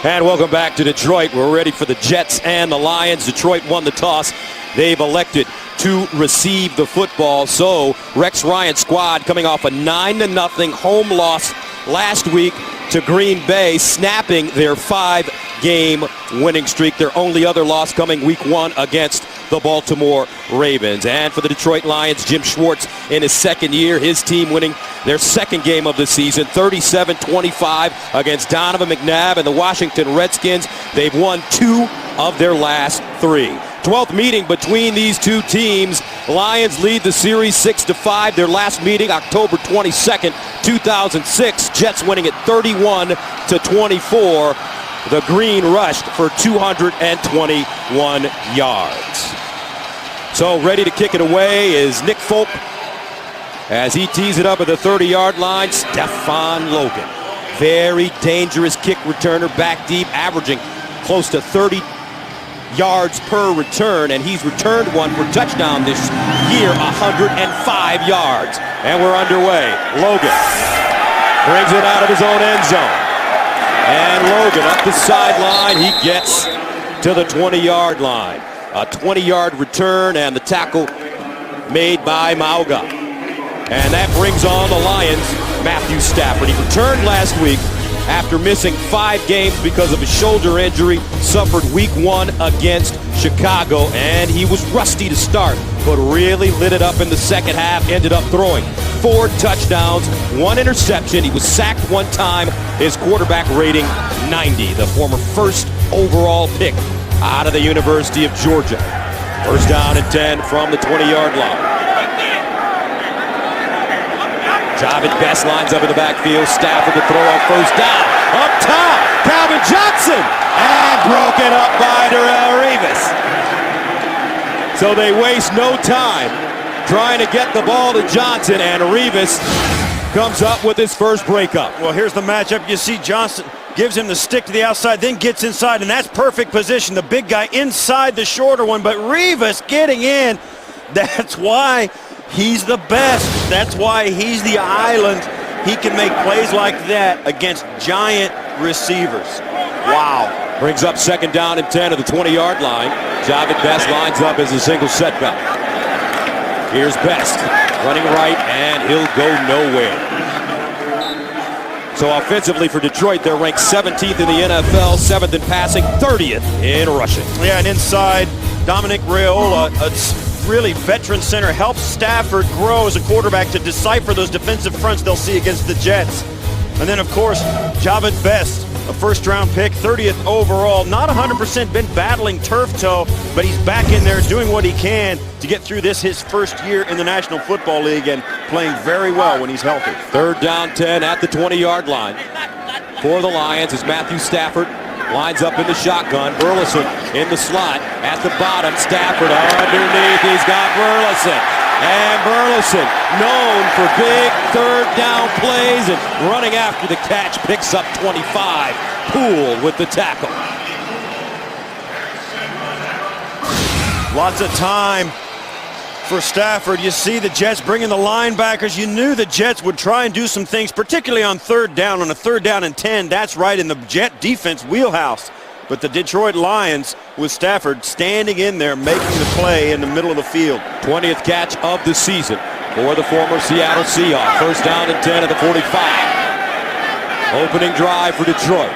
And welcome back to Detroit. We're ready for the Jets and the Lions. Detroit won the toss. They've elected to receive the football. So Rex Ryan's squad coming off a 9-0 home loss last week to Green Bay, snapping their 5-game winning streak. Their only other loss coming week 1 against the Baltimore Ravens. And for the Detroit Lions, Jim Schwartz in his second year, his team winning their second game of the season, 37-25 against Donovan McNabb and the Washington Redskins. They've won 2 of their last 3. 12th meeting between these two teams. Lions lead the series 6-5. Their last meeting, October 22nd, 2006. Jets winning it 31-24. The Green rushed for 221 yards. So ready to kick it away is Nick Folk as he tees it up at the 30-yard line. Stefan Logan, very dangerous kick returner, back deep, averaging close to 30 yards per return, and he's returned one for touchdown this year, 105 yards. And we're underway. Logan brings it out of his own end zone. And Logan up the sideline. He gets to the 20-yard line. A 20-yard return and the tackle made by Mauga. And that brings on the Lions, Matthew Stafford. He returned last week after missing 5 games because of a shoulder injury, suffered week 1 against Chicago, and he was rusty to start, but really lit it up in the second half, ended up throwing 4 touchdowns, 1 interception. He was sacked 1 time, his quarterback rating 90, the former first overall pick out of the University of Georgia. First down and 10 from the 20-yard line. Javid Best lines up in the backfield. Stafford to throw on first down. Up top, Calvin Johnson. And broken up by Darrelle Revis. So they waste no time trying to get the ball to Johnson, and Revis comes up with his first breakup. Well, here's the matchup. You see Johnson gives him the stick to the outside, then gets inside, and that's perfect position. The big guy inside the shorter one, but Revis getting in. That's why he's the best. That's why he's the island. He can make plays like that against giant receivers. Wow. Brings up second down and 10 at the 20-yard line. Javid Best lines up as a single setback. Here's Best running right, and he'll go nowhere. So offensively for Detroit, they're ranked 17th in the NFL, 7th in passing, 30th in rushing. Yeah, and inside, Dominic Raiola, a really veteran center, helps Stafford grow as a quarterback to decipher those defensive fronts they'll see against the Jets. And then, of course, Javid Best, a first-round pick, 30th overall. Not 100% been battling turf toe, but he's back in there doing what he can to get through this, his first year in the National Football League, and playing very well when he's healthy. Third down 10 at the 20-yard line. For the Lions is Matthew Stafford. Lines up in the shotgun. Burleson in the slot at the bottom. Stafford underneath. He's got Burleson. And Burleson, known for big third down plays and running after the catch, picks up 25. Poole with the tackle. Lots of time for Stafford. You see the Jets bringing the linebackers. You knew the Jets would try and do some things, particularly on third down. On a third down and 10, that's right in the Jet defense wheelhouse. But the Detroit Lions, with Stafford standing in there, making the play in the middle of the field. 20th catch of the season for the former Seattle Seahawks. First down and 10 at the 45. Opening drive for Detroit.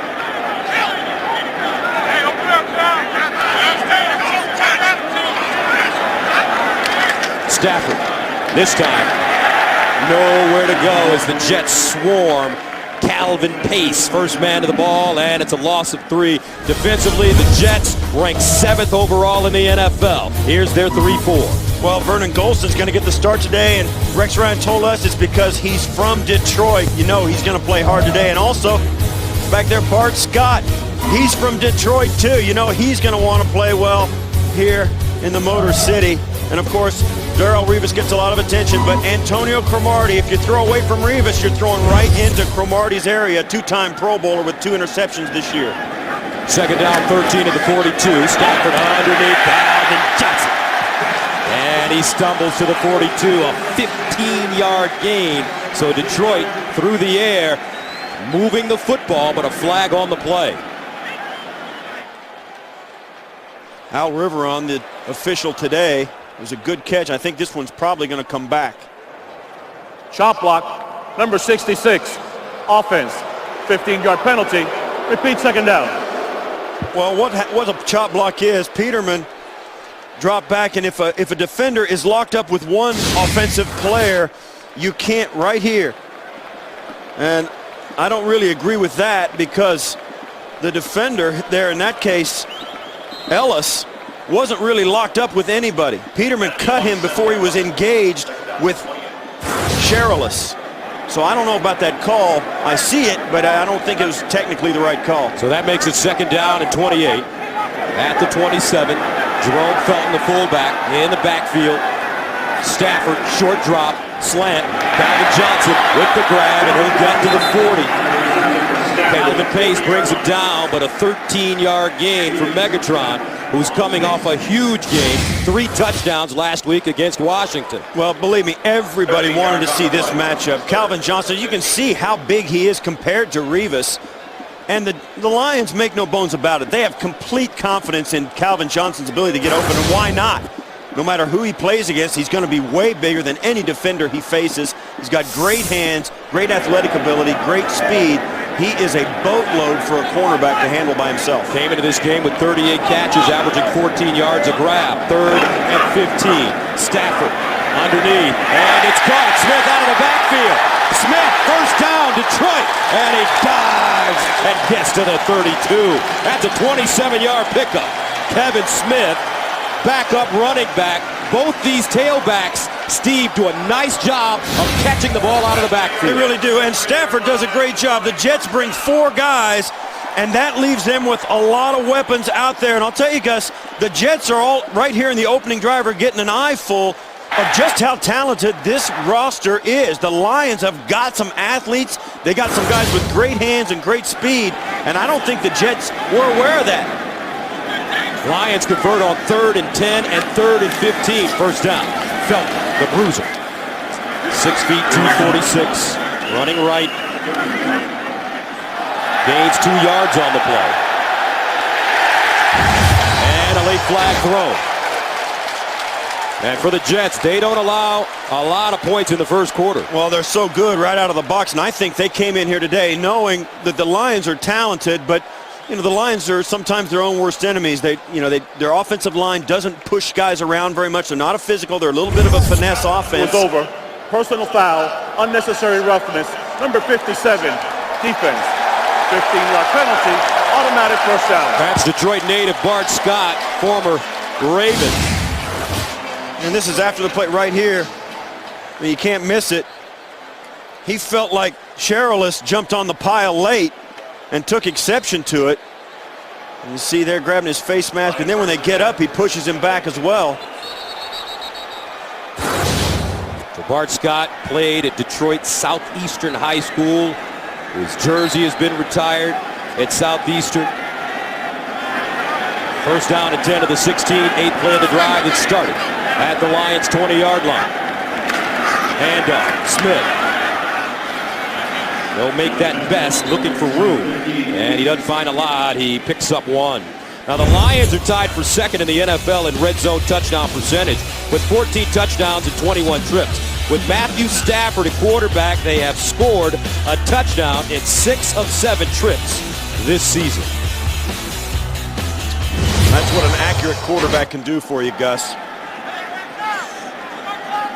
Stafford, this time, nowhere to go as the Jets swarm. Calvin Pace, first man to the ball, and it's a loss of 3. Defensively, the Jets ranked 7th overall in the NFL. Here's their 3-4. Well, Vernon Gholston's going to get the start today, and Rex Ryan told us it's because he's from Detroit. You know he's going to play hard today. And also, back there, Bart Scott, he's from Detroit too. You know he's going to want to play well here in the Motor City. And of course, Darrelle Revis gets a lot of attention, but Antonio Cromartie, if you throw away from Revis, you're throwing right into Cromartie's area. 2-time Pro Bowler with 2 interceptions this year. Second down, 13 at the 42. Stafford underneath Calvin Johnson. And he stumbles to the 42, a 15-yard gain. So Detroit through the air, moving the football, but a flag on the play. Al Riveron, the official today, it was a good catch. I think this one's probably going to come back. Chop block, number 66, offense, 15-yard penalty. Repeat, second down. Well, what a chop block is, Peterman dropped back, and if a defender is locked up with one offensive player, you can't right here. And I don't really agree with that, because the defender there, in that case, Ellis, wasn't really locked up with anybody. Peterman cut him before he was engaged with Cherilus. So I don't know about that call. I see it, but I don't think it was technically the right call. So that makes it second down and 28 at the 27. Jerome Felton, the fullback, in the backfield. Stafford, short drop, slant. Calvin Johnson with the grab, and he'll get to the 40. Calvin Pace brings him down, but a 13-yard gain for Megatron, who's coming off a huge game, 3 touchdowns last week against Washington. Well, believe me, everybody wanted to see this matchup. Calvin Johnson, you can see how big he is compared to Revis. And the Lions, make no bones about it, they have complete confidence in Calvin Johnson's ability to get open, and why not? No matter who he plays against, he's going to be way bigger than any defender he faces. He's got great hands, great athletic ability, great speed. He is a boatload for a cornerback to handle by himself. Came into this game with 38 catches, averaging 14 yards a grab. 3rd and 15. Stafford underneath, and it's caught. Smith out of the backfield. Smith, first down, Detroit, and he dives and gets to the 32. That's a 27-yard pickup. Kevin Smith, backup running back. Both these tailbacks, Steve, do a nice job of catching the ball out of the backfield. They really do, and Stafford does a great job. The Jets bring 4 guys, and that leaves them with a lot of weapons out there. And I'll tell you, Gus, the Jets are all right here in the opening drive are getting an eyeful of just how talented this roster is. The Lions have got some athletes. They got some guys with great hands and great speed, and I don't think the Jets were aware of that. Lions convert on 3rd and 10 and 3rd and 15. First down. Felton, the bruiser. 6 feet, 246. Running right. Gains 2 yards on the play. And a late flag throw. And for the Jets, they don't allow a lot of points in the first quarter. Well, they're so good right out of the box, and I think they came in here today knowing that the Lions are talented, but you know, the Lions are sometimes their own worst enemies. Their offensive line doesn't push guys around very much. They're not a physical. They're a little bit of a finesse offense. It's over. Personal foul, unnecessary roughness, number 57, defense. 15-yard penalty, automatic first down. That's Detroit native Bart Scott, former Raven. And this is after the play right here. I mean, you can't miss it. He felt like Cherilus jumped on the pile late and took exception to it. And you see there grabbing his face mask, and then when they get up, he pushes him back as well. So Bart Scott played at Detroit Southeastern High School. His jersey has been retired at Southeastern. First down and 10 of the 16, 8th play of the drive that started at the Lions' 20-yard line. Handoff, Smith. They'll make that best, looking for room. And he doesn't find a lot. He picks up 1. Now the Lions are tied for 2nd in the NFL in red zone touchdown percentage with 14 touchdowns and 21 trips. With Matthew Stafford at quarterback, they have scored a touchdown in 6 of 7 trips this season. That's what an accurate quarterback can do for you, Gus.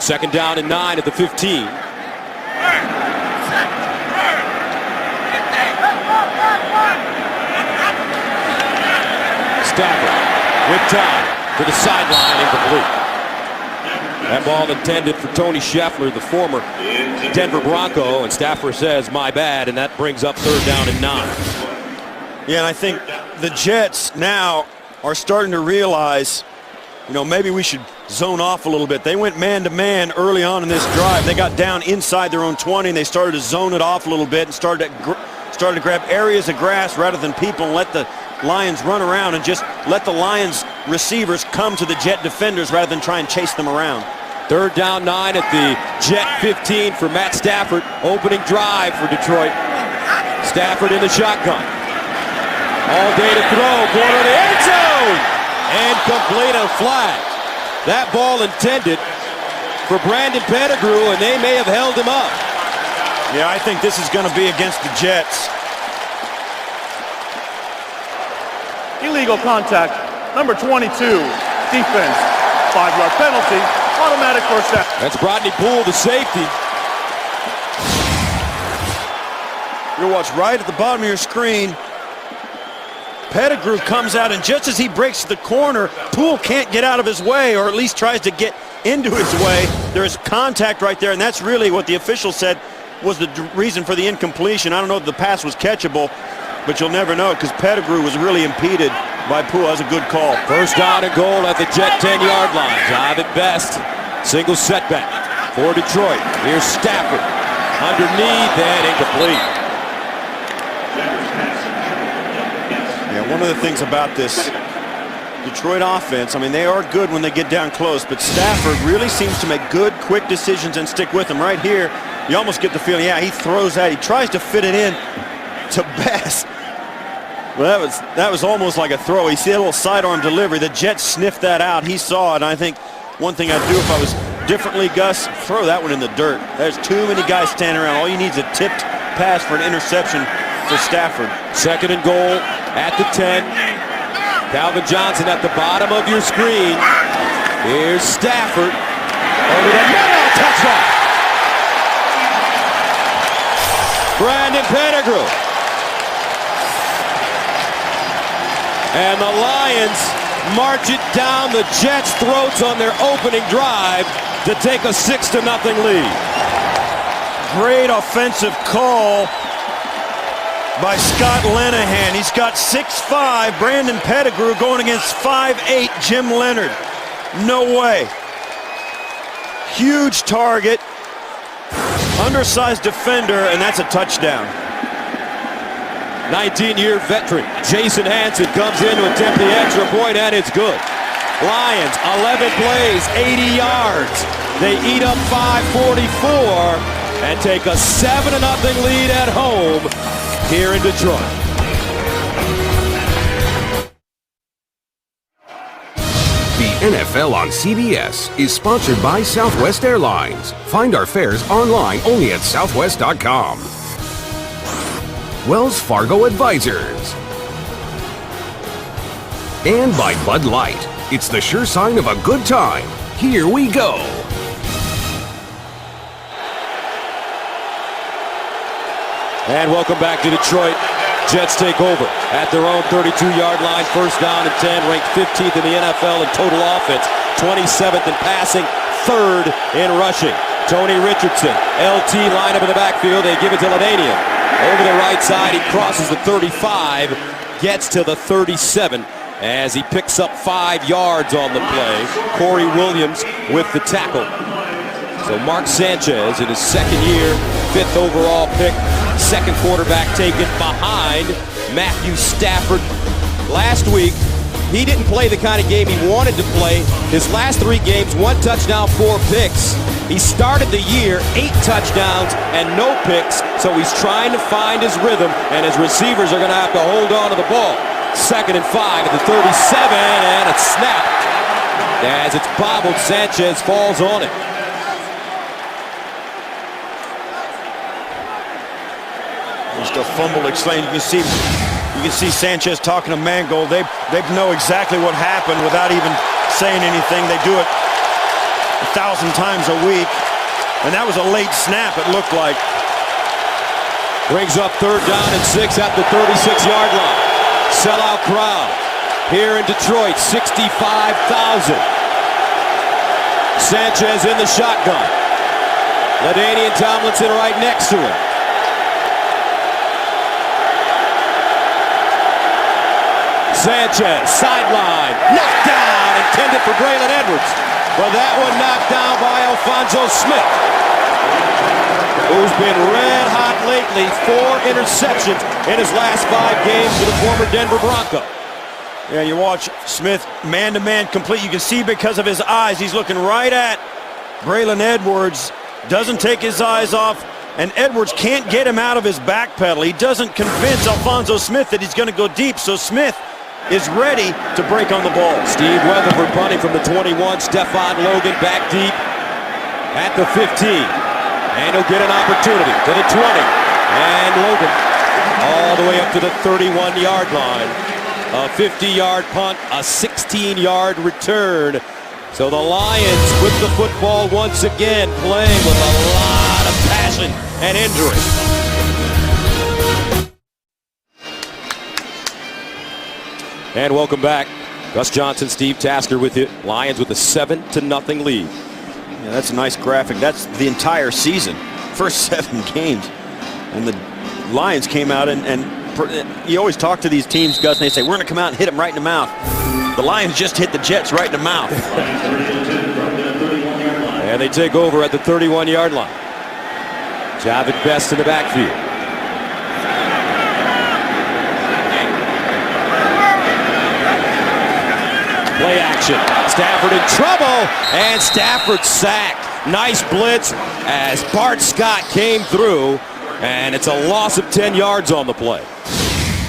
2nd down and 9 at the 15. Stafford with time to the sideline, incomplete. That ball intended for Tony Scheffler, the former Denver Bronco, and Stafford says, my bad, and that brings up 3rd down and 9. Yeah, and I think the Jets now are starting to realize, you know, maybe we should zone off a little bit. They went man-to-man early on in this drive. They got down inside their own 20, and they started to zone it off a little bit and started to grab areas of grass rather than people and let the Lions run around and just let the Lions receivers come to the Jet defenders rather than try and chase them around. 3rd down 9 at the Jet 15 for Matt Stafford. Opening drive for Detroit. Stafford in the shotgun. All day to throw. Corner of the end zone. Incomplete and flag. That ball intended for Brandon Pettigrew, and they may have held him up. Yeah, I think this is going to be against the Jets. Illegal contact, number 22, defense. 5-yard penalty, automatic first down. That's Brodney Poole, the safety. You'll watch right at the bottom of your screen. Pettigrew comes out, and just as he breaks the corner, Poole can't get out of his way, or at least tries to get into his way. There's contact right there, and that's really what the official said was the reason for the incompletion. I don't know if the pass was catchable, but you'll never know because Pettigrew was really impeded by Poole. That was a good call. First down and goal at the Jet 10-yard line. Job at best. Single setback for Detroit. Here's Stafford. Underneath and incomplete. Yeah, one of the things about this Detroit offense, I mean, they are good when they get down close, but Stafford really seems to make good, quick decisions and stick with them. Right here, you almost get the feeling, yeah, he throws that. He tries to fit it in to Best. Well, that was almost like a throw. He see a little sidearm delivery. The Jets sniffed that out. He saw it, and I think one thing I'd do if I was differently, Gus, throw that one in the dirt. There's too many guys standing around. All you need is a tipped pass for an interception for Stafford. Second and goal at the 10. Calvin Johnson at the bottom of your screen. Here's Stafford. Over the middle, touchdown. Brandon Pettigrew. And the Lions march it down the Jets' throats on their opening drive to take a 6-0 lead. Great offensive call by Scott Linehan. He's got 6'5", Brandon Pettigrew going against 5'8", Jim Leonard. No way. Huge target. Undersized defender, and that's a touchdown. 19-year veteran Jason Hanson comes in to attempt the extra point, and it's good. Lions, 11 plays, 80 yards. They eat up 5:44 and take a 7-0 lead at home here in Detroit. The NFL on CBS is sponsored by Southwest Airlines. Find our fares online only at southwest.com. Wells Fargo Advisors. And by Bud Light. It's the sure sign of a good time. Here we go. And welcome back to Detroit. Jets take over at their own 32-yard line. First down and 10, ranked 15th in the NFL in total offense, 27th in passing, 3rd in rushing. Tony Richardson, LT line up in the backfield. They give it to LaDainian. Over the right side, he crosses the 35, gets to the 37 as he picks up 5 yards on the play. Corey Williams with the tackle. So Mark Sanchez in his second year, 5th overall pick, second quarterback taken behind Matthew Stafford. Last week, he didn't play the kind of game he wanted to play. His last 3 games, 1 touchdown, 4 picks. He started the year 8 touchdowns and no picks, so he's trying to find his rhythm, and his receivers are going to have to hold on to the ball. 2nd and 5 at the 37, and it's snapped. As it's bobbled, Sanchez falls on it. Just a fumble exchange. You can see Sanchez talking to Mangold. They know exactly what happened without even saying anything. They do it 1,000 times a week, and that was a late snap. It looked like. Brings up 3rd down and 6 at the 36-yard line. Sellout crowd here in Detroit, 65,000. Sanchez in the shotgun. LaDainian Tomlinson right next to him. Sanchez, sideline, knocked down, intended for Braylon Edwards. But that one knocked down by Alphonso Smith, who's been red hot lately. 4 interceptions in his last 5 games for the former Denver Bronco. Yeah, you watch Smith man-to-man complete. You can see because of his eyes, he's looking right at Braylon Edwards. Doesn't take his eyes off, and Edwards can't get him out of his back pedal. He doesn't convince Alphonso Smith that he's going to go deep, so Smith is ready to break on the ball. Steve Weatherford punting from the 21. Stefan Logan back deep at the 15. And he'll get an opportunity to the 20. And Logan all the way up to the 31-yard line. A 50-yard punt, a 16-yard return. So the Lions with the football once again, playing with a lot of passion and injury. And welcome back. Gus Johnson, Steve Tasker with you. Lions with a 7-0 lead. Yeah, that's a nice graphic. That's the entire season. First 7 games. And the Lions came out and you always talk to these teams, Gus, and they say, we're going to come out and hit them right in the mouth. The Lions just hit the Jets right in the mouth. And they take over at the 31-yard line. Javid Best in the backfield. Play action. Stafford in trouble, and Stafford sacked. Nice blitz as Bart Scott came through, and it's a loss of 10 yards on the play.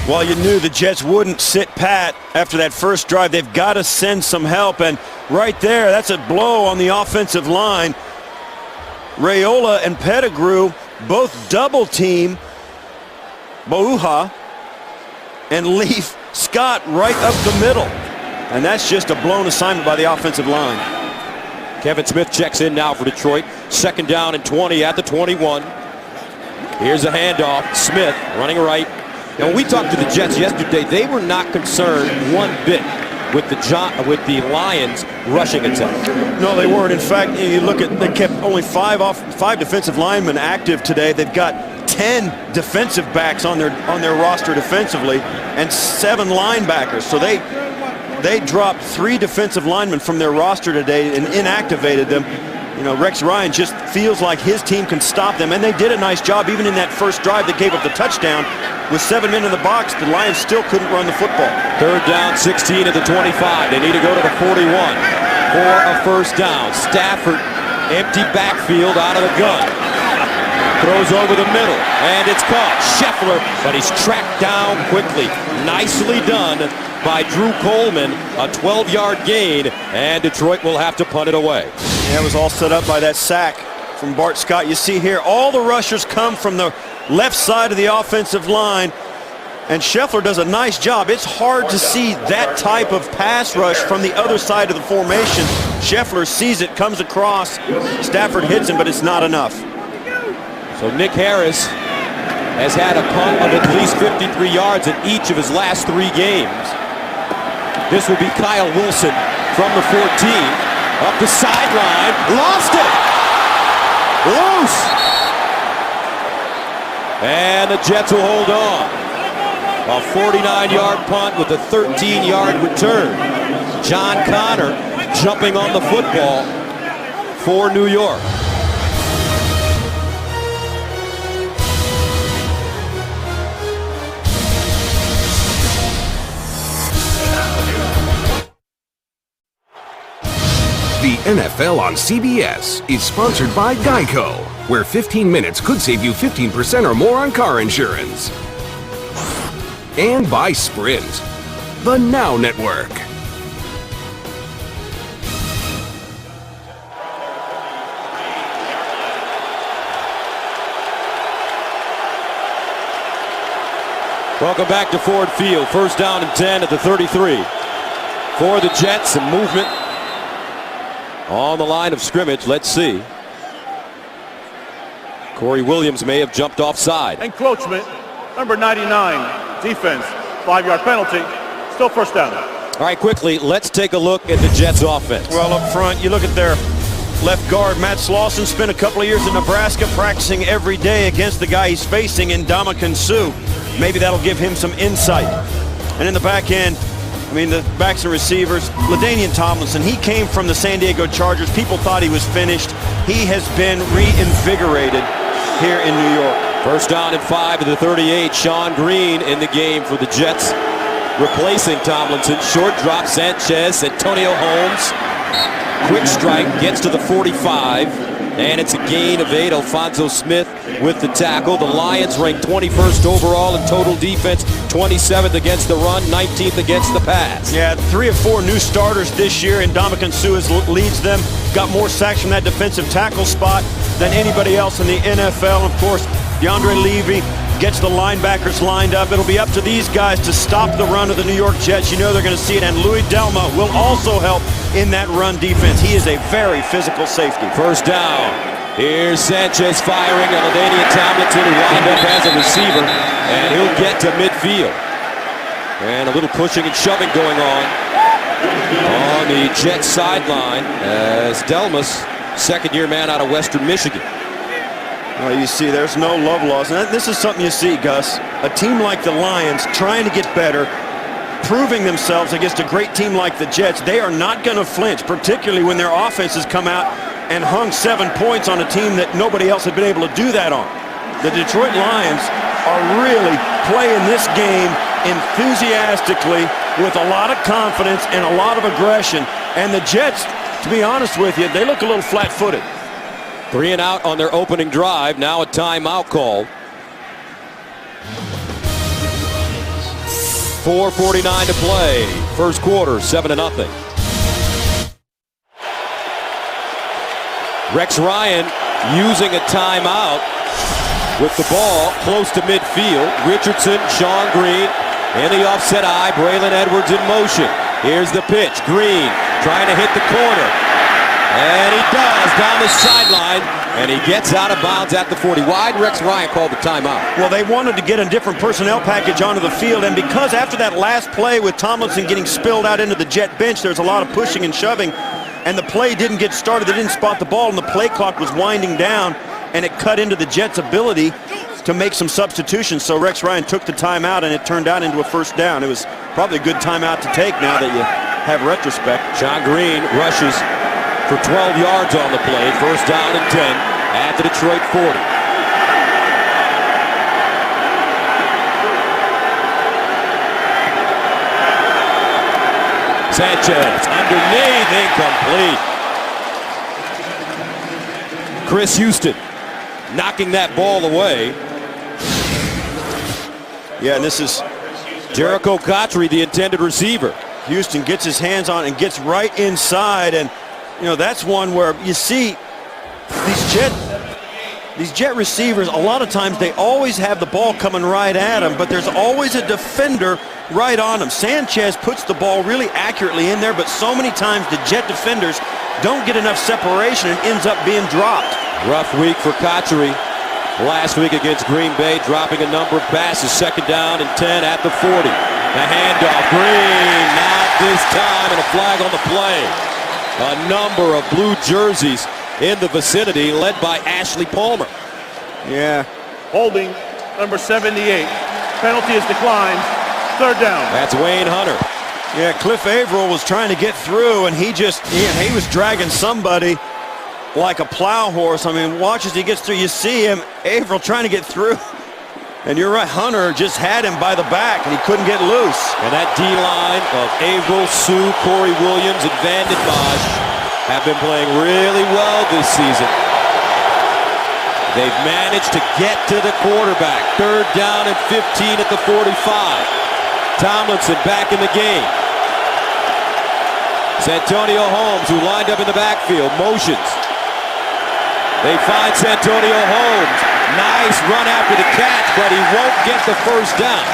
Well, you knew the Jets wouldn't sit pat after that first drive. They've got to send some help, and right there, that's a blow on the offensive line. Raiola and Pettigrew both double team Bouha and leave Scott right up the middle. And that's just a blown assignment by the offensive line. Kevin Smith checks in now for Detroit. 2nd down and 20 at the 21. Here's a handoff. Smith running right. Now, when we talked to the Jets yesterday, they were not concerned one bit with the Lions rushing attack. No, they weren't. In fact, you look at, they kept only 5 defensive linemen active today. They've got 10 defensive backs on their roster defensively and 7 linebackers. So they dropped 3 defensive linemen from their roster today and inactivated them. You know, Rex Ryan just feels like his team can stop them, and they did a nice job even in that first drive that gave up the touchdown. With 7 men in the box, the Lions still couldn't run the football. 3rd down, 16 at the 25. They need to go to the 41 for a first down. Stafford, empty backfield out of the gun. Throws over the middle, and it's caught. Scheffler, but he's tracked down quickly. Nicely done by Drew Coleman. A 12-yard gain, and Detroit will have to punt it away. Yeah, it was all set up by that sack from Bart Scott. You see here, all the rushers come from the left side of the offensive line, and Scheffler does a nice job. It's hard to see that type of pass rush from the other side of the formation. Scheffler sees it, comes across. Stafford hits him, but it's not enough. So Nick Harris has had a punt of at least 53 yards in each of his last 3 games. This will be Kyle Wilson from the 14. Up the sideline, lost it! Loose! And the Jets will hold on. A 49-yard punt with a 13-yard return. John Connor jumping on the football for New York. The NFL on CBS is sponsored by Geico, where 15 minutes could save you 15% or more on car insurance. And by Sprint, the Now Network. Welcome back to Ford Field. 1st down and 10 at the 33. For the Jets, some movement on the line of scrimmage. Let's see. Corey Williams may have jumped offside. Encroachment, number 99, defense, 5-yard penalty, still 1st down. All right, quickly, let's take a look at the Jets offense. Well, up front, you look at their left guard, Matt Slauson, spent a couple of years in Nebraska practicing every day against the guy he's facing in Ndamukong Suh. Maybe that'll give him some insight. And in the back end, I mean, the backs and receivers, LaDainian Tomlinson, he came from the San Diego Chargers. People thought he was finished. He has been reinvigorated here in New York. 1st down and 5 at the 38. Sean Green in the game for the Jets, replacing Tomlinson. Short drop, Sanchez, Antonio Holmes. Quick strike, gets to the 45, and it's a gain of 8. Alfonso Smith with the tackle. The Lions ranked 21st overall in total defense, 27th against the run, 19th against the pass. Yeah, 3 of 4 new starters this year, and Ndamukong Suh leads them. Got more sacks from that defensive tackle spot than anybody else in the NFL. Of course, DeAndre Levy gets the linebackers lined up. It'll be up to these guys to stop the run of the New York Jets. You know they're going to see it, and Louis Delma will also help in that run defense. He is a very physical safety. First down. Here's Sanchez firing on LaDainian Tomlinson, who lined up as a receiver, and he'll get to midfield. And a little pushing and shoving going on the Jets sideline as Delmas, second-year man out of Western Michigan. Well, you see, there's no love lost. And this is something you see, Gus. A team like the Lions trying to get better, proving themselves against a great team like the Jets. They are not going to flinch, particularly when their offense has come out and hung 7 points on a team that nobody else had been able to do that on. The Detroit Lions are really playing this game enthusiastically with a lot of confidence and a lot of aggression. And the Jets, to be honest with you, they look a little flat-footed. 3 and out on their opening drive. Now a timeout call. 4:49 to play. First quarter, 7-0. Rex Ryan using a timeout with the ball close to midfield. Richardson, Sean Green in the offset eye. Braylon Edwards in motion. Here's the pitch. Green trying to hit the corner. And he does down the sideline. And he gets out of bounds at the 40. Why'd Rex Ryan call the timeout? Well, they wanted to get a different personnel package onto the field. And because after that last play with Tomlinson getting spilled out into the Jet bench, there's a lot of pushing and shoving. And the play didn't get started. They didn't spot the ball, and the play clock was winding down, and it cut into the Jets' ability to make some substitutions. So Rex Ryan took the timeout, and it turned out into a first down. It was probably a good timeout to take now that you have retrospect. Sean Green rushes for 12 yards on the play. First down and 10 at the Detroit 40. Sanchez underneath, incomplete. Chris Houston knocking that ball away. Yeah, and this is Jericho Cotchery, the intended receiver. Houston gets his hands on it and gets right inside, and you know that's one where you see these Jet receivers, a lot of times they always have the ball coming right at them, but there's always a defender right on them. Sanchez puts the ball really accurately in there, but so many times the Jet defenders don't get enough separation and ends up being dropped. Rough week for Cotchery. Last week against Green Bay, dropping a number of passes. Second down and 10 at the 40. The handoff, Green, not this time, and a flag on the play. A number of blue jerseys in the vicinity, led by Ashley Palmer. Yeah. Holding, number 78. Penalty is declined. Third down. That's Wayne Hunter. Yeah, Cliff Averill was trying to get through, and he was dragging somebody like a plow horse. I mean, watch as he gets through. You see him, Averill trying to get through. And you're right, Hunter just had him by the back, and he couldn't get loose. And that D-line of Averill, Sue, Corey Williams, and Van Den Bosch have been playing really well this season. They've managed to get to the quarterback. Third down and 15 at the 45. Tomlinson back in the game. Santonio Holmes, who lined up in the backfield, motions. They find Santonio Holmes. Nice run after the catch, but he won't get the first down.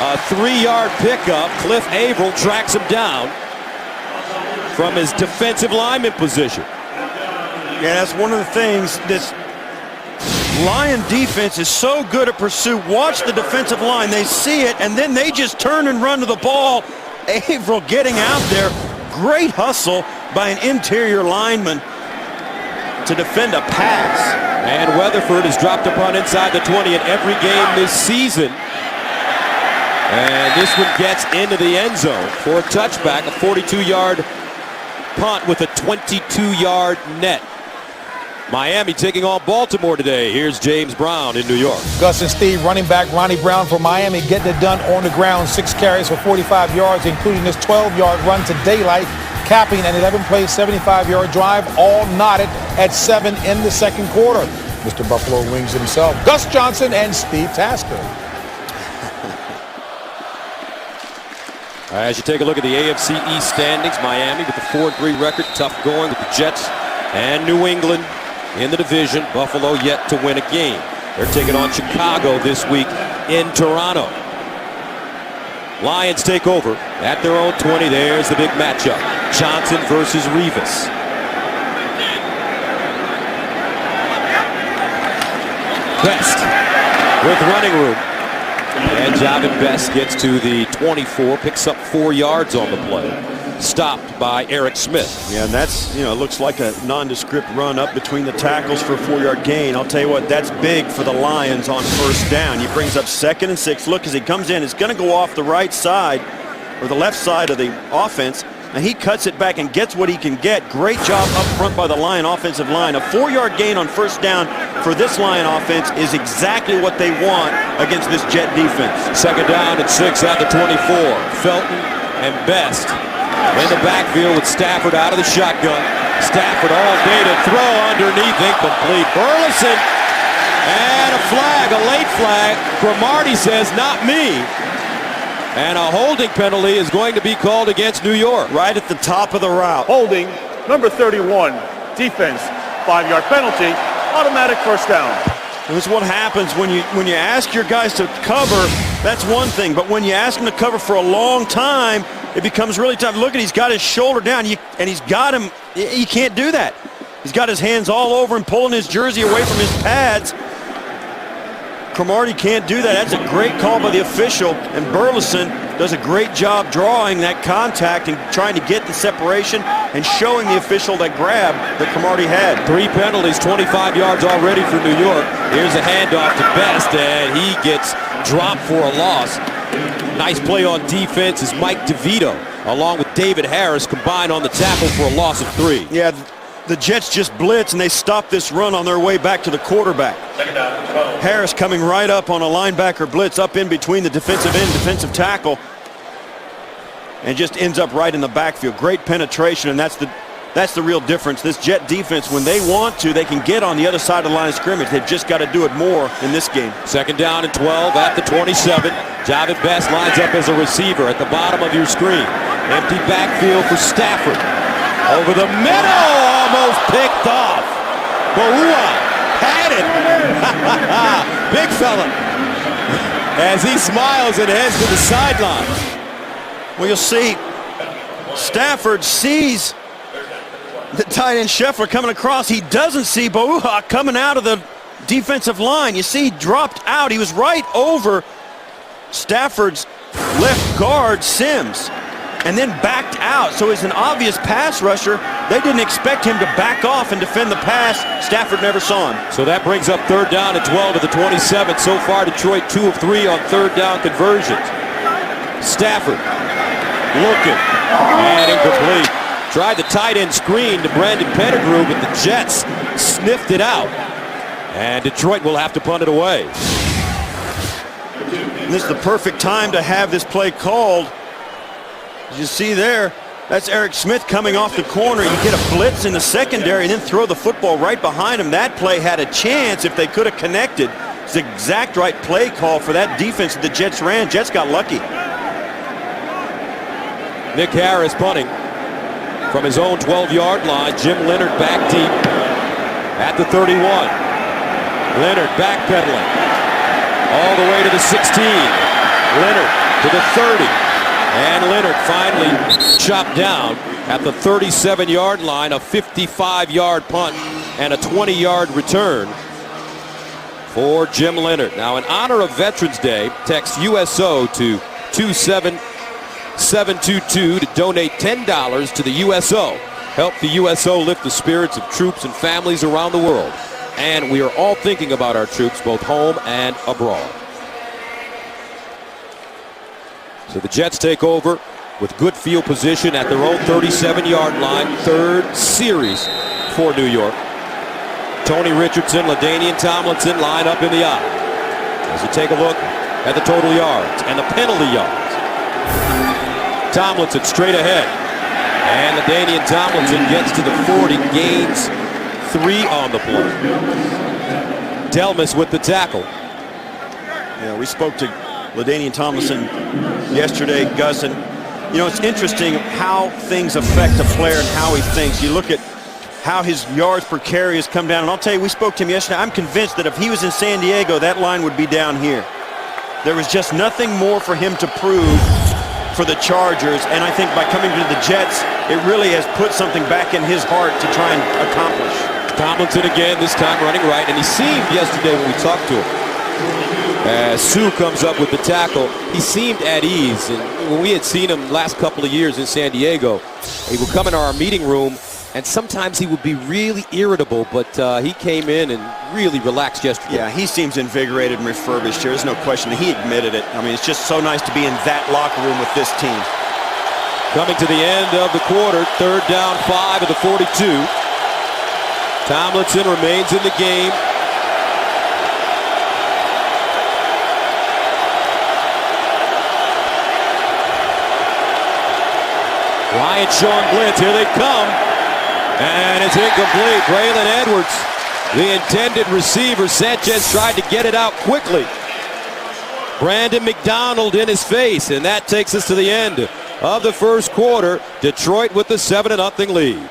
A 3-yard pickup. Cliff Averill tracks him down from his defensive lineman position. Yeah, that's one of the things. This Lion defense is so good at pursuit. Watch the defensive line. They see it, and then they just turn and run to the ball. Averill getting out there. Great hustle by an interior lineman to defend a pass. And Weatherford has dropped a punt inside the 20 in every game this season. And this one gets into the end zone for a touchback, a 42-yard punt with a 22-yard net. Miami taking on Baltimore today. Here's James Brown in New York. Gus and Steve, running back Ronnie Brown for Miami getting it done on the ground. 6 carries for 45 yards, including this 12-yard run to daylight, capping an 11-play, 75-yard drive, all knotted at 7 in the second quarter. Mr. Buffalo Wings himself, Gus Johnson and Steve Tasker. As you take a look at the AFC East standings, Miami with the 4-3 record, tough going with the Jets and New England in the division. Buffalo yet to win a game. They're taking on Chicago this week in Toronto. Lions take over at their own 20. There's the big matchup. Johnson versus Revis. Best with running room. And Javid Best gets to the 24, picks up 4 yards on the play. Stopped by Eric Smith. Yeah, and that's, looks like a nondescript run up between the tackles for a 4-yard gain. I'll tell you what, that's big for the Lions on first down. He brings up 2nd and 6. Look, as he comes in, it's going to go off the right side or the left side of the offense. And he cuts it back and gets what he can get. Great job up front by the Lion offensive line. A 4-yard gain on first down for this Lion offense is exactly what they want against this Jet defense. 2nd down and 6 at the 24. Felton and Best in the backfield with Stafford out of the shotgun. Stafford all day to throw underneath, incomplete. Burleson and a flag, a late flag. Cromartie says, not me. And a holding penalty is going to be called against New York. Right at the top of the route. Holding, number 31, defense, 5-yard penalty, automatic first down. And this is what happens when you ask your guys to cover. That's one thing, but when you ask them to cover for a long time, it becomes really tough. Look at, he's got his shoulder down, and he's got him. He can't do that. He's got his hands all over him, pulling his jersey away from his pads. Cromartie can't do that. That's a great call by the official, and Burleson does a great job drawing that contact and trying to get the separation and showing the official that grab that Cromartie had. 3 penalties, 25 yards already for New York. Here's a handoff to Best, and he gets dropped for a loss. Nice play on defense is Mike DeVito, along with David Harris, combined on the tackle for a loss of 3. Yeah, the Jets just blitz, and they stop this run on their way back to the quarterback. Harris coming right up on a linebacker blitz, up in between the defensive end, defensive tackle, and just ends up right in the backfield. Great penetration, and that's the real difference. This Jet defense, when they want to, they can get on the other side of the line of scrimmage. They've just got to do it more in this game. 2nd down and 12 at the 27. Javid Best lines up as a receiver at the bottom of your screen. Empty backfield for Stafford. Over the middle, almost picked off. Boua had it. Big fella. As he smiles and heads to the sideline. Well, you'll see Stafford sees the tight end Scheffler coming across. He doesn't see Boua coming out of the defensive line. You see, he dropped out. He was right over Stafford's left guard, Sims, and then backed out. So he's an obvious pass rusher. They didn't expect him to back off and defend the pass. Stafford never saw him. So that brings up 3rd down and 12 at the 27. So far, Detroit 2 of 3 on 3rd down conversions. Stafford looking and incomplete. Tried the tight end screen to Brandon Pettigrew, but the Jets sniffed it out. And Detroit will have to punt it away. And this is the perfect time to have this play called. As you see there, that's Eric Smith coming off the corner. You get a blitz in the secondary and then throw the football right behind him. That play had a chance if they could have connected. It's the exact right play call for that defense that the Jets ran. Jets got lucky. Nick Harris punting from his own 12-yard line. Jim Leonard back deep at the 31. Leonard backpedaling all the way to the 16. Leonard to the 30. And Leonard finally chopped down at the 37-yard line. A 55-yard punt and a 20-yard return for Jim Leonard. Now, in honor of Veterans Day, text USO to 27722 to donate $10 to the USO. Help the USO lift the spirits of troops and families around the world. And we are all thinking about our troops, both home and abroad. So the Jets take over with good field position at their own 37-yard line. 3rd series for New York. Tony Richardson, LaDainian Tomlinson line up in the eye. As you take a look at the total yards and the penalty yards. Tomlinson straight ahead. And LaDainian Tomlinson gets to the 40, gains 3 on the play. Delmas with the tackle. Yeah, we spoke to LaDainian Tomlinson yesterday, Gus, and You know, it's interesting how things affect a player and how he thinks. You look at how his yards per carry has come down. And I'll tell you, we spoke to him yesterday. I'm convinced that if he was in San Diego, that line would be down here. There was just nothing more for him to prove for the Chargers. And I think by coming to the Jets, it really has put something back in his heart to try and accomplish. Tomlinson again, this time running right. And he seemed yesterday when we talked to him, as Sue comes up with the tackle, he seemed at ease. And when we had seen him last couple of years in San Diego, he would come in our meeting room, and sometimes he would be really irritable, but he came in and really relaxed yesterday. Yeah, he seems invigorated and refurbished here. There's no question. He admitted it. I mean, it's just so nice to be in that locker room with this team. Coming to the end of the quarter, 3rd down, 5 of the 42. Tomlinson remains in the game. Ryan Sean blitz, here they come. And it's incomplete. Braylon Edwards, the intended receiver. Sanchez tried to get it out quickly. Brandon McDonald in his face, and that takes us to the end of the first quarter. Detroit with the 7-0 lead.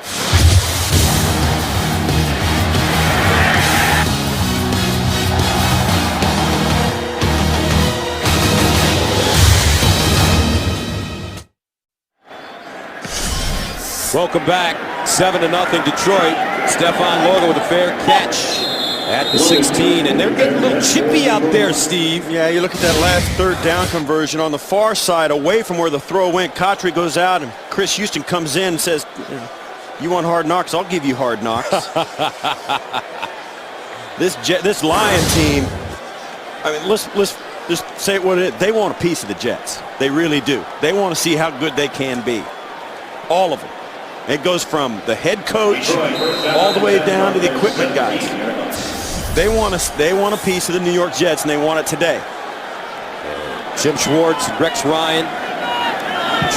Welcome back. 7-0 Detroit. Stephon Logan with a fair catch at the 16. And they're getting a little chippy out there, Steve. Yeah, you look at that last 3rd down conversion on the far side, away from where the throw went. Cotry goes out, and Chris Houston comes in and says, you want hard knocks? I'll give you hard knocks. This Lion team, I mean, let's just say what it is. They want a piece of the Jets. They really do. They want to see how good they can be. All of them. It goes from the head coach all the way down to the equipment guys. They want a piece of the New York Jets, and they want it today. Jim Schwartz, Rex Ryan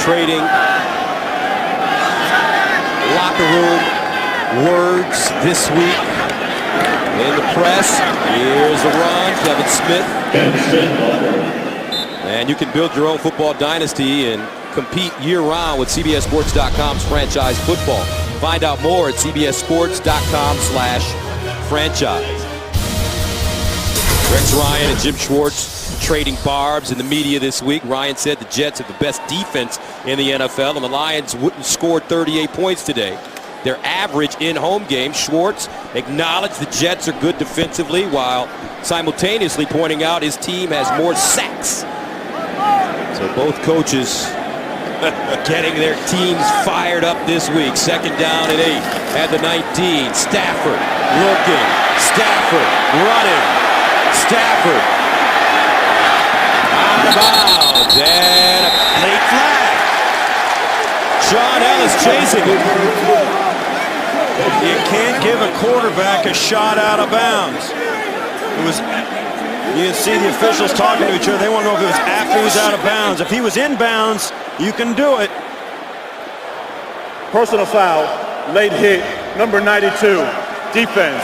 trading locker room words this week in the press. Here's the run, Kevin Smith. And you can build your own football dynasty and compete year-round with CBSSports.com's franchise football. Find out more at CBSSports.com/franchise. Rex Ryan and Jim Schwartz trading barbs in the media this week. Ryan said the Jets have the best defense in the NFL, and the Lions wouldn't score 38 points today. Their average in-home game. Schwartz acknowledged the Jets are good defensively, while simultaneously pointing out his team has more sacks. So both coaches getting their teams fired up this week. 2nd down and 8 at the 19. Stafford looking. Stafford running. Stafford out of bounds. And a late flag. Sean Ellis chasing it. You can't give a quarterback a shot out of bounds. You can see the officials talking to each other. They want to know if it was after he was out of bounds. If he was in bounds, you can do it. Personal foul, late hit, number 92, defense.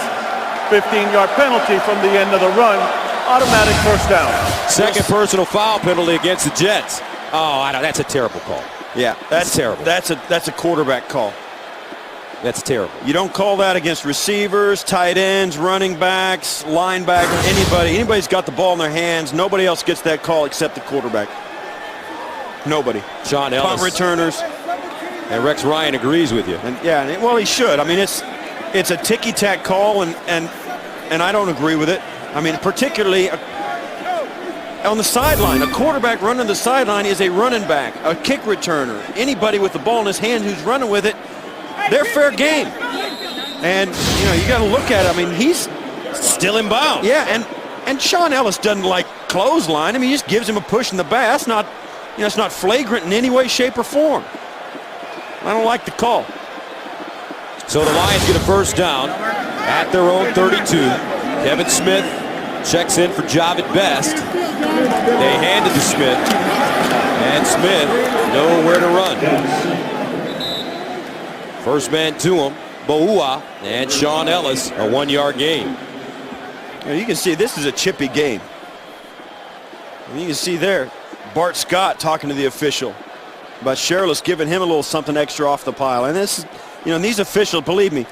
15-yard penalty from the end of the run, automatic first down. Second personal foul penalty against the Jets. Oh, I know, that's a terrible call. Yeah, That's terrible. That's a quarterback call. That's terrible. You don't call that against receivers, tight ends, running backs, linebackers, anybody. Anybody's got the ball in their hands. Nobody else gets that call except the quarterback. Nobody. Sean Ellis. Punt returners. And Rex Ryan agrees with you. And yeah, well, he should. I mean, it's a ticky-tack call, and I don't agree with it. I mean, particularly on the sideline. A quarterback running the sideline is a running back, a kick returner. Anybody with the ball in his hand who's running with it, they're fair game. And, you know, you got to look at it. I mean, he's Still in bounds. Yeah, and Sean Ellis doesn't like clothesline. I mean, he just gives him a push in the back. That's not, you know, it's not flagrant in any way, shape, or form. I don't like the call. So the Lions get a first down at their own 32. Kevin Smith checks in for Javid Best. They hand it to Smith, and Smith nowhere to run. First man to him, Boua, and Sean Ellis, a 1-yard gain. You can see this is a chippy game. And you can see there, Bart Scott talking to the official. But Sherlis giving him a little something extra off the pile. And this, and these officials, believe me,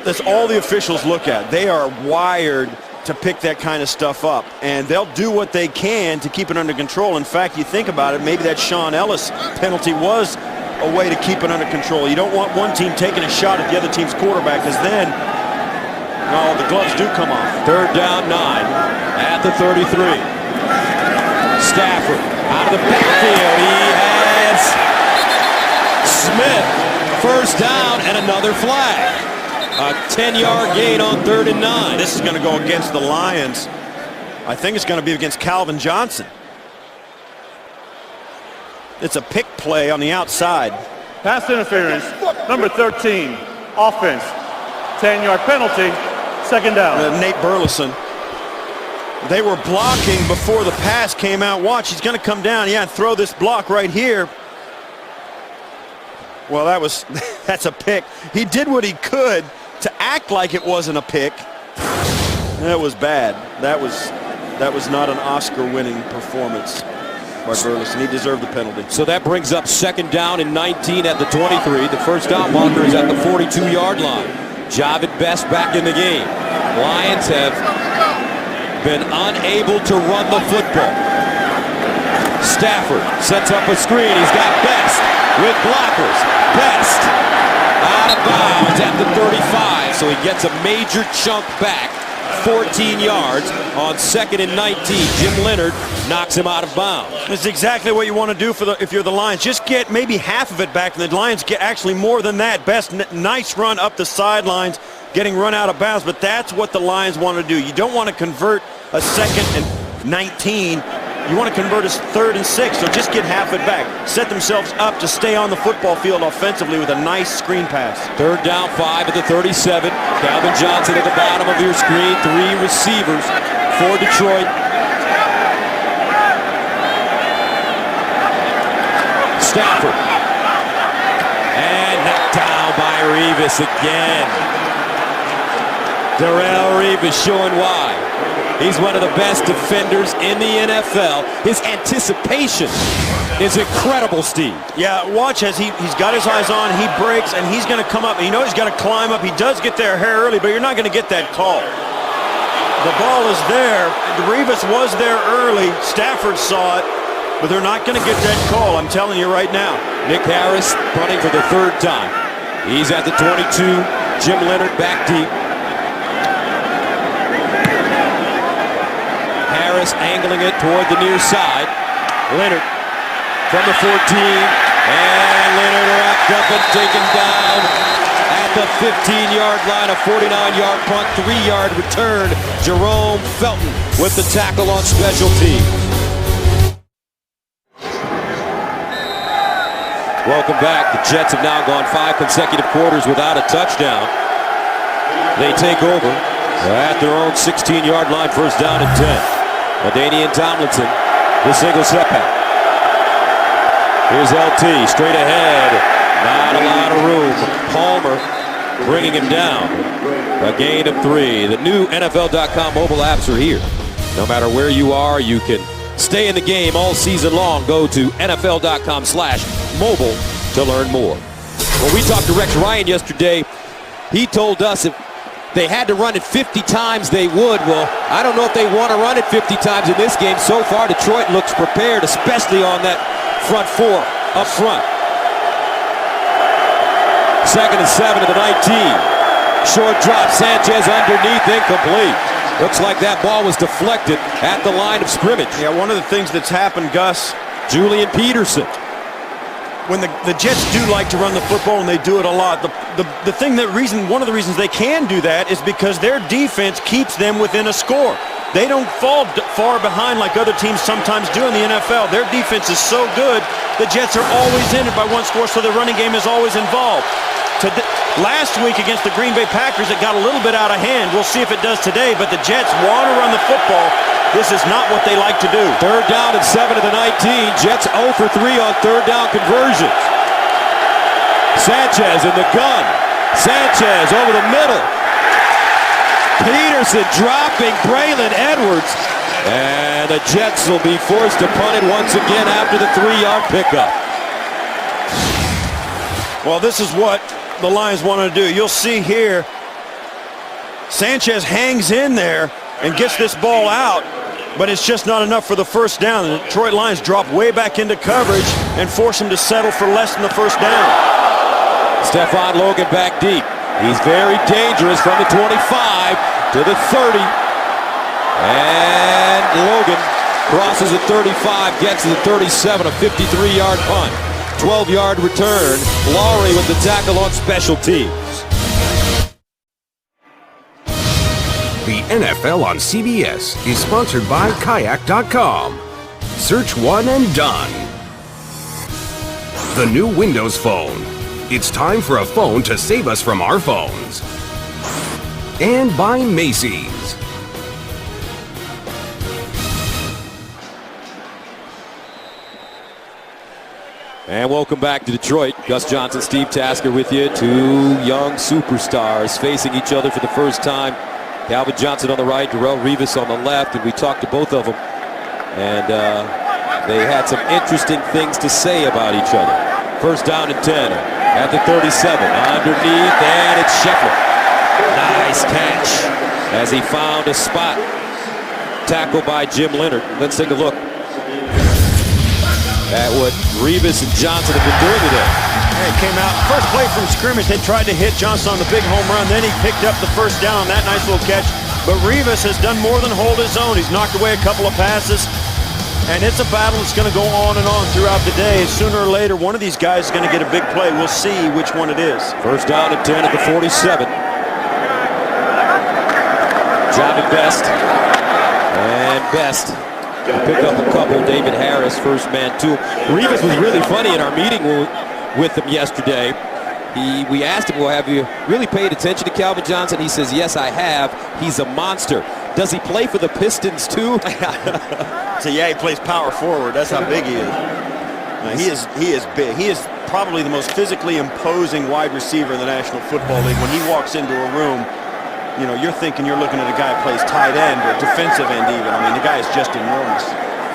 that's all the officials look at. They are wired to pick that kind of stuff up, and they'll do what they can to keep it under control. In fact, you think about it, maybe that Sean Ellis penalty was a way to keep it under control. You don't want one team taking a shot at the other team's quarterback, because then, the gloves do come off. 3rd down 9 at the 33. Stafford out of the backfield. He has Smith. 1st down and another flag. A 10-yard gain on 3rd and 9. This is going to go against the Lions. I think it's going to be against Calvin Johnson. It's a pick play on the outside. Pass interference, number 13, offense. 10-yard penalty, 2nd down. Nate Burleson. They were blocking before the pass came out. Watch, he's going to come down, and throw this block right here. Well, that's a pick. He did what he could to act like it wasn't a pick. That was bad. That was not an Oscar-winning performance by Burleson. He deserved the penalty. So that brings up 2nd down and 19 at the 23. The first down marker is at the 42-yard line. Javid Best back in the game. Lions have been unable to run the football. Stafford sets up a screen. He's got Best with blockers. Best out of bounds at the 35, so he gets a major chunk back, 14 yards on 2nd and 19. Jim Leonard knocks him out of bounds. This is exactly what you want to do if you're the Lions. Just get maybe half of it back, and the Lions get actually more than that. Best nice run up the sidelines, getting run out of bounds, but that's what the Lions want to do. You don't want to convert a 2nd and 19. You want to convert a 3rd and 6, so just get half it back. Set themselves up to stay on the football field offensively with a nice screen pass. 3rd down 5 at the 37. Calvin Johnson at the bottom of your screen. 3 receivers for Detroit. Stafford. And knocked down by Revis again. Darrelle Revis showing why. He's one of the best defenders in the NFL. His anticipation is incredible, Steve. Yeah, watch as he's got his eyes on, he breaks, and he's going to come up. And he's got to climb up. He does get there hair early, but you're not going to get that call. The ball is there. Revis was there early. Stafford saw it, but they're not going to get that call. I'm telling you right now. Nick Harris punting for the 3rd time. He's at the 22. Jim Leonard back deep. Harris angling it toward the near side. Leonard from the 14. And Leonard wrapped up and taken down at the 15-yard line. A 49-yard punt, 3-yard return. Jerome Felton with the tackle on special teams. Welcome back. The Jets have now gone 5 consecutive quarters without a touchdown. They take over at their own 16-yard line, 1st down and 10. LaDainian Tomlinson, the single setback. Here's LT, straight ahead. Not a lot of room. Palmer bringing him down. A gain of 3. The new NFL.com mobile apps are here. No matter where you are, you can stay in the game all season long. Go to NFL.com/mobile to learn more. When we talked to Rex Ryan yesterday, he told us if they had to run it 50 times, they would. Well, I don't know if they want to run it 50 times in this game. So far, Detroit looks prepared, especially on that front 4 up front. 2nd and 7 to the 19. Short drop, Sanchez underneath, incomplete. Looks like that ball was deflected at the line of scrimmage. Yeah, one of the things that's happened, Gus, Julian Peterson. when the Jets do like to run the football, and they do it a lot, one of the reasons they can do that is because their defense keeps them within a score. They don't fall far behind like other teams sometimes do in the NFL. Their defense is so good, the Jets are always in it by one score, so their running game is always involved. Last week against the Green Bay Packers, it got a little bit out of hand. We'll see if it does today, but the Jets want to run the football. This is not what they like to do. 3rd down and 7 to the 19. Jets 0 for 3 on 3rd down conversions. Sanchez in the gun. Sanchez over the middle. Peterson dropping Braylon Edwards. And the Jets will be forced to punt it once again after the 3-yard pickup. Well, this is what the Lions want to do. You'll see here, Sanchez hangs in there and gets this ball out, but it's just not enough for the first down. The Detroit Lions drop way back into coverage and force him to settle for less than the first down. Stephon Logan back deep. He's very dangerous from the 25 to the 30. And Logan crosses the 35, gets to the 37, a 53-yard punt. 12-yard return. Lowry with the tackle on special teams. The NFL on CBS is sponsored by Kayak.com. Search one and done. The new Windows Phone. It's time for a phone to save us from our phones. And by Macy's. And welcome back to Detroit. Gus Johnson, Steve Tasker with you. Two young superstars facing each other for the first time. Calvin Johnson on the right, Darrelle Revis on the left, and we talked to both of them. And they had some interesting things to say about each other. First down and 10 at the 37. Underneath, and it's Scheffler. Nice catch as he found a spot. Tackle by Jim Leonard. Let's take a look at what Revis and Johnson have been doing today. It came out, first play from scrimmage, they tried to hit Johnson on the big home run, then he picked up the first down on that nice little catch. But Revis has done more than hold his own. He's knocked away a couple of passes, and it's a battle that's going to go on and on throughout the day. Sooner or later, one of these guys is going to get a big play. We'll see which one it is. First down and 10 at the 47. Jahvid Best. And Best pick up a couple. David Harris, first man too. Revis was really funny in our meeting with him yesterday. We asked him, well, have you really paid attention to Calvin Johnson? He says, yes, I have. He's a monster. Does he play for the Pistons too? So yeah, he plays power forward. That's how big he is. He is big. He is probably the most physically imposing wide receiver in the National Football League. When he walks into a room, you know, you're thinking you're looking at a guy who plays tight end or defensive end even. I mean, the guy is just enormous.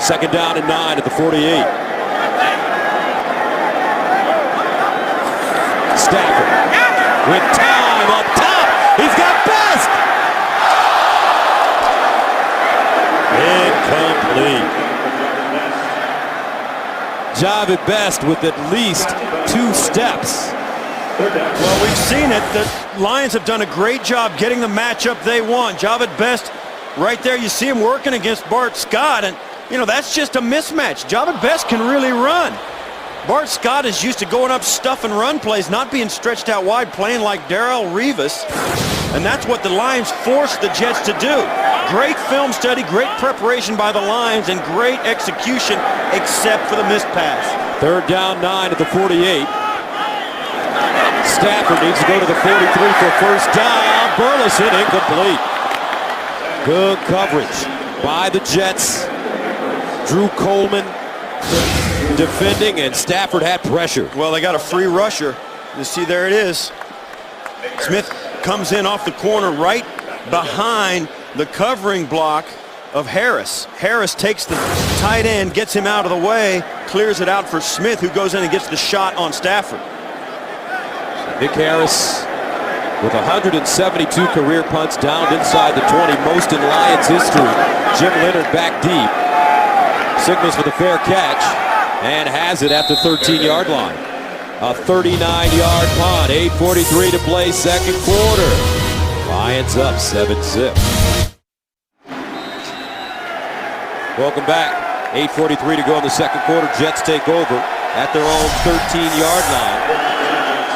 Second down and 9 at the 48. Stafford with time up top. He's got Best. Incomplete. Jahvid Best with at least 2 steps. Well, we've seen it. The Lions have done a great job getting the matchup they want. Jahvid Best right there. You see him working against Bart Scott, and you know that's just a mismatch. Jahvid Best can really run. Bart Scott is used to going up stuff and run plays, not being stretched out wide, playing like Darrelle Revis, and that's what the Lions forced the Jets to do. Great film study, great preparation by the Lions, and great execution, except for the missed pass. Third down 9 at the 48. Stafford needs to go to the 43 for first down. Burleson incomplete. Good coverage by the Jets. Drew Coleman defending, and Stafford had pressure. Well, they got a free rusher. You see, there it is. Smith comes in off the corner right behind the covering block of Harris. Harris takes the tight end, gets him out of the way, clears it out for Smith, who goes in and gets the shot on Stafford. Nick Harris with 172 career punts downed inside the 20, most in Lions history. Jim Leonard back deep. Signals for the fair catch and has it at the 13-yard line. A 39-yard punt, 8:43 to play, second quarter. Lions up 7-zip. Welcome back. 8:43 to go in the second quarter. Jets take over at their own 13-yard line.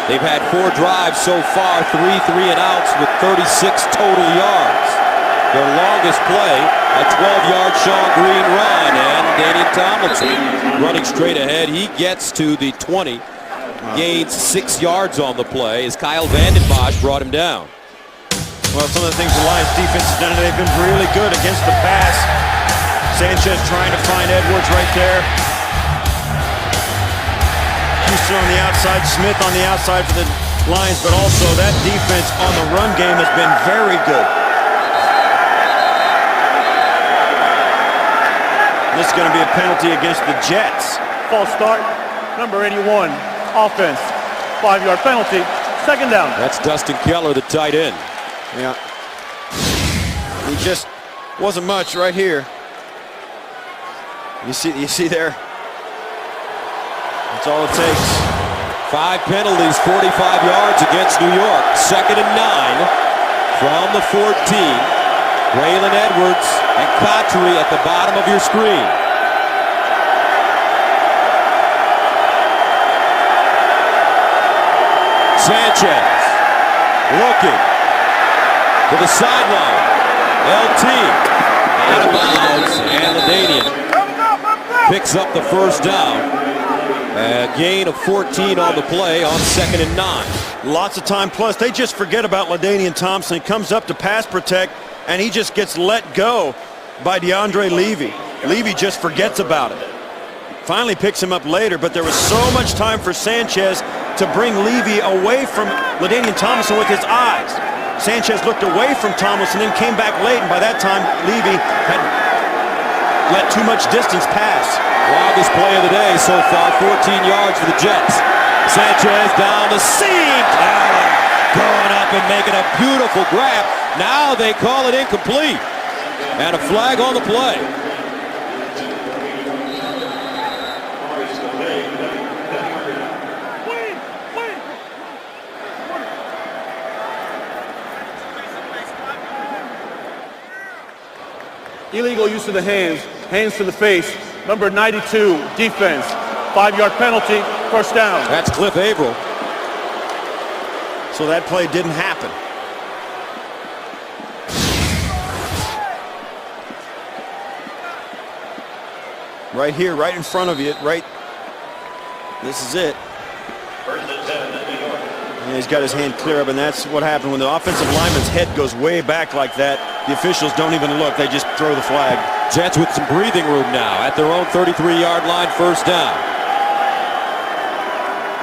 They've had 4 drives so far, 3 3-and-outs with 36 total yards. Their longest play, a 12-yard Sean Green run, and Daniel Tomlinson running straight ahead. He gets to the 20, gains 6 yards on the play as Kyle Vanden Bosch brought him down. Well, some of the things the Lions defense has done, they've been really good against the pass. Sanchez trying to find Edwards right there. Houston on the outside, Smith on the outside for the Lions, but also that defense on the run game has been very good. This is going to be a penalty against the Jets. False start, number 81, offense. 5-yard penalty. Second down. That's Dustin Keller, the tight end. Yeah. He just wasn't much right here. You see there? That's all it takes. 5 penalties, 45 yards against New York. 2nd and 9 from the 14. Braylon Edwards and Cotchery at the bottom of your screen. Sanchez looking to the sideline. LT out of bounds, and LaDainian picks up the first down. A gain of 14 on the play on 2nd and 9. Lots of time plus. They just forget about LaDainian Thompson. He comes up to pass protect, and he just gets let go by DeAndre Levy. Levy just forgets about it. Finally picks him up later, but there was so much time for Sanchez to bring Levy away from LaDainian Tomlinson with his eyes. Sanchez looked away from Tomlinson, then came back late, and by that time, Levy had let too much distance pass. Wildest play of the day so far, 14 yards for the Jets. Sanchez down the seam. Tyler going up and making a beautiful grab. Now they call it incomplete. And a flag on the play. Illegal use of the hands to the face. Number 92, defense. 5-yard penalty, first down. That's Cliff Averill. So that play didn't happen. Right here, right in front of you, right. This is it. And he's got his hand clear up, and that's what happened when the offensive lineman's head goes way back like that. The officials don't even look, they just throw the flag. Jets with some breathing room now at their own 33-yard line, first down.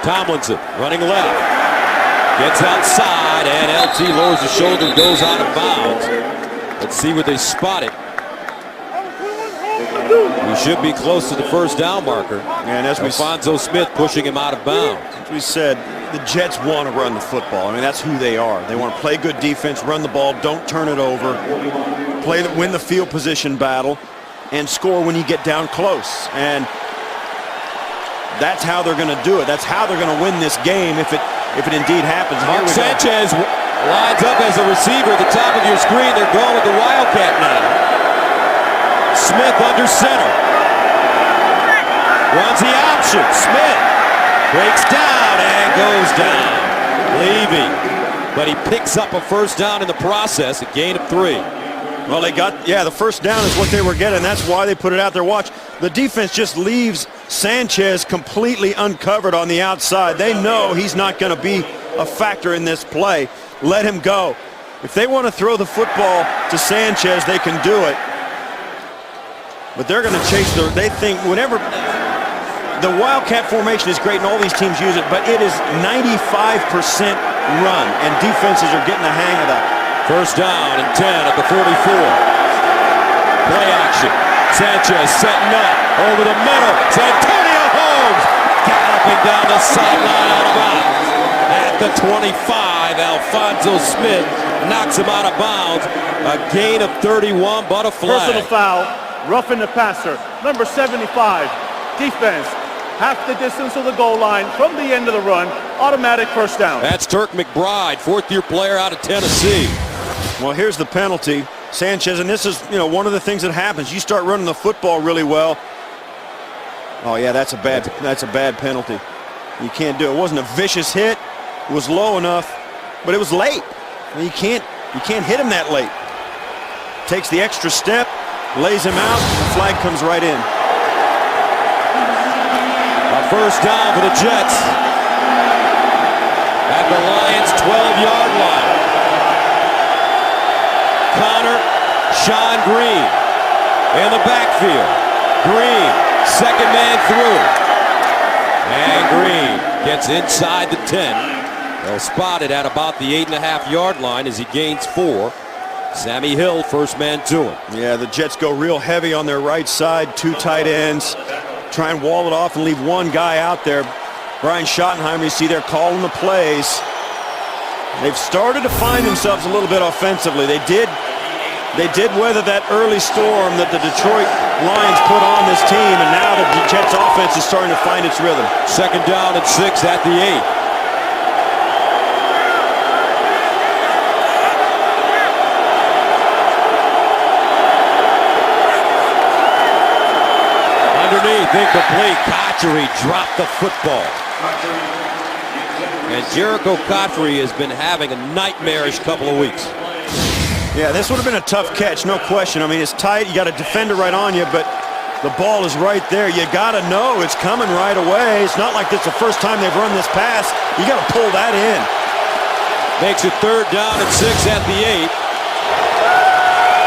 Tomlinson running left. Gets outside, and LT lowers the shoulder and goes out of bounds. Let's see where they spot it. We should be close to the first down marker. And as Alfonso Smith pushing him out of bounds. As we said, the Jets want to run the football. I mean, that's who they are. They want to play good defense, run the ball, don't turn it over, win the field position battle, and score when you get down close. And that's how they're going to do it. That's how they're going to win this game if it indeed happens. Mark Sanchez lines up as a receiver at the top of your screen. They're going with the Wildcat now. Smith under center. Runs the option. Smith breaks down and goes down. Levy. But he picks up a first down in the process, a gain of 3. Well, the first down is what they were getting. That's why they put it out there. Watch, the defense just leaves Sanchez completely uncovered on the outside. They know he's not going to be a factor in this play. Let him go. If they want to throw the football to Sanchez, they can do it. But they're going to chase they think whenever the Wildcat formation is great and all these teams use it, but it is 95% run, and defenses are getting the hang of that. First down and 10 at the 44. Play action. Sanchez setting up over the middle. Santonio Holmes galloping down the sideline out of bounds. At the 25, Alfonso Smith knocks him out of bounds. A gain of 31, but a flag. Personal foul, roughing the passer. Number 75, defense. Half the distance of the goal line from the end of the run. Automatic first down. That's Turk McBride, fourth-year player out of Tennessee. Well, here's the penalty. Sanchez, and this is, one of the things that happens. You start running the football really well. Oh yeah, that's a bad penalty. You can't do it. It wasn't a vicious hit. It was low enough, but it was late. You can't hit him that late. Takes the extra step, lays him out, the flag comes right in. A first down for the Jets at the Lions' 12-yard line. Connor, Sean Green in the backfield. Green, second man through. And Green gets inside the 10. They'll spot it at about the 8.5-yard line as he gains 4. Sammy Hill, first man to him. Yeah, the Jets go real heavy on their right side, 2 tight ends. Try and wall it off and leave one guy out there. Brian Schottenheimer, you see they're calling the plays. They've started to find themselves a little bit offensively. They did weather that early storm that the Detroit Lions put on this team, and now the Jets offense is starting to find its rhythm. 2nd down and 6 at the 8. Underneath, incomplete. Cotchery dropped the football. And Jericho Cotchery has been having a nightmarish couple of weeks. Yeah, this would have been a tough catch, no question. I mean, it's tight. You got a defender right on you, but the ball is right there. You got to know it's coming right away. It's not like it's the first time they've run this pass. You got to pull that in. Makes it 3rd down and 6 at the 8.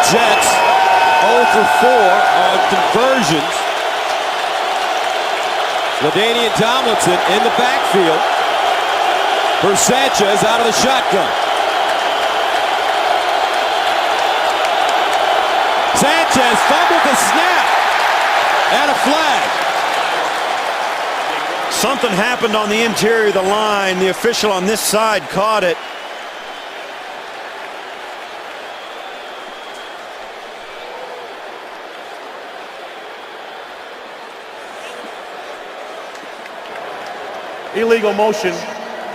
Jets 0 for 4 on conversions. LaDainian Tomlinson in the backfield for Sanchez out of the shotgun. Sanchez fumbled the snap and a flag. Something happened on the interior of the line. The official on this side caught it. Illegal motion,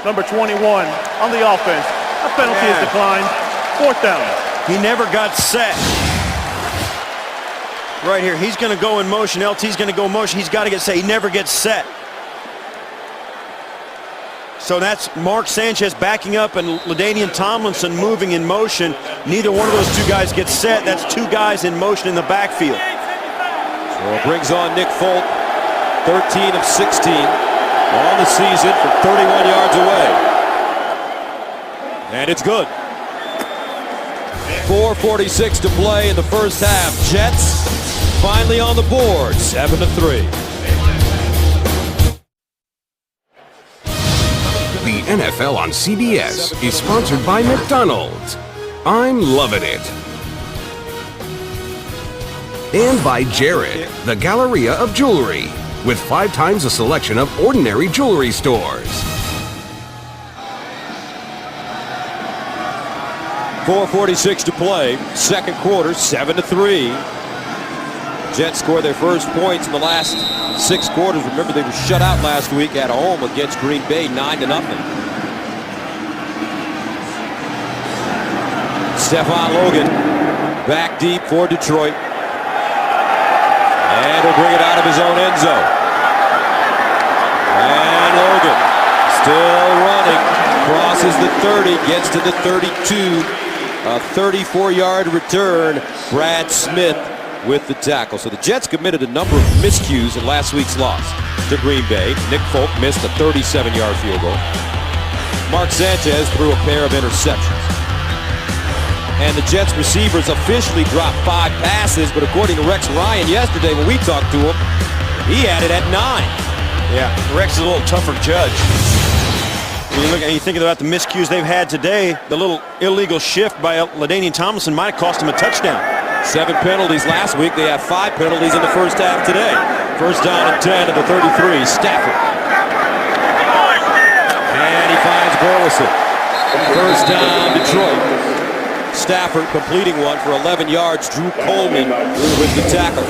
number 21 on the offense. A penalty is declined. 4th down. He never got set. Right here, he's going to go in motion. LT's going to go in motion. He's got to get set. He never gets set. So that's Mark Sanchez backing up and LaDainian Tomlinson moving in motion. Neither one of those two guys gets set. That's 2 guys in motion in the backfield. So it brings on Nick Folk, 13 of 16 on the season from 31 yards away. And it's good. 4:46 to play in the first half. Jets finally on the board, 7-3. The NFL on CBS is sponsored by McDonald's. I'm loving it. And by Jared, the Galleria of Jewelry, with 5 times the selection of ordinary jewelry stores. 4:46 to play, 2nd quarter, 7-3. Jets score their first points in the last 6 quarters. Remember, they were shut out last week at home against Green Bay, 9-0. Stephon Logan back deep for Detroit. And he'll bring it out of his own end zone. And Logan still running. Crosses the 30, gets to the 32. A 34-yard return. Brad Smith with the tackle. So the Jets committed a number of miscues in last week's loss to Green Bay. Nick Folk missed a 37-yard field goal. Mark Sanchez threw a pair of interceptions. And the Jets receivers officially dropped 5 passes, but according to Rex Ryan yesterday when we talked to him, he had it at 9. Yeah, Rex is a little tougher judge. When you look and you think about the miscues they've had today, the little illegal shift by LaDainian Tomlinson might have cost him a touchdown. 7 penalties last week. They have 5 penalties in the first half today. 1st down and 10 at the 33. Stafford. And he finds Burleson. 1st down, Detroit. Stafford completing one for 11 yards. Drew Coleman with the tackle.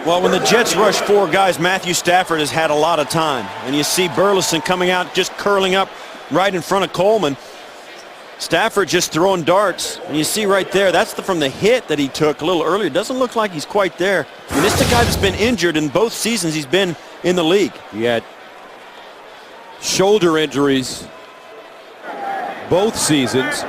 Well, when the Jets rush 4 guys, Matthew Stafford has had a lot of time. And you see Burleson coming out, just curling up right in front of Coleman. Stafford just throwing darts. And you see right there, that's from the hit that he took a little earlier. It doesn't look like he's quite there. I mean, this is the guy that's been injured in both seasons he's been in the league. He had shoulder injuries both seasons,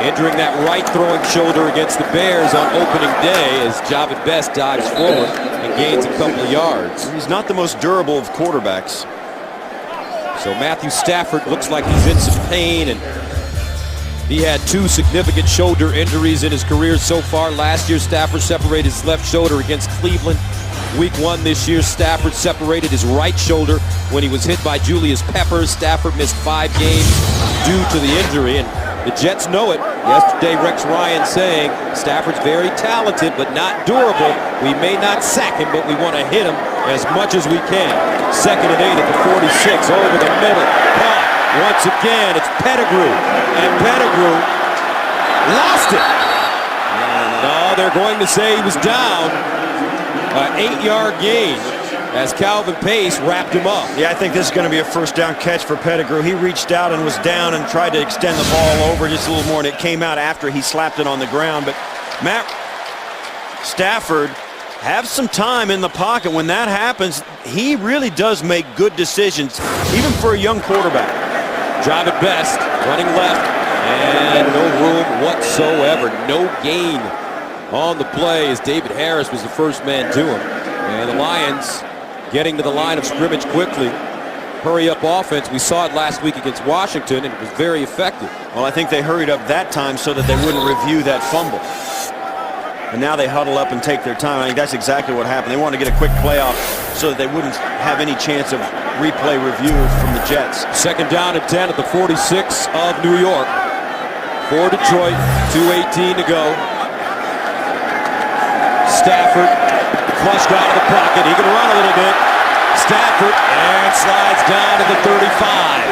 injuring that right throwing shoulder against the Bears on opening day as Javid Best dives forward and gains a couple of yards. He's not the most durable of quarterbacks. So Matthew Stafford looks like he's in some pain, and he had 2 significant shoulder injuries in his career so far. Last year, Stafford separated his left shoulder against Cleveland. Week 1 this year, Stafford separated his right shoulder when he was hit by Julius Peppers. Stafford missed 5 games due to the injury, and the Jets know it. Yesterday, Rex Ryan saying Stafford's very talented but not durable. We may not sack him, but we want to hit him as much as we can. 2nd and 8 at the 46. Over the middle. Caught. Once again, it's Pettigrew. And Pettigrew lost it. No, they're going to say he was down. An 8-yard gain as Calvin Pace wrapped him up. Yeah, I think this is going to be a first down catch for Pettigrew. He reached out and was down and tried to extend the ball over just a little more, and it came out after he slapped it on the ground. But Matt Stafford have some time in the pocket. When that happens, he really does make good decisions, even for a young quarterback. Drive it best, running left, and no room whatsoever. No gain on the play as David Harris was the first man to him. And the Lions getting to the line of scrimmage quickly. Hurry up offense. We saw it last week against Washington, and it was very effective. Well, I think they hurried up that time so that they wouldn't review that fumble. And now they huddle up and take their time. I think that's exactly what happened. They wanted to get a quick playoff so that they wouldn't have any chance of replay review from the Jets. 2nd down and 10 at the 46 of New York. For Detroit, 2:18 to go. Stafford flushed out of the pocket. He can run a little bit. Stafford and slides down to the 35.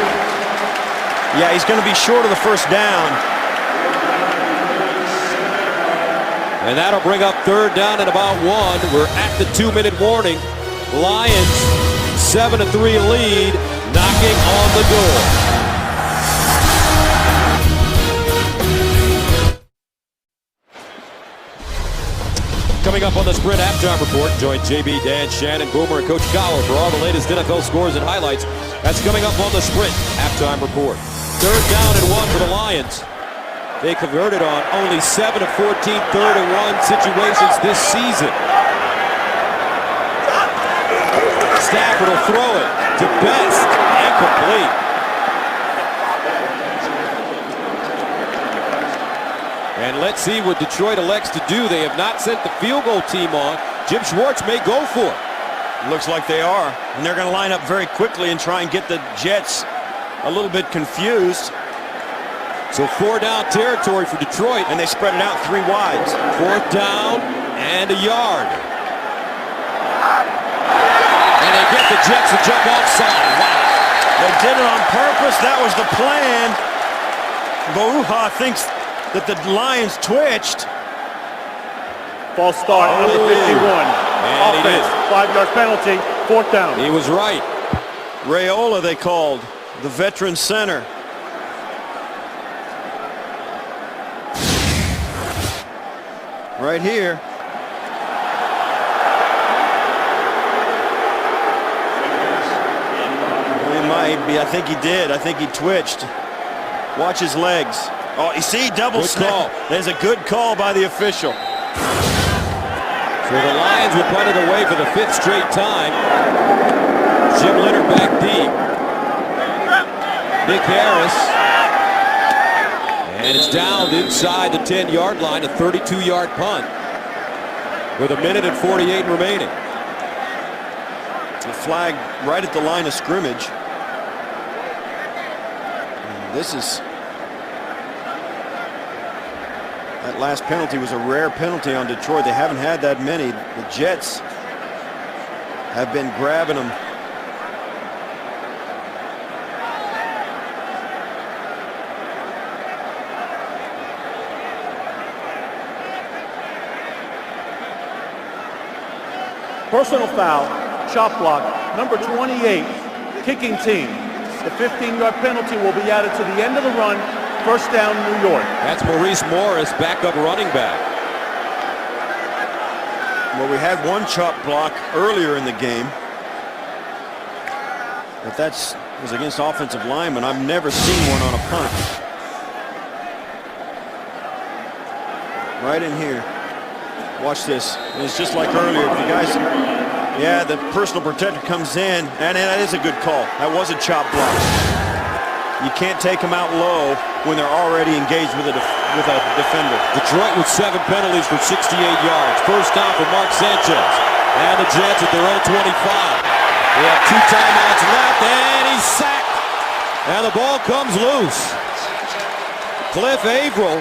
Yeah, he's going to be short of the first down. And that'll bring up 3rd down and about 1. We're at the 2-minute warning. Lions 7-3 lead, knocking on the door. Coming up on the Sprint Halftime Report, join JB, Dan, Shannon, Boomer, and Coach Gower for all the latest NFL scores and highlights. That's coming up on the Sprint Halftime Report. 3rd down and 1 for the Lions. They converted on only 7 of 14 3rd and 1 situations this season. Stafford will throw it to Best. Incomplete. And let's see what Detroit elects to do. They have not sent the field goal team on. Jim Schwartz may go for it. Looks like they are. And they're going to line up very quickly and try and get the Jets a little bit confused. So 4 down territory for Detroit. And they spread it out 3 wides. 4th down and a yard. And they get the Jets to jump offside. Wow. They did it on purpose. That was the plan. Bouha thinks that the Lions twitched. False start, number 51. And Offense, 5-yard penalty, 4th down. He was right. Raiola, they called, the veteran center. Right here. He might be. I think he did. I think he twitched. Watch his legs. Oh, you see, double snap. There's a good call by the official. So the Lions will punt it away for the 5th straight time. Jim Leonard back deep. Nick Harris. And it's down inside the 10-yard line, a 32-yard punt with 1 minute and 48 remaining. The flag right at the line of scrimmage. And this is... That last penalty was a rare penalty on Detroit. They haven't had that many. The Jets have been grabbing them. Personal foul, chop block, number 28, kicking team. The 15-yard penalty will be added to the end of the run. 1st down, New York. That's Maurice Morris, backup running back. Well, we had one chop block earlier in the game, but that was against offensive linemen. I've never seen one on a punt. Right in here. Watch this. And it's just like earlier. If you guys, yeah, the personal protector comes in, and that is a good call. That was a chop block. You can't take them out low when they're already engaged with a defender. Detroit with 7 penalties for 68 yards. 1st down for Mark Sanchez. And the Jets at their own 25. We have 2 timeouts left, and he's sacked. And the ball comes loose. Cliff Averill,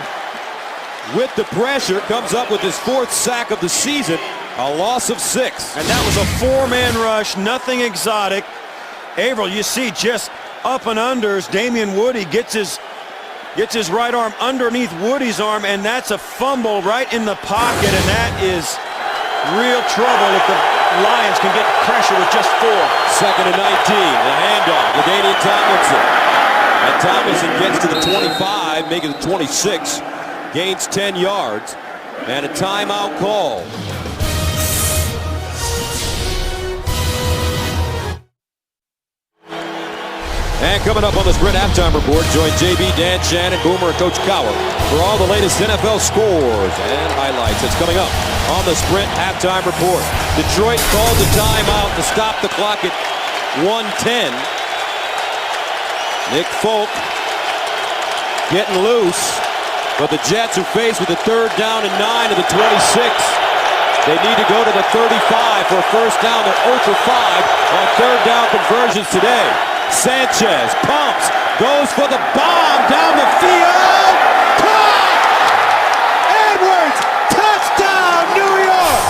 with the pressure, comes up with his 4th sack of the season. A loss of 6. And that was a 4-man rush, nothing exotic. Averill, you see just up and unders. Damien Woody gets his right arm underneath Woody's arm, and that's a fumble right in the pocket, and that is real trouble if the Lions can get pressure with just 4. 2nd and 19. The handoff. LaDainian Tomlinson. And Tomlinson gets to the 25, making it 26. Gains 10 yards. And a timeout call. And coming up on the Sprint Halftime Report, join JB, Dan Shannon, Boomer, and Coach Cowher for all the latest NFL scores and highlights. It's coming up on the Sprint Halftime Report. Detroit called the timeout to stop the clock at 1:10. Nick Folk getting loose, but the Jets are faced with a 3rd down and 9 to the 26. They need to go to the 35 for a first down. They're 0 for 5 on 3rd down conversions today. Sanchez pumps, goes for the bomb down the field. Caught! Edwards, touchdown, New York!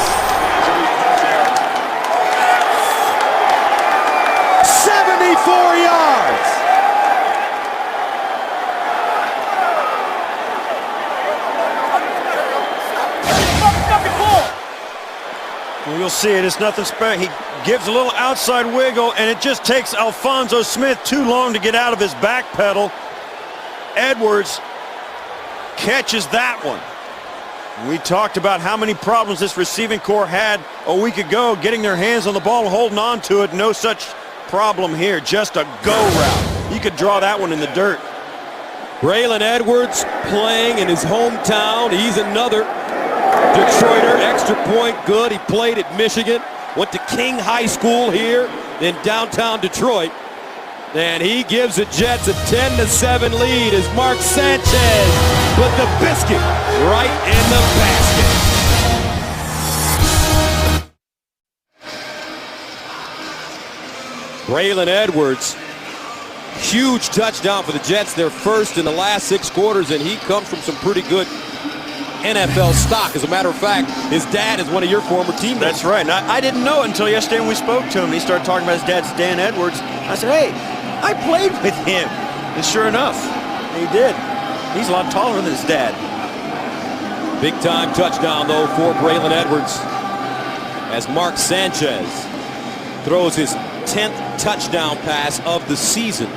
74 yards. Well, you'll see it. It's nothing special. He gives a little outside wiggle, and it just takes Alphonso Smith too long to get out of his back pedal. Edwards catches that one. We talked about how many problems this receiving corps had a week ago getting their hands on the ball and holding on to it. No such problem here. Just a go route. You could draw that one in the dirt. Braylon Edwards playing in his hometown. He's another Detroiter, extra point good. He played at Michigan, went to King High School here in downtown Detroit. And he gives the Jets a 10-7 lead as Mark Sanchez put the biscuit right in the basket. Braylon Edwards, huge touchdown for the Jets. Their first in the last 6 quarters, and he comes from some pretty good NFL stock. As a matter of fact, his dad is one of your former teammates. That's right. And I didn't know it until yesterday when we spoke to him. He started talking about his dad's Dan Edwards. I said, hey, I played with him. And sure enough, he did. He's a lot taller than his dad. Big time touchdown, though, for Braylon Edwards as Mark Sanchez throws his 10th touchdown pass of the season.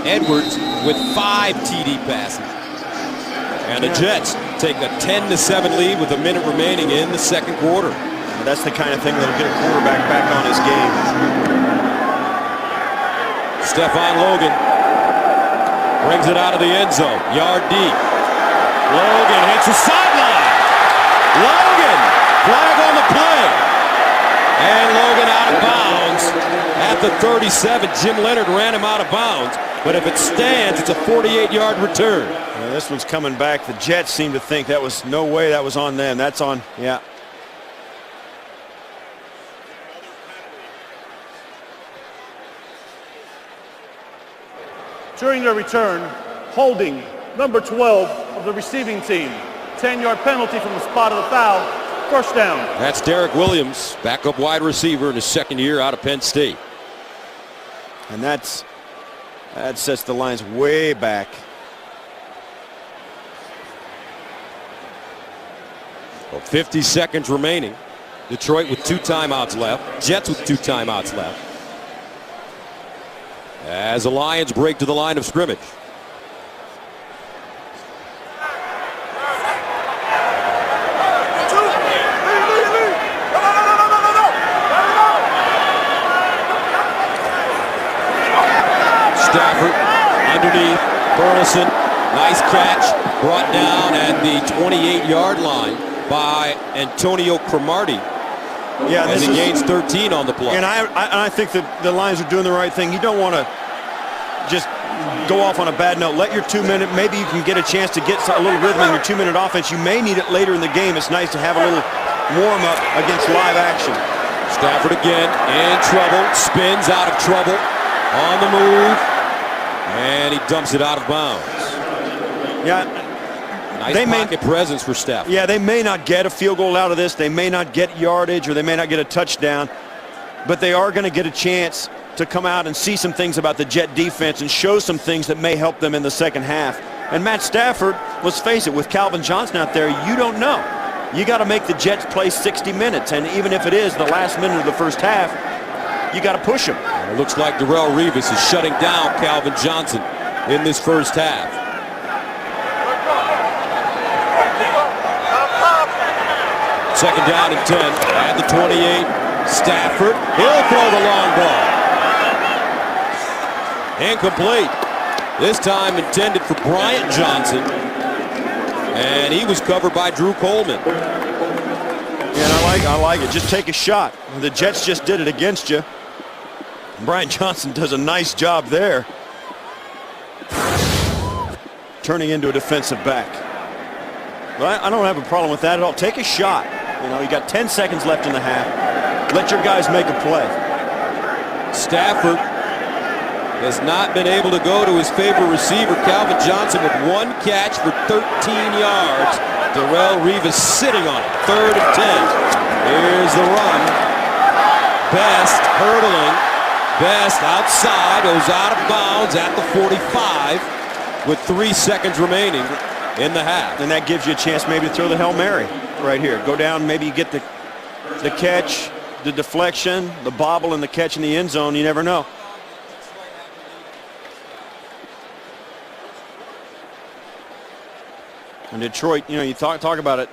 Edwards with 5 TD passes. And the Jets take a 10-7 lead with a minute remaining in the 2nd quarter. That's the kind of thing that'll get a quarterback back on his game. Stephon Logan brings it out of the end zone, yard deep. Logan hits the sideline. Logan, flag on the play. And Logan out of bounds at the 37. Jim Leonard ran him out of bounds. But if it stands, it's a 48-yard return. Yeah, this one's coming back. The Jets seem to think that was no way that was on them. That's on, yeah. During their return, holding number 12 of the receiving team. 10-yard penalty from the spot of the foul. First down. That's Derek Williams, backup wide receiver in his 2nd year out of Penn State. And that sets the Lions way back. Well, 50 seconds remaining. Detroit with 2 timeouts left. Jets with 2 timeouts left. As the Lions break to the line of scrimmage. Stafford underneath Burleson. Nice catch. Brought down at the 28-yard line by Antonio Cromartie. Yeah, as he gains 13 on the play. And I think that the Lions are doing the right thing. You don't want to just go off on a bad note. Let your 2-minute, maybe you can get a chance to get a little rhythm in your 2-minute offense. You may need it later in the game. It's nice to have a little warm-up against live action. Stafford again in trouble, spins out of trouble, on the move, and he dumps it out of bounds. Yeah. Nice pocket presence for Steph. Yeah, they may not get a field goal out of this. They may not get yardage, or they may not get a touchdown, but they are going to get a chance to come out and see some things about the Jet defense and show some things that may help them in the second half. And Matt Stafford, let's face it, with Calvin Johnson out there, you don't know. You got to make the Jets play 60 minutes, and even if it is the last minute of the first half, you got to push them. And it looks like Darrelle Revis is shutting down Calvin Johnson in this first half. Second down and 10 at the 28. Stafford, he'll throw the long ball. Incomplete. This time intended for Bryant Johnson. And he was covered by Drew Coleman. Yeah, I like it. Just take a shot. The Jets just did it against you. Bryant Johnson does a nice job there, turning into a defensive back. But I don't have a problem with that at all. Take a shot. You know, you got 10 seconds left in the half. Let your guys make a play. Stafford has not been able to go to his favorite receiver, Calvin Johnson, with one catch for 13 yards. Darrelle Revis sitting on it. 3rd and 10. Here's the run. Best hurdling. Best outside, goes out of bounds at the 45 with 3 seconds remaining in the half. And that gives you a chance maybe to throw the Hail Mary right here. Go down, maybe you get the catch, the deflection, the bobble, and the catch in the end zone. You never know. And Detroit, you know, you talk about it.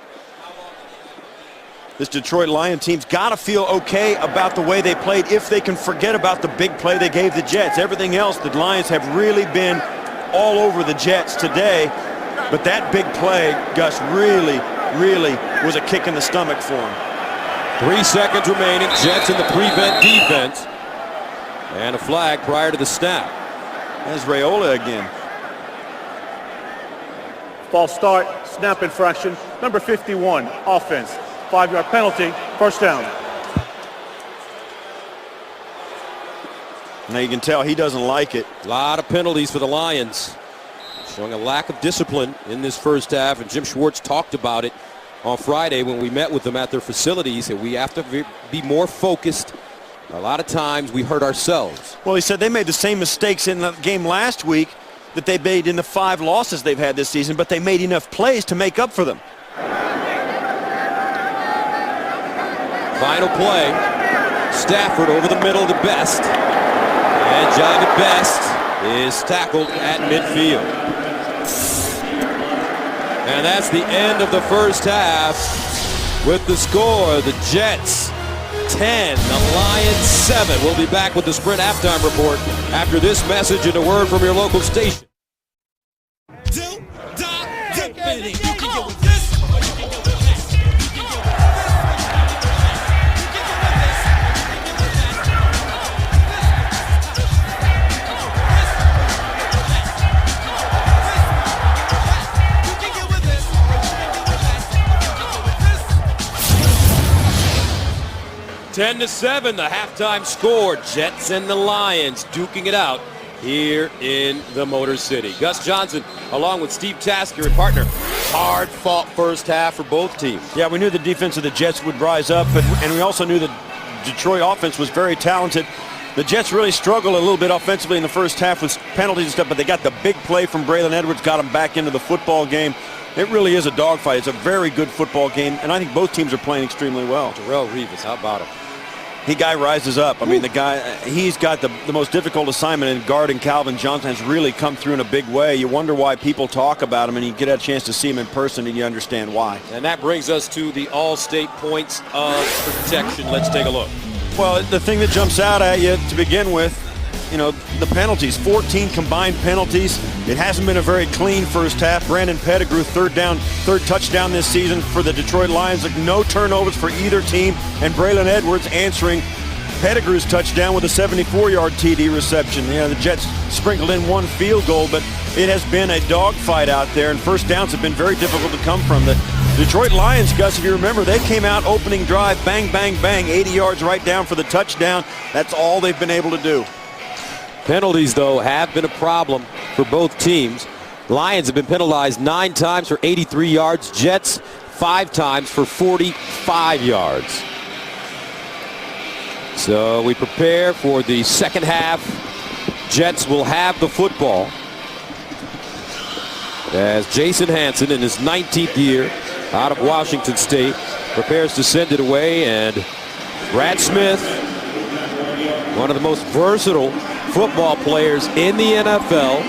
This Detroit Lion team's got to feel okay about the way they played if they can forget about the big play they gave the Jets. Everything else, the Lions have really been all over the Jets today. But that big play, Gus, really was a kick in the stomach for them. 3 seconds remaining. Jets in the prevent defense. And a flag prior to the snap. There's Raiola again. False start, snap infraction, number 51, offense. 5-yard penalty, first down. Now you can tell he doesn't like it. A lot of penalties for the Lions. Showing a lack of discipline in this first half, and Jim Schwartz talked about it on Friday when we met with them at their facilities, and we have to be more focused. A lot of times we hurt ourselves. Well, he said they made the same mistakes in the game last week that they made in the 5 losses they've had this season, but they made enough plays to make up for them. Final play. Stafford over the middle to Best. And Jahvid Best is tackled at midfield. And that's the end of the first half with the score. The Jets 10, the Lions 7. We'll be back with the Sprint halftime report after this message and a word from your local station. Ten to 7, the halftime score. Jets and the Lions duking it out here in the Motor City. Gus Johnson, along with Steve Tasker and partner. Hard-fought first half for both teams. Yeah, we knew the defense of the Jets would rise up, and we also knew the Detroit offense was very talented. The Jets really struggled a little bit offensively in the first half with penalties and stuff, but they got the big play from Braylon Edwards, got them back into the football game. It really is a dogfight. It's a very good football game, and I think both teams are playing extremely well. Darrelle Revis, how about him? The guy rises up. I mean, the guy, he's got the most difficult assignment in guarding Calvin Johnson. Has really come through in a big way. You wonder why people talk about him, and you get a chance to see him in person, and you understand why. And that brings us to the all-state points of protection. Let's take a look. Well, the thing that jumps out at you to begin with, you know, the penalties, 14 combined penalties. It hasn't been a very clean first half. Brandon Pettigrew, third touchdown this season for the Detroit Lions. Like, no turnovers for either team. And Braylon Edwards answering Pettigrew's touchdown with a 74-yard TD reception. You know, the Jets sprinkled in one field goal, but it has been a dogfight out there, and first downs have been very difficult to come from. The Detroit Lions, Gus, if you remember, they came out opening drive, bang, bang, bang, 80 yards right down for the touchdown. That's all they've been able to do. Penalties, though, have been a problem for both teams. Lions have been penalized 9 times for 83 yards. Jets 5 times for 45 yards. So we prepare for the second half. Jets will have the football as Jason Hanson, in his 19th year out of Washington State, prepares to send it away. And Brad Smith, one of the most versatile football players in the NFL,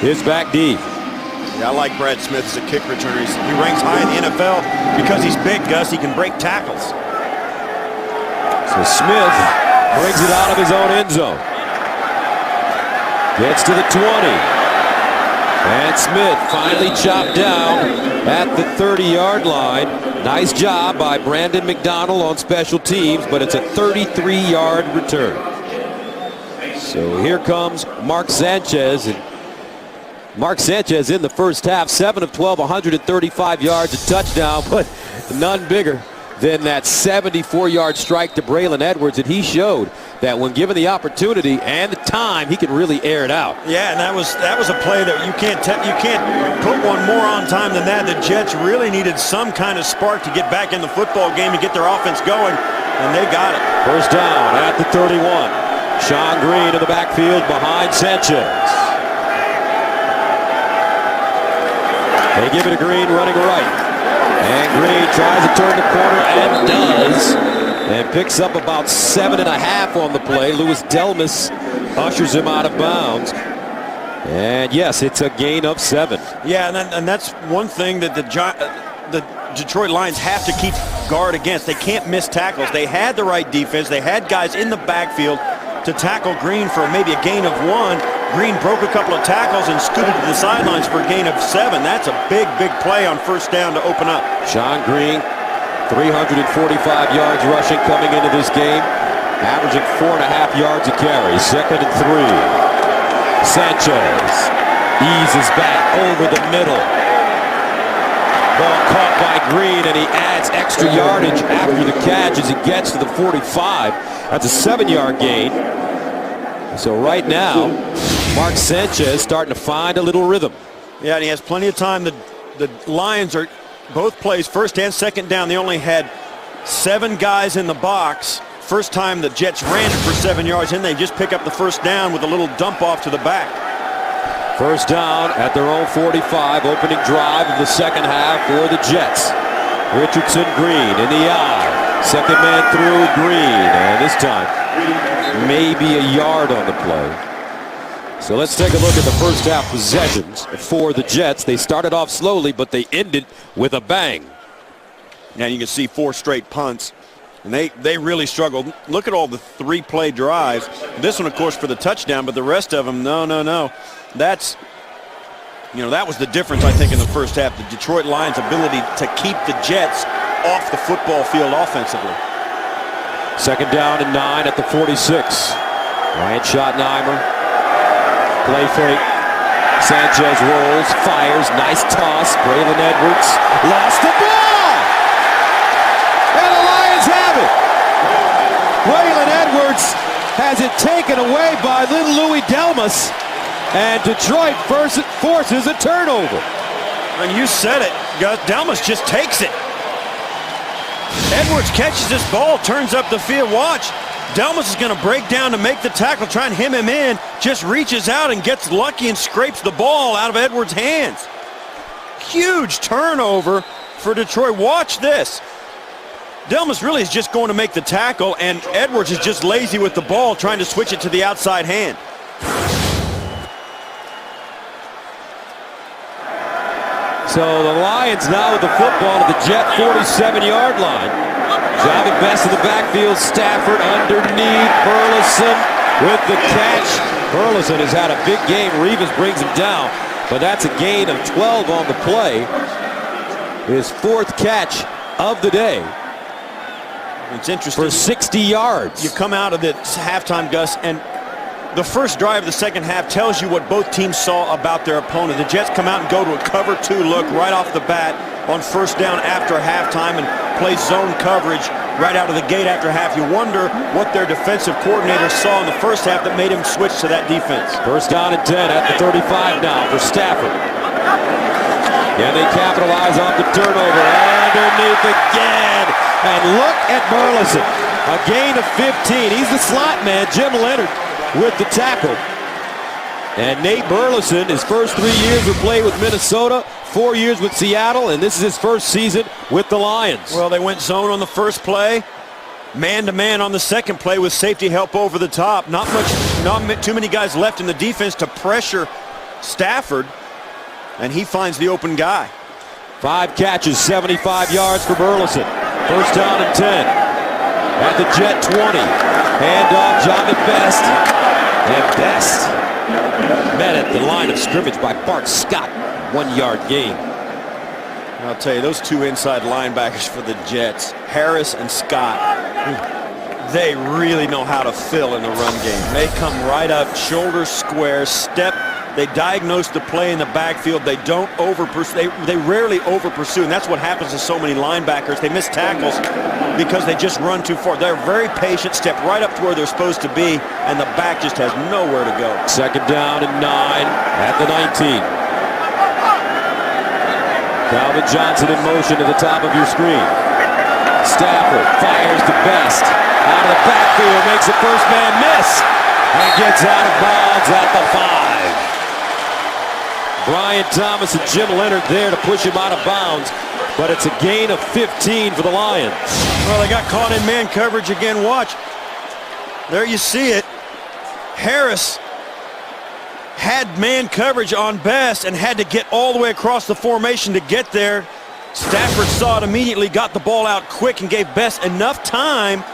is back deep. Yeah, I like Brad Smith as a kick returner. He ranks high in the NFL because he's big, Gus. He can break tackles. So Smith brings it out of his own end zone. Gets to the 20. And Smith finally chopped down at the 30-yard line. Nice job by Brandon McDonald on special teams, but it's a 33-yard return. So here comes Mark Sanchez. And Mark Sanchez in the first half, 7 of 12, 135 yards, a touchdown, but none bigger than that 74-yard strike to Braylon Edwards. And he showed that when given the opportunity and the time, he can really air it out. Yeah, and that was a play that you can't put one more on time than that. The Jets really needed some kind of spark to get back in the football game and get their offense going, and they got it. First down at the 31. Sean Green in the backfield behind Sanchez. They give it to Green running right. And Green tries to turn the corner and does. And picks up about 7.5 on the play. Louis Delmas ushers him out of bounds. And yes, it's a gain of 7. Yeah, and that's one thing that the Detroit Lions have to keep guard against. They can't miss tackles. They had the right defense. They had guys in the backfield to tackle Green for maybe a gain of 1. Green broke a couple of tackles and scooted to the sidelines for a gain of 7. That's a big play on first down to open up. Sean Green, 345 yards rushing coming into this game, averaging 4.5 yards a carry. 2nd and 3. Sanchez eases back over the middle. Ball caught by Green, and he adds extra yardage after the catch as he gets to the 45. That's a 7-yard gain. So right now, Mark Sanchez starting to find a little rhythm. Yeah, and he has plenty of time. The Lions are both plays, first and second down. They only had 7 guys in the box. First time the Jets ran it for 7 yards, and they just pick up the first down with a little dump off to the back. First down at their own 45, opening drive of the second half for the Jets. Richardson, Green in the eye. Second man through, Green, and this time maybe a yard on the play. So let's take a look at the first half possessions for the Jets. They started off slowly, but they ended with a bang. Now you can see 4 straight punts, and they really struggled. Look at all the 3-play drives. This one, of course, for the touchdown, but the rest of them, no. That was the difference, I think, in the first half. The Detroit Lions' ability to keep the Jets off the football field offensively. Second down and 9 at the 46. Ryan Schottenheimer. Play fake. Sanchez rolls, fires, nice toss. Braylon Edwards lost the ball! And the Lions have it! Braylon Edwards has it taken away by little Louis Delmas, and Detroit forces a turnover. And you said it, Gus. Delmas just takes it. Edwards catches this ball, turns up the field. Watch. Delmas is going to break down to make the tackle, try and hem him in. Just reaches out and gets lucky and scrapes the ball out of Edwards' hands. Huge turnover for Detroit. Watch this. Delmas really is just going to make the tackle, and Edwards is just lazy with the ball, trying to switch it to the outside hand. So the Lions now with the football at the Jet 47-yard line. Driving best in the backfield. Stafford underneath. Burleson with the catch. Burleson has had a big game. Reeves brings him down, but that's a gain of 12 on the play. His 4th catch of the day. It's interesting. For 60 yards. You come out of the halftime, Gus, and the first drive of the second half tells you what both teams saw about their opponent. The Jets come out and go to a cover 2 look right off the bat on first down after halftime and play zone coverage right out of the gate after half. You wonder what their defensive coordinator saw in the first half that made him switch to that defense. First down and 10 at the 35 now for Stafford. Yeah, they capitalize on the turnover. Underneath again. And look at Burleson. A gain of 15. He's the slot man, Jim Leonard, with the tackle. And Nate Burleson, his first 3 years were played with Minnesota, 4 years with Seattle, and this is his first season with the Lions. Well, they went zone on the first play, man-to-man on the second play with safety help over the top. Not too many guys left in the defense to pressure Stafford, and he finds the open guy. 5 catches, 75 yards for Burleson. First down and 10 at the Jet 20. Handoff, Jonathan Best. And Best met at the line of scrimmage by Bart Scott. 1-yard gain. I'll tell you, those two inside linebackers for the Jets, Harris and Scott, they really know how to fill in the run game. They come right up, shoulders square, step. They diagnose the play in the backfield. They don't over-pursue. They rarely over-pursue, and that's what happens to so many linebackers. They miss tackles because they just run too far. They're very patient, step right up to where they're supposed to be, and the back just has nowhere to go. Second down and 9 at the 19. Calvin Johnson in motion to the top of your screen. Stafford fires to Best. Out of the backfield, makes a first man miss, and gets out of bounds at the 5. Brian Thomas and Jim Leonard there to push him out of bounds, but it's a gain of 15 for the Lions. Well, they got caught in man coverage again. Watch. There you see it. Harris had man coverage on Best and had to get all the way across the formation to get there. Stafford saw it immediately, got the ball out quick, and gave Best enough time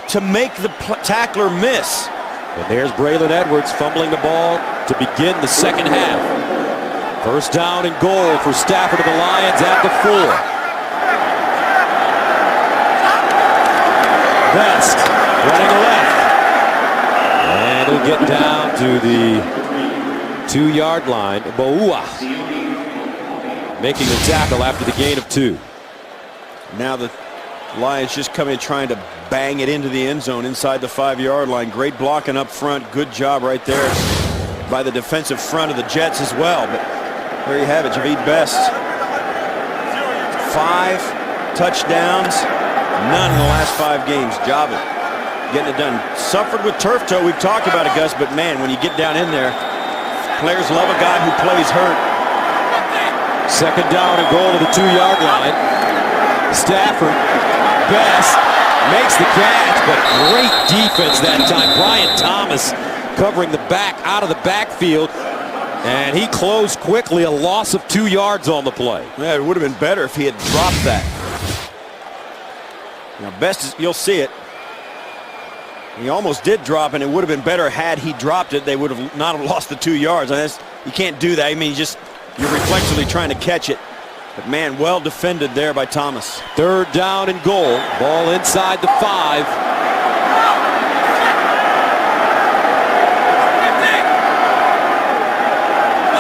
to make the tackler miss. And there's Braylon Edwards fumbling the ball to begin the second half. First down and goal for Stafford and the Lions at the 4. Best running left. And he'll get down to the 2-yard line. Boua making the tackle after the gain of 2. Now the Lions just come in trying to bang it into the end zone inside the 5-yard line. Great blocking up front. Good job right there by the defensive front of the Jets as well. But there you have it, Javid Best. 5 touchdowns, none in the last 5 games. Job it. Getting it done. Suffered with turf toe. We've talked about it, Gus, but man, when you get down in there, players love a guy who plays hurt. Second down and goal to the 2-yard line. Stafford, Best makes the catch, but great defense that time. Brian Thomas covering the back out of the backfield, and he closed quickly. A loss of 2 yards on the play. Yeah, it would have been better if he had dropped that. Now, Best is, you'll see it. He almost did drop, and it would have been better had he dropped it. They would have not have lost the 2 yards. And you can't do that. I mean, you're reflexively trying to catch it. But man, well defended there by Thomas. Third down and goal. Ball inside the 5.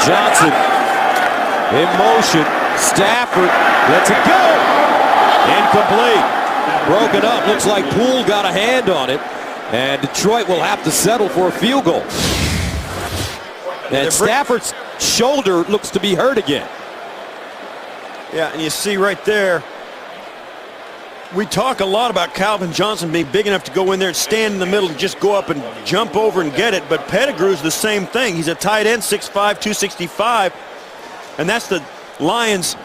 Johnson in motion. Stafford lets it go. Incomplete. Broken up. Looks like Poole got a hand on it. And Detroit will have to settle for a field goal. And Stafford's shoulder looks to be hurt again. Yeah, and you see right there, we talk a lot about Calvin Johnson being big enough to go in there and stand in the middle and just go up and jump over and get it, but Pettigrew's the same thing. He's a tight end, 6'5", 265, and that's the Lions'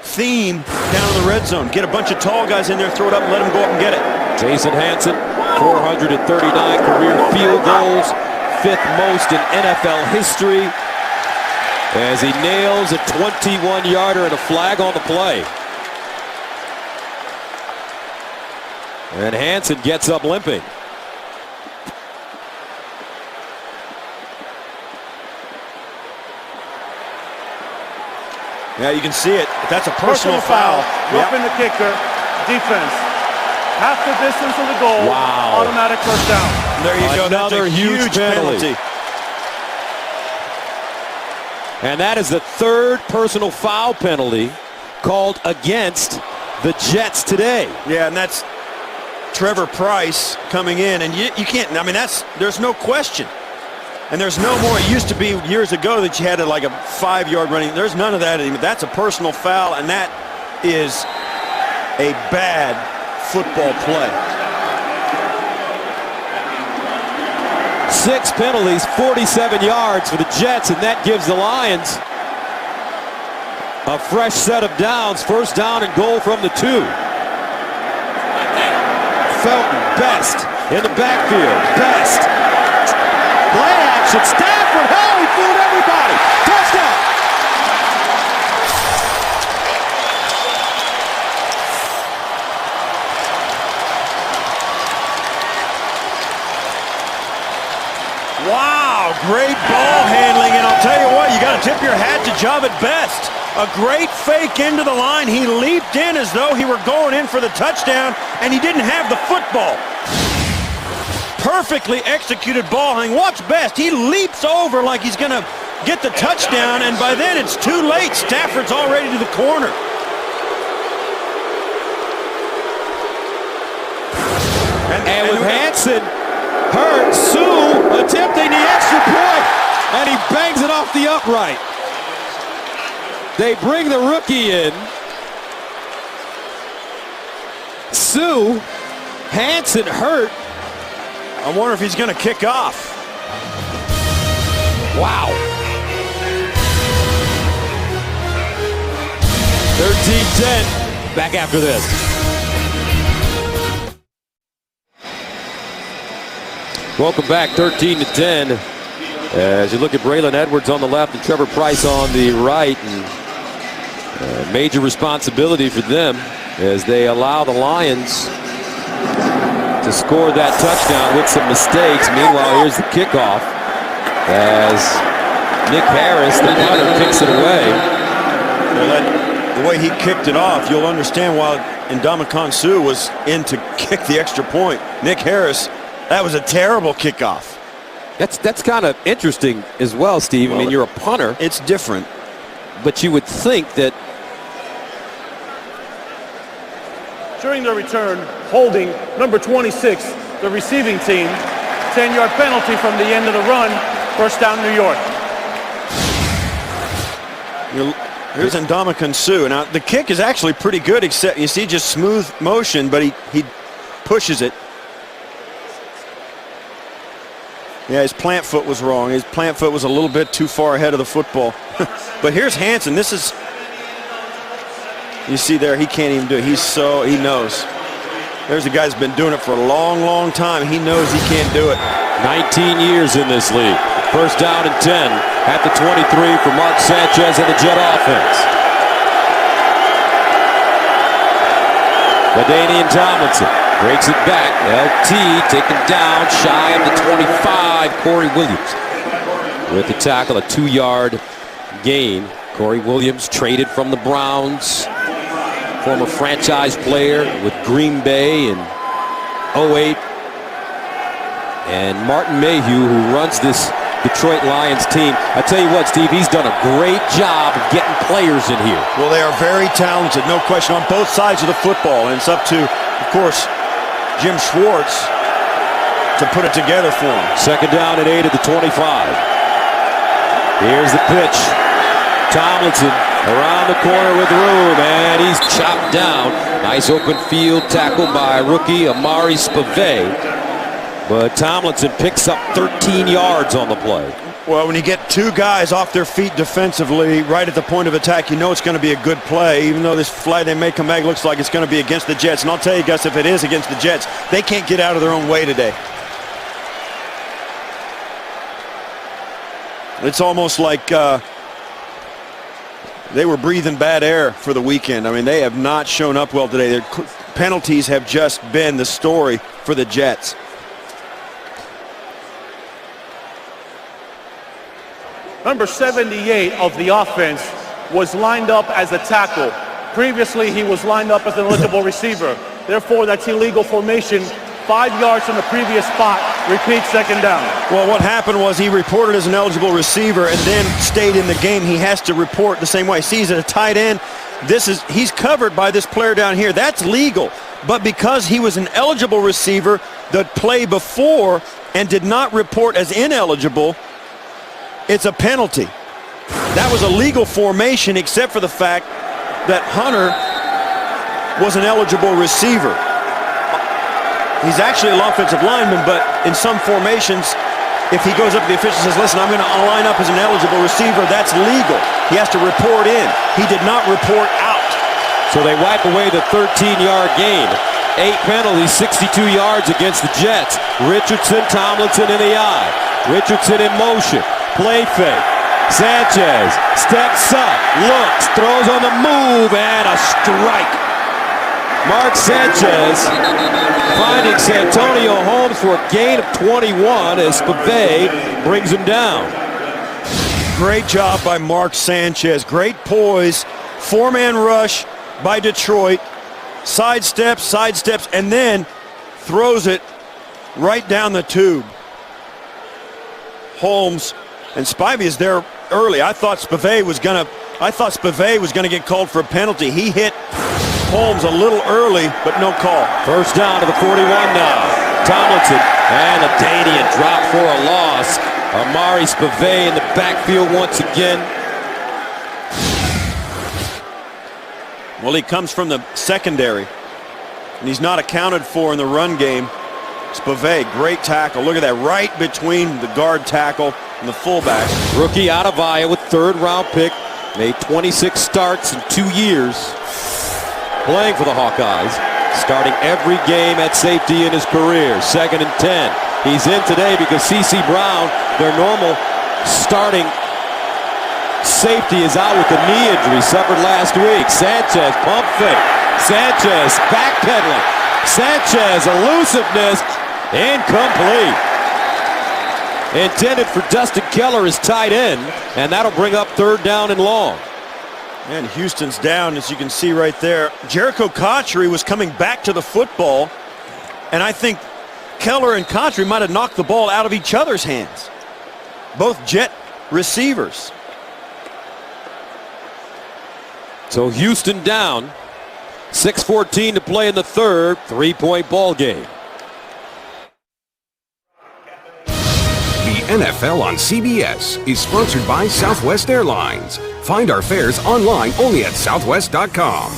theme down in the red zone. Get a bunch of tall guys in there, throw it up, and let them go up and get it. Jason Hanson, 439 career field goals, 5th most in NFL history, as he nails a 21-yarder and a flag on the play. And Hanson gets up limping. Yeah, you can see it. That's a personal foul. Roughing the kicker. Defense. Half the distance of the goal. Wow. Automatic first down. There you go. Another That's a huge penalty. And that is the 3rd personal foul penalty called against the Jets today. Yeah, and that's Trevor Pryce coming in, and you can't, I mean, there's no question. And there's no more. It used to be years ago that you had like a 5-yard running. There's none of that anymore. That's a personal foul, and that is a bad football play. 6 penalties, 47 yards for the Jets, and that gives the Lions a fresh set of downs. First down and goal from the 2. Felton, Best in the backfield. Best. Play action. Stafford. Oh, he fooled everybody. Touchdown. Wow, great ball handling, and I'll tell you what, you got to tip your hat to Jahvid Best. A great fake into the line. He leaped in as though he were going in for the touchdown, and he didn't have the football. Perfectly executed ball handling. Watch Best. He leaps over like he's going to get the touchdown, and by then it's too late. Stafford's already to the corner. And with Hanson hurt, Sue attempting the extra point, and he bangs it off the upright. They bring the rookie in. Sue, Hanson hurt. I wonder if he's going to kick off. Wow. 13-10. Back after this. Welcome back, 13-10. As you look at Braylon Edwards on the left and Trevor Pryce on the right. And major responsibility for them as they allow the Lions to score that touchdown with some mistakes. Meanwhile, here's the kickoff as Nick Harris, the punter, kicks it away. Well, the way he kicked it off, you'll understand why Ndamukong Suh was in to kick the extra point. Nick Harris, that was a terrible kickoff. That's kind of interesting as well, Steve. I mean, you're a punter. It's different. But you would think that During the return, holding number 26, the receiving team, 10-yard penalty from the end of the run, first down New York. Here's Ndamukong Suh. Now, the kick is actually pretty good, except you see just smooth motion, but he pushes it. Yeah, his plant foot was wrong. His plant foot was a little bit too far ahead of the football. But here's Hanson. This is, you see there, he can't even do it. He knows. There's a guy who's been doing it for a long, long time. He knows he can't do it. 19 years in this league. First down and 10 at the 23 for Mark Sanchez and the Jet offense. LaDainian Tomlinson breaks it back. LT taken down shy of the 25. Corey Williams with the tackle, a 2-yard gain. Corey Williams traded from the Browns. Former franchise player with Green Bay in 08. And Martin Mayhew, who runs this Detroit Lions team. I tell you what, Steve, he's done a great job of getting players in here. Well, they are very talented, no question, on both sides of the football. And it's up to, of course, Jim Schwartz to put it together for him. Second down and 8 at the 25. Here's the pitch. Tomlinson around the corner with room, and he's chopped down. Nice open field tackle by rookie Amari Spivey. But Tomlinson picks up 13 yards on the play. Well, when you get two guys off their feet defensively right at the point of attack, you know it's going to be a good play, even though this flag they may come back looks like it's going to be against the Jets. And I'll tell you, Gus, if it is against the Jets, they can't get out of their own way today. It's almost like they were breathing bad air for the weekend. I mean, they have not shown up well today. Their penalties have just been the story for the Jets. Number 78 of the offense was lined up as a tackle. Previously, he was lined up as an eligible receiver. Therefore, that's illegal formation. 5 yards from the previous spot. Repeat, second down. Well, what happened was he reported as an eligible receiver and then stayed in the game. He has to report the same way. See, he's at a tight end. he's covered by this player down here. That's legal. But because he was an eligible receiver the play before and did not report as ineligible, it's a penalty. That was a legal formation except for the fact that Hunter was an eligible receiver. He's actually an offensive lineman, but in some formations, if he goes up to the official and says, listen, I'm going to line up as an eligible receiver, that's legal. He has to report in. He did not report out. So they wipe away the 13-yard gain. 8 penalties, 62 yards against the Jets. Richardson, Tomlinson in the eye. Richardson in motion. Play fake. Sanchez steps up, looks, throws on the move, and a strike. Mark Sanchez finding Santonio Holmes for a gain of 21 as Spivey brings him down. Great job by Mark Sanchez. Great poise. 4-man rush by Detroit. Sidesteps, and then throws it right down the tube. Holmes and Spivey is there early. I thought Spivey was gonna get called for a penalty. He hit Holmes a little early, but no call. First down to the 41 now. Tomlinson and a Danian drop for a loss. Amari Spivey in the backfield once again. Well, he comes from the secondary, and he's not accounted for in the run game. Spivey, great tackle. Look at that, right between the guard tackle and the fullback. Rookie out of Iowa, 3rd-round pick. Made 26 starts in 2 years playing for the Hawkeyes. Starting every game at safety in his career. 2nd and 10. He's in today because C.C. Brown, their normal starting safety, is out with the knee injury suffered last week. Sanchez, pump fake. Sanchez backpedaling. Sanchez, elusiveness, incomplete. Intended for Dustin Keller as tight end, and that'll bring up 3rd down and long. And Houston's down, as you can see right there. Jericho Cotchery was coming back to the football, and I think Keller and Cotchery might have knocked the ball out of each other's hands. Both Jet receivers. So Houston down. 6:14 to play in the 3rd. 3-point ball game. The NFL on CBS is sponsored by Southwest Airlines. Find our fares online only at southwest.com.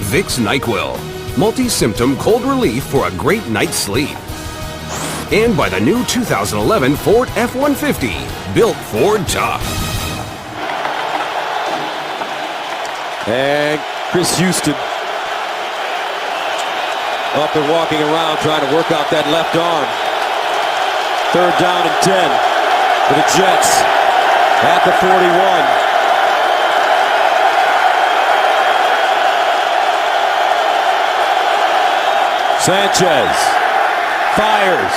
Vicks NyQuil, multi-symptom cold relief for a great night's sleep. And by the new 2011 Ford F-150, built Ford tough. And Chris Houston up and walking around trying to work out that left arm. 3rd down and 10 for the Jets at the 41. Sanchez fires.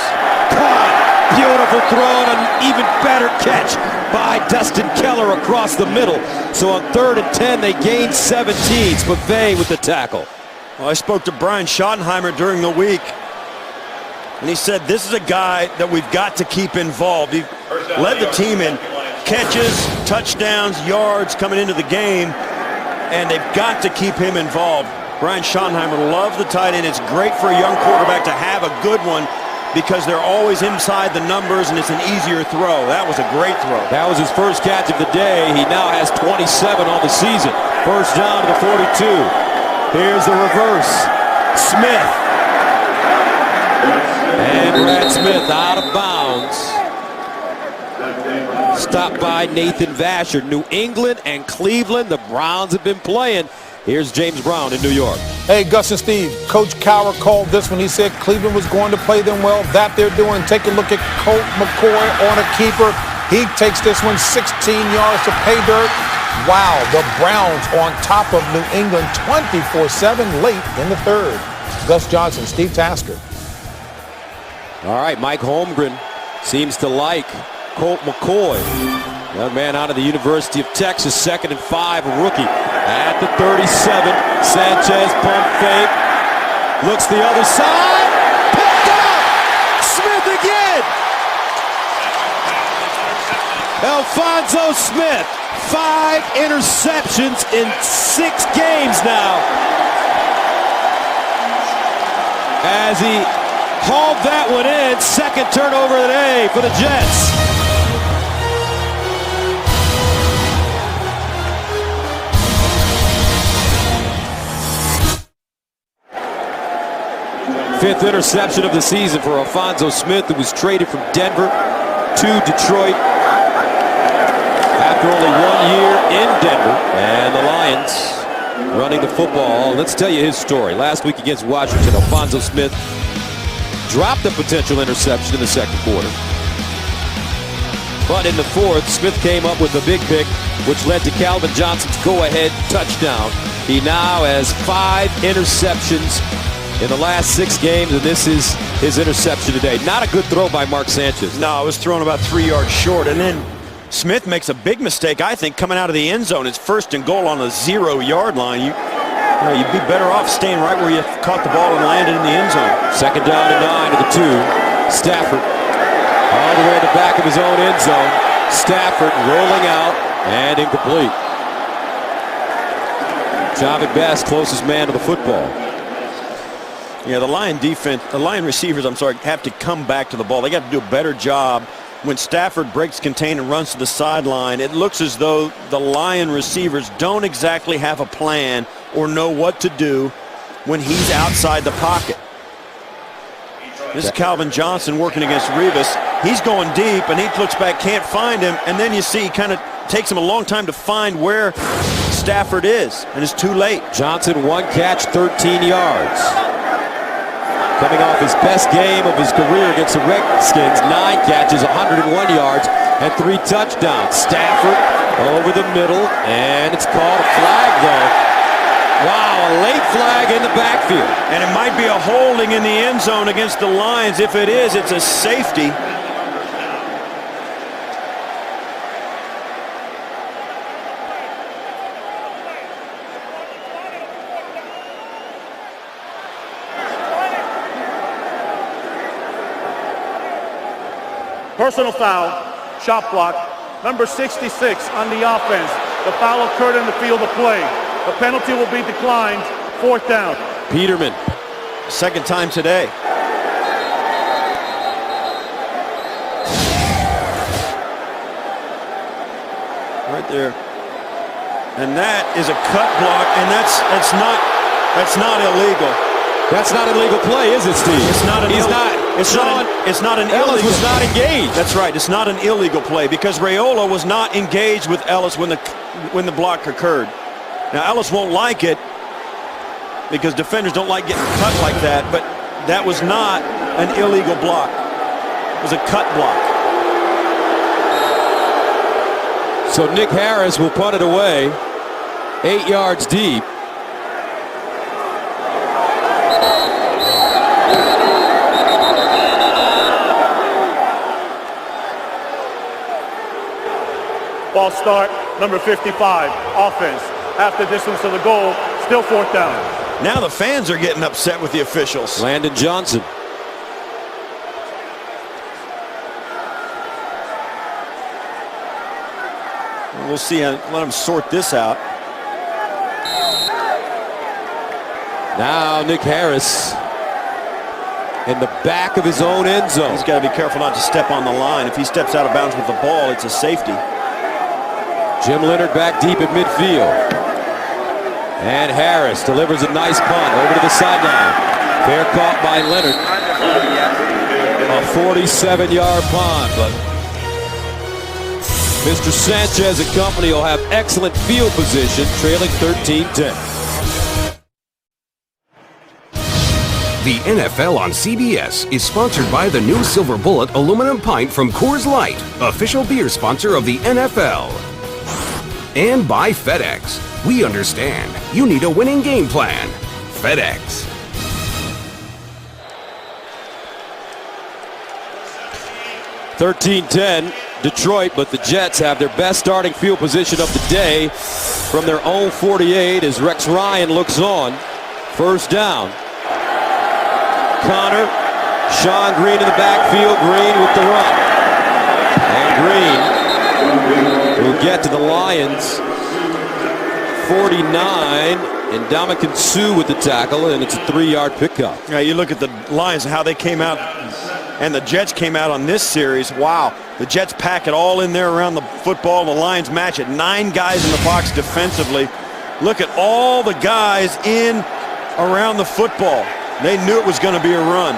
Caught. Beautiful throw and an even better catch by Dustin Keller across the middle. So on 3rd and 10, they gain 17. Spivey with the tackle. Well, I spoke to Brian Schottenheimer during the week, and he said this is a guy that we've got to keep involved. He led the team in catches, touchdowns, yards coming into the game, and they've got to keep him involved. Brian Schottenheimer loves the tight end. It's great for a young quarterback to have a good one because they're always inside the numbers and it's an easier throw. That was a great throw. That was his first catch of the day. He now has 27 on the season. First down to the 42. Here's the reverse. Smith. And Brad Smith out of bounds. Stopped by Nathan Vasher. New England and Cleveland, the Browns have been playing. Here's James Brown in New York. Hey, Gus and Steve, Coach Cowher called this when he said Cleveland was going to play them well. That they're doing. Take a look at Colt McCoy on a keeper. He takes this one 16 yards to pay dirt. Wow, the Browns on top of New England 24-7 late in the 3rd. Gus Johnson, Steve Tasker. All right, Mike Holmgren seems to like Colt McCoy. Young man out of the University of Texas, 2nd and 5, a rookie. At the 37, Sanchez pump fake. Looks the other side. Picked up! Smith again! Alphonzo Smith 5 interceptions in 6 games now. As he hauled that one in, second turnover of the day for the Jets. Fifth interception of the season for Alphonso Smith, who was traded from Denver to Detroit after only 1 year in Denver. And the Lions running the football. Let's tell you his story. Last week against Washington, Alphonso Smith dropped a potential interception in the second quarter. But in the fourth, Smith came up with a big pick, which led to Calvin Johnson's go-ahead touchdown. He now has 5 interceptions in the last 6 games, and this is his interception today. Not a good throw by Mark Sanchez. No, it was thrown about 3 yards short, and then Smith makes a big mistake, I think, coming out of the end zone. It's 1st and goal on the 0-yard line. You'd be better off staying right where you caught the ball and landed in the end zone. Second down and 9 to the 2. Stafford all the way in the back of his own end zone. Stafford rolling out and incomplete. Javid Best, closest man to the football. Yeah, the Lion receivers, have to come back to the ball. They got to do a better job. When Stafford breaks contain and runs to the sideline, it looks as though the Lion receivers don't exactly have a plan or know what to do when he's outside the pocket. This is Calvin Johnson working against Rivas. He's going deep, and he looks back, can't find him, and then you see he kind of takes him a long time to find where Stafford is, and it's too late. Johnson, 1 catch, 13 yards. Coming off his best game of his career against the Redskins, 9 catches, 101 yards, and 3 touchdowns. Stafford over the middle, and it's called a flag, though. Wow, a late flag in the backfield. And it might be a holding in the end zone against the Lions. If it is, it's a safety. Personal foul, shot block, number 66 on the offense. The foul occurred in the field of play. The penalty will be declined, 4th down. Peterman. Second time today. Right there. And that is a cut block, and that's not illegal. That's not an illegal play, is it, Steve? It's not an It's not an Ellis illegal. was not engaged. That's right. It's not an illegal play because Raiola was not engaged with Ellis when the block occurred. Now Ellis won't like it because defenders don't like getting cut like that, but that was not an illegal block. It was a cut block. So Nick Harris will punt it away, 8 yards deep. Ball start, number 55, offense. Half the distance to the goal, still 4th down. Now the fans are getting upset with the officials. Landon Johnson. We'll see. Let them sort this out. Now Nick Harris in the back of his own end zone. He's got to be careful not to step on the line. If he steps out of bounds with the ball, it's a safety. Jim Leonard back deep at midfield. And Harris delivers a nice punt over to the sideline. Fair caught by Leonard. A 47-yard punt, but Mr. Sanchez and company will have excellent field position, trailing 13-10. The NFL on CBS is sponsored by the new Silver Bullet aluminum pint from Coors Light, official beer sponsor of the NFL. And by FedEx. We understand you need a winning game plan. FedEx. (13-10) Detroit, but the Jets have their best starting field position of the day from their own 48 as Rex Ryan looks on. First down. Connor, Sean Green in the backfield. Green with the run. And Green will get to the Lions. 49, and Ndamukong Suh with the tackle, and it's a 3-yard pickup. Yeah, you look at the Lions and how they came out, and the Jets came out on this series. Wow, the Jets pack it all in there around the football. The Lions match it. 9 guys in the box defensively. Look at all the guys in around the football. They knew it was going to be a run.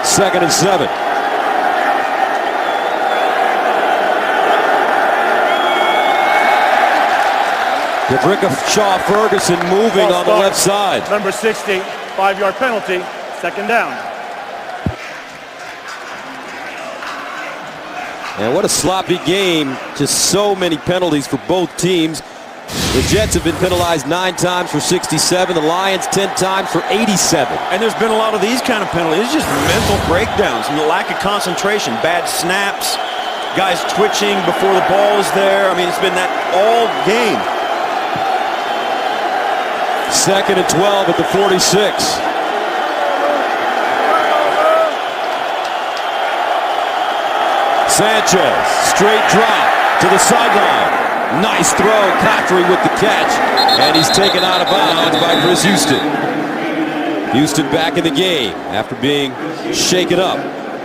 2nd and 7. Shaw Ferguson moving on the left side. Number 60, 5-yard penalty, 2nd down. And what a sloppy game. Just so many penalties for both teams. The Jets have been penalized 9 times for 67. The Lions 10 times for 87. And there's been a lot of these kind of penalties. It's just mental breakdowns and the lack of concentration. Bad snaps, guys twitching before the ball is there. I mean, it's been that all game. 2nd and 12 at the 46. Sanchez, straight drop to the sideline. Nice throw, Cotchery with the catch, and he's taken out of bounds by Chris Houston. Houston back in the game after being shaken up.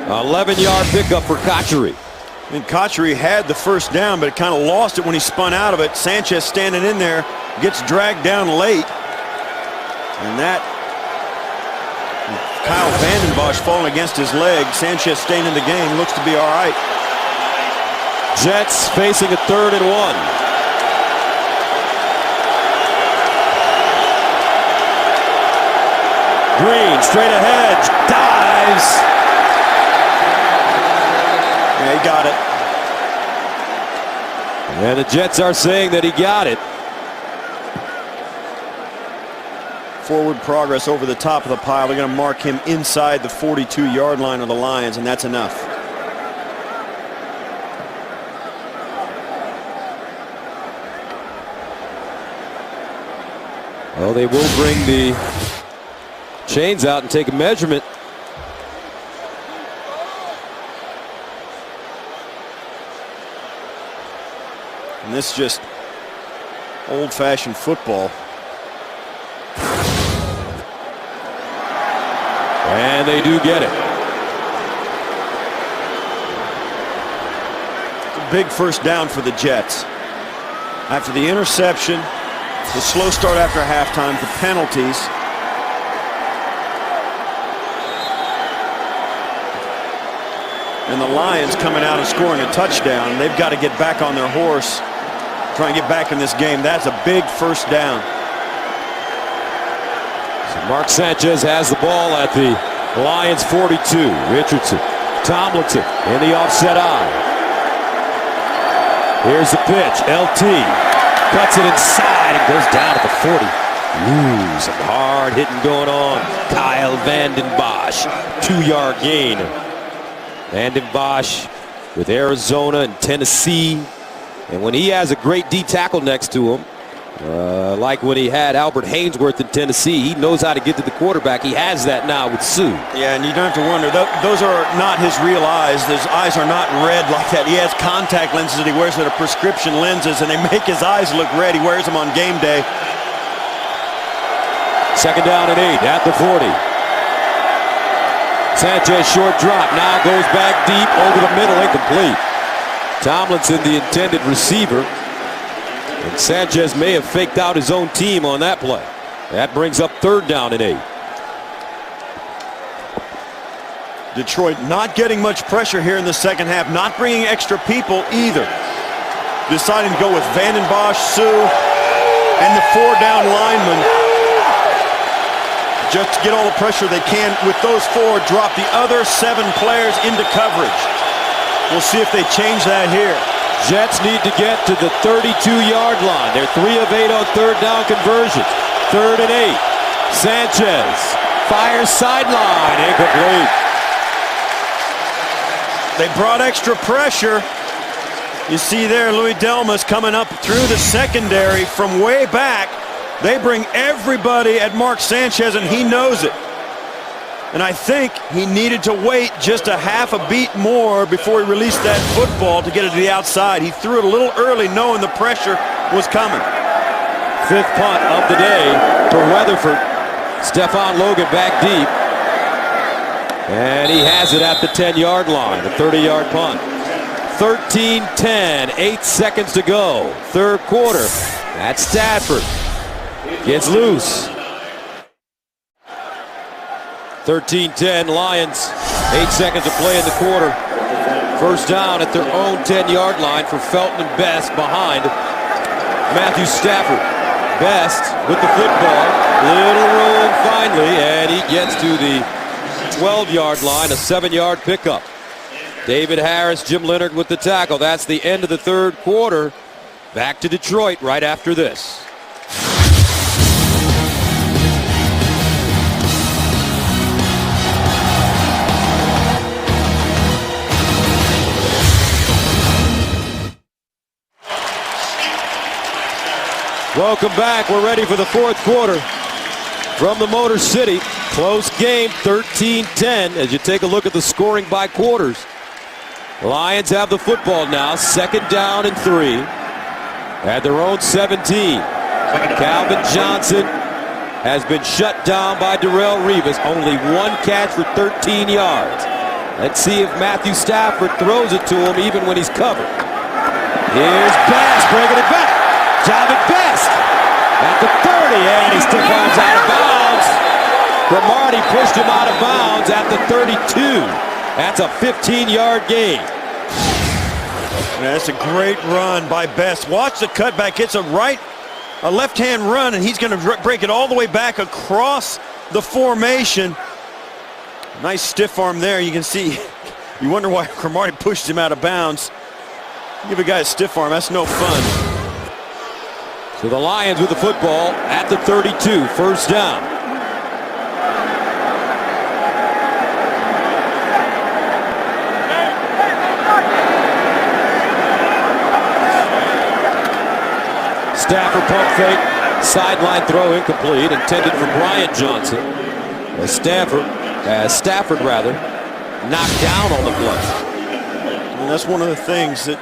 11-yard pickup for Cotchery. And Cotchery had the 1st down, but kind of lost it when he spun out of it. Sanchez standing in there, gets dragged down late. And that, Kyle Vanden Bosch falling against his leg. Sanchez staying in the game, looks to be all right. Jets facing a 3rd and 1. Green straight ahead, dives. Yeah, he got it. And the Jets are saying that he got it. Forward progress over the top of the pile. They're going to mark him inside the 42-yard line of the Lions, and that's enough. Well, they will bring the chains out and take a measurement. And this is just old-fashioned football. And they do get it. It's a big 1st down for the Jets. After the interception, the slow start after halftime, the penalties. And the Lions coming out and scoring a touchdown. They've got to get back on their horse, try and get back in this game. That's a big 1st down. Mark Sanchez has the ball at the Lions 42. Richardson, Tomlinson in the offset eye. Here's the pitch. LT cuts it inside and goes down at the 40. Ooh, some hard hitting going on. Kyle Vanden Bosch, 2-yard gain. Vanden Bosch with Arizona and Tennessee. And when he has a great D tackle next to him, like when he had Albert Hainsworth in Tennessee, he knows how to get to the quarterback. He has that now with Suh. Yeah, and you don't have to wonder. Those are not his real eyes. His eyes are not red like that. He has contact lenses that he wears that are prescription lenses, and they make his eyes look red. He wears them on game day. 2nd down and 8 at the 40. Sanchez short drop. Now goes back deep over the middle. Incomplete. Tomlinson, the intended receiver. And Sanchez may have faked out his own team on that play. That brings up 3rd down and 8. Detroit not getting much pressure here in the 2nd half. Not bringing extra people either. Deciding to go with Vanden Bosch, Suh, and the 4-down lineman. Just to get all the pressure they can with those 4. Drop the other 7 players into coverage. We'll see if they change that here. Jets need to get to the 32-yard line. They're 3 of 8 on 3rd down conversions. 3rd and 8. Sanchez fires sideline. Incomplete. They brought extra pressure. You see there, Louis Delmas coming up through the secondary from way back. They bring everybody at Mark Sanchez, and he knows it. And I think he needed to wait just a half a beat more before he released that football to get it to the outside. He threw it a little early knowing the pressure was coming. Fifth punt of the day for Weatherford. Stefan Logan back deep. And he has it at the 10-yard line, a 30-yard punt. 13-10, 8 seconds to go. Third quarter. That's Stafford. Gets loose. 13-10 Lions. 8 seconds to play in the quarter. First down at their own 10-yard line for Felton and Best behind Matthew Stafford. Best with the football. Little room finally, and he gets to the 12-yard line, a 7-yard pickup. David Harris, Jim Leonard with the tackle. That's the end of the third quarter. Back to Detroit right after this. Welcome back. We're ready for the fourth quarter from the Motor City. Close game, 13-10 as you take a look at the scoring by quarters. Lions have the football now, second down and 3 at their own 17. Calvin Johnson has been shut down by Darrelle Revis. Only one catch for 13 yards. Let's see if Matthew Stafford throws it to him even when he's covered. Here's Best bringing it back. Jahvid Best at the 30, and he still runs out of bounds. Cromartie pushed him out of bounds at the 32. That's a 15-yard gain. That's a great run by Best. Watch the cutback. It's a left-hand run, and he's going to break it all the way back across the formation. Nice stiff arm there. You can see, you wonder why Cromartie pushed him out of bounds. Give a guy a stiff arm. That's no fun. So the Lions with the football at the 32, first down. Stafford pump fake, sideline throw incomplete, intended for Brian Johnson. As Stafford knocked down on the play. And that's one of the things that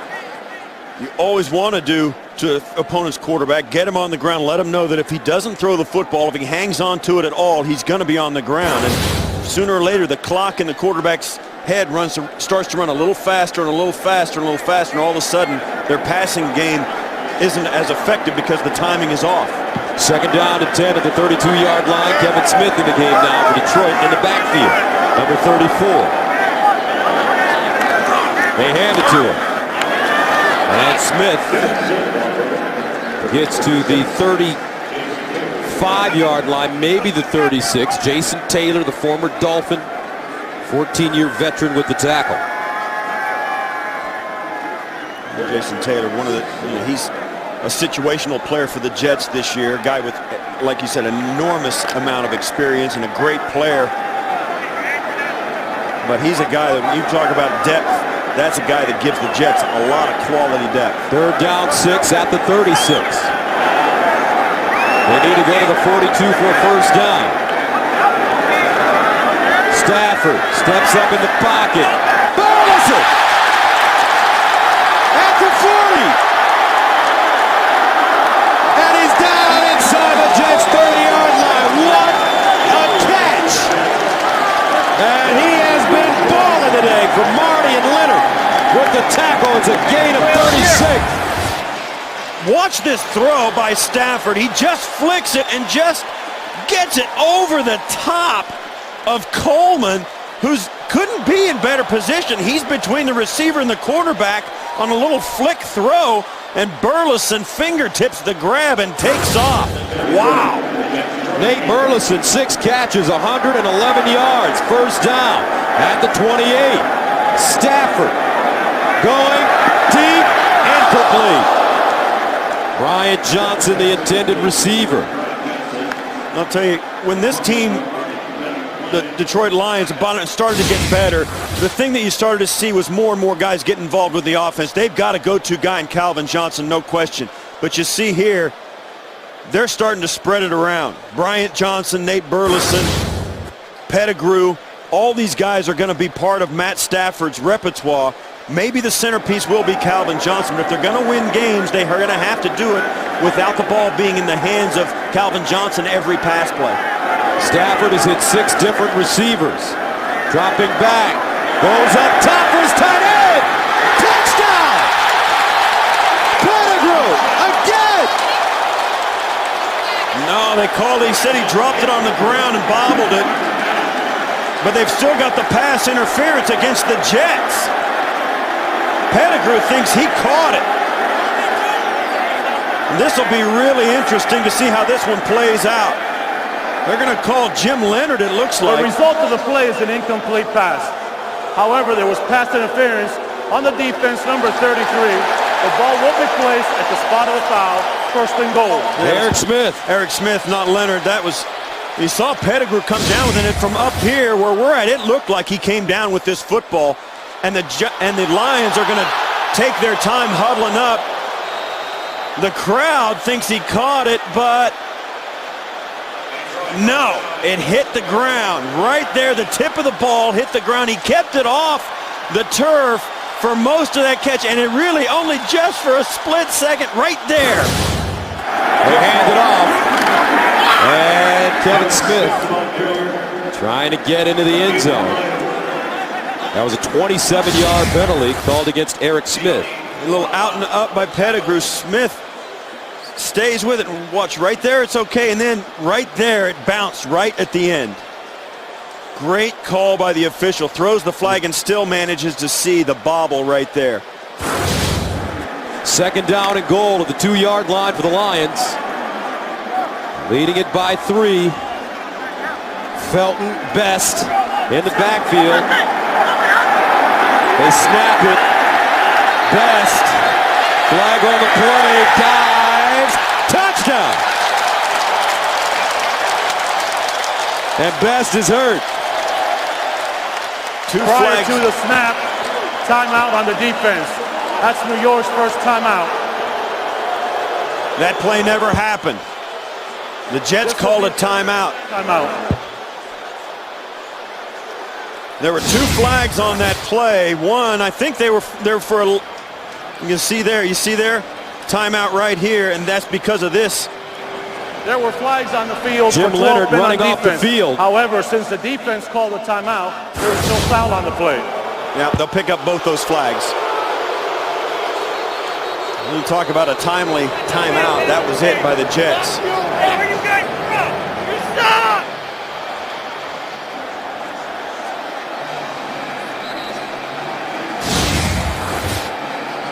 you always want to do to opponent's quarterback. Get him on the ground. Let him know that if he doesn't throw the football, if he hangs on to it at all, he's going to be on the ground. And sooner or later, the clock in the quarterback's head starts to run a little faster and a little faster and a little faster. And all of a sudden, their passing game isn't as effective because the timing is off. Second down and 10 at the 32-yard line. Kevin Smith in the game now for Detroit in the backfield. Number 34. They hand it to him. And Smith gets to the 35-yard line, maybe the 36. Jason Taylor, the former Dolphin, 14-year veteran with the tackle. Jason Taylor, he's a situational player for the Jets this year. A guy with, like you said, an enormous amount of experience and a great player. But he's a guy that, when you talk about depth, that's a guy that gives the Jets a lot of quality depth. Third down 6 at the 36. They need to go to the 42 for a first down. Stafford steps up in the pocket. Burleson at the 40. And he's down inside the Jets' 30-yard line. What a catch! And he has been balling today for Marty and Leonard with the tackle. It's a gain of 36. Watch this throw by Stafford. He just flicks it and just gets it over the top of Coleman, who couldn't be in better position. He's between the receiver and the quarterback on a little flick throw, and Burleson fingertips the grab and takes off. Wow. Nate Burleson, 6 catches, 111 yards. First down at the 28. Stafford going deep, incomplete. Brian Johnson, the intended receiver. I'll tell you, when this team, the Detroit Lions, started to get better, the thing that you started to see was more and more guys get involved with the offense. They've got a go-to guy in Calvin Johnson, no question. But you see here, they're starting to spread it around. Bryant Johnson, Nate Burleson, Pettigrew, all these guys are going to be part of Matt Stafford's repertoire. Maybe the centerpiece will be Calvin Johnson, but if they're going to win games, they are going to have to do it without the ball being in the hands of Calvin Johnson every pass play. Stafford has hit 6 different receivers. Dropping back. Goes up top for his tight end. Touchdown! Pettigrew again! No, he said he dropped it on the ground and bobbled it. But they've still got the pass interference against the Jets. Pettigrew thinks he caught it. This will be really interesting to see how this one plays out. They're going to call Jim Leonard, it looks like. The result of the play is an incomplete pass. However, there was pass interference on the defense, number 33. The ball will be placed at the spot of the foul, first and goal. Eric Smith, not Leonard. That was, you saw Pettigrew come down with it from up here where we're at. It looked like he came down with this football. And the Lions are going to take their time huddling up. The crowd thinks he caught it, but no, it hit the ground. Right there, the tip of the ball hit the ground. He kept it off the turf for most of that catch, and it really only just for a split second right there. They hand it off. And Kevin Smith trying to get into the end zone. That was a 27-yard penalty called against Eric Smith. A little out and up by Pettigrew. Smith stays with it. Watch, right there, it's okay. And then right there, it bounced right at the end. Great call by the official. Throws the flag and still manages to see the bobble right there. 2nd down and goal at the 2-yard line for the Lions. Leading it by 3. Felton, Best in the backfield. They snap it. Best. Flag on the play. Dives. Touchdown. And Best is hurt. Prior to the snap, timeout on the defense. That's New York's first timeout. That play never happened. The Jets called a timeout. Timeout. There were 2 flags on that play. One, I think they were there for a, you can see there, timeout right here, and that's because of this. There were flags on the field. Jim Leonard running off the field. However, since the defense called a timeout, there was no foul on the play. Yeah, they'll pick up both those flags. When you talk about a timely timeout, that was it by the Jets.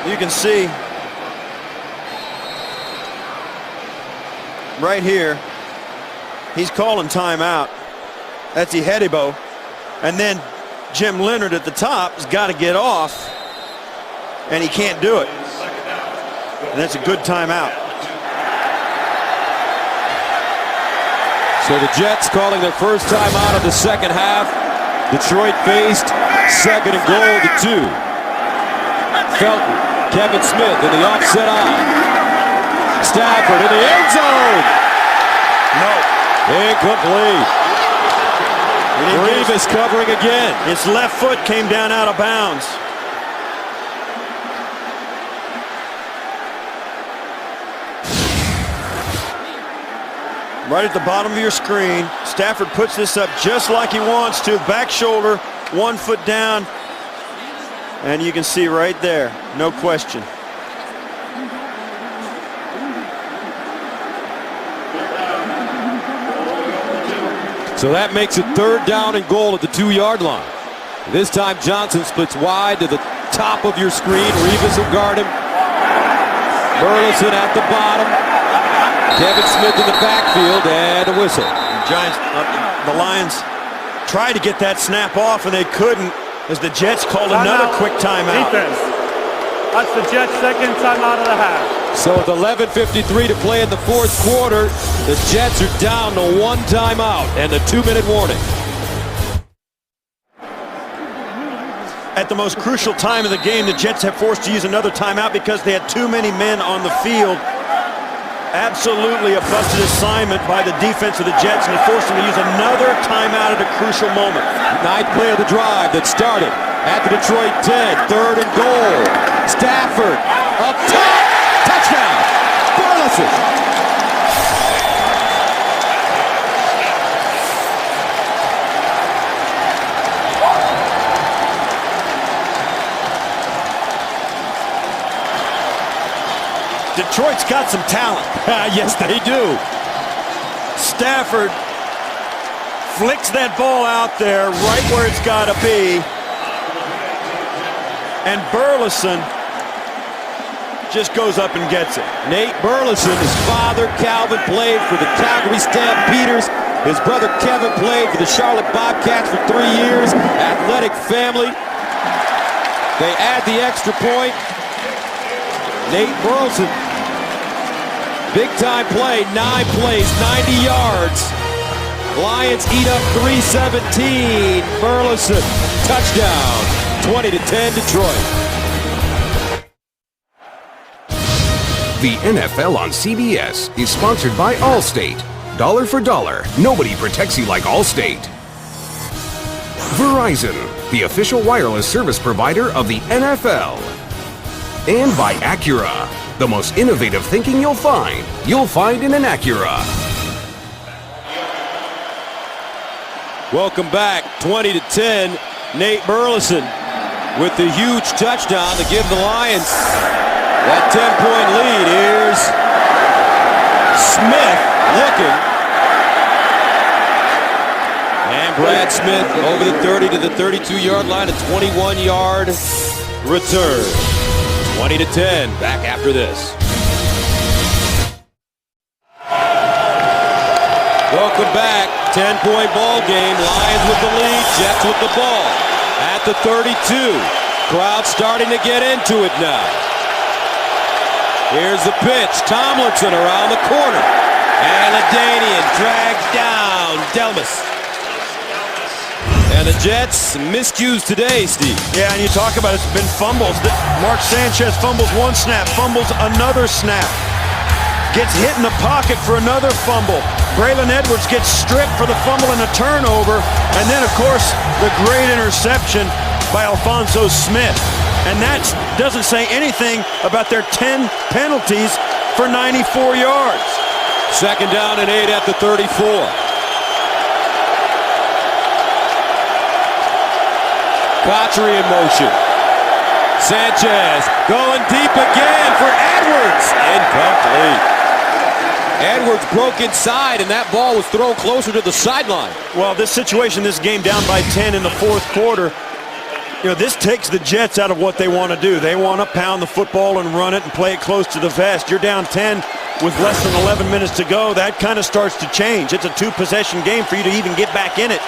You can see right here, he's calling timeout. That's Ihedibo. And then Jim Leonard at the top has got to get off, and he can't do it. And that's a good timeout. So the Jets calling their first timeout of the second half. Detroit faced 2nd and goal to 2. Felton. Kevin Smith in the offset eye. Stafford in the end zone. No. Incomplete. Revis covering again. His left foot came down out of bounds. Right at the bottom of your screen, Stafford puts this up just like he wants to. Back shoulder, 1 foot down. And you can see right there, no question. So that makes it 3rd down and goal at the 2-yard line. This time Johnson splits wide to the top of your screen. Revis will guard him. Burleson at the bottom. Kevin Smith in the backfield, and a whistle. The Lions tried to get that snap off, and they couldn't, as the Jets called another quick timeout. Defense. That's the Jets' 2nd timeout of the half. So with 11:53 to play in the 4th quarter, the Jets are down to 1 timeout and a 2-minute warning. At the most crucial time of the game, the Jets have forced to use another timeout because they had too many men on the field. Absolutely a busted assignment by the defense of the Jets, and it forced them to use another timeout at a crucial moment. Ninth play of the drive that started at the Detroit 10. 3rd and goal. Stafford up top. Touchdown. Burleson. Detroit's got some talent. Yes, they do. Stafford flicks that ball out there right where it's got to be. And Burleson just goes up and gets it. Nate Burleson, his father Calvin played for the Calgary Stampeders. His brother Kevin played for the Charlotte Bobcats for 3 years. Athletic family. They add the extra point. Nate Burleson, big time play, 9 plays, 90 yards. Lions eat up 317. Burleson, touchdown, 20-10 Detroit. The NFL on CBS is sponsored by Allstate. Dollar for dollar, nobody protects you like Allstate. Verizon, the official wireless service provider of the NFL. And by Acura, the most innovative thinking you'll find in an Acura. Welcome back, 20-10. Nate Burleson with the huge touchdown to give the Lions that 10-point lead. Here's Smith looking. And Brad Smith over the 30 to the 32-yard line, a 21-yard return. 20-10, back after this. Welcome back, 10-point ball game. Lions with the lead, Jets with the ball. At the 32, crowd starting to get into it now. Here's the pitch, Tomlinson around the corner. And LaDainian drags down Delmas. And the Jets miscues today, Steve. Yeah, and you talk about it's been fumbles. Mark Sanchez fumbles one snap, fumbles another snap. Gets hit in the pocket for another fumble. Braylon Edwards gets stripped for the fumble and a turnover. And then, of course, the great interception by Alphonso Smith. And that doesn't say anything about their 10 penalties for 94 yards. 2nd down and 8 at the 34. Cotchery in motion. Sanchez going deep again for Edwards. Incomplete. Edwards broke inside, and that ball was thrown closer to the sideline. Well, this situation, this game down by 10 in the 4th quarter, you know, this takes the Jets out of what they want to do. They want to pound the football and run it and play it close to the vest. You're down 10 with less than 11 minutes to go. That kind of starts to change. It's a 2-possession game for you to even get back in it.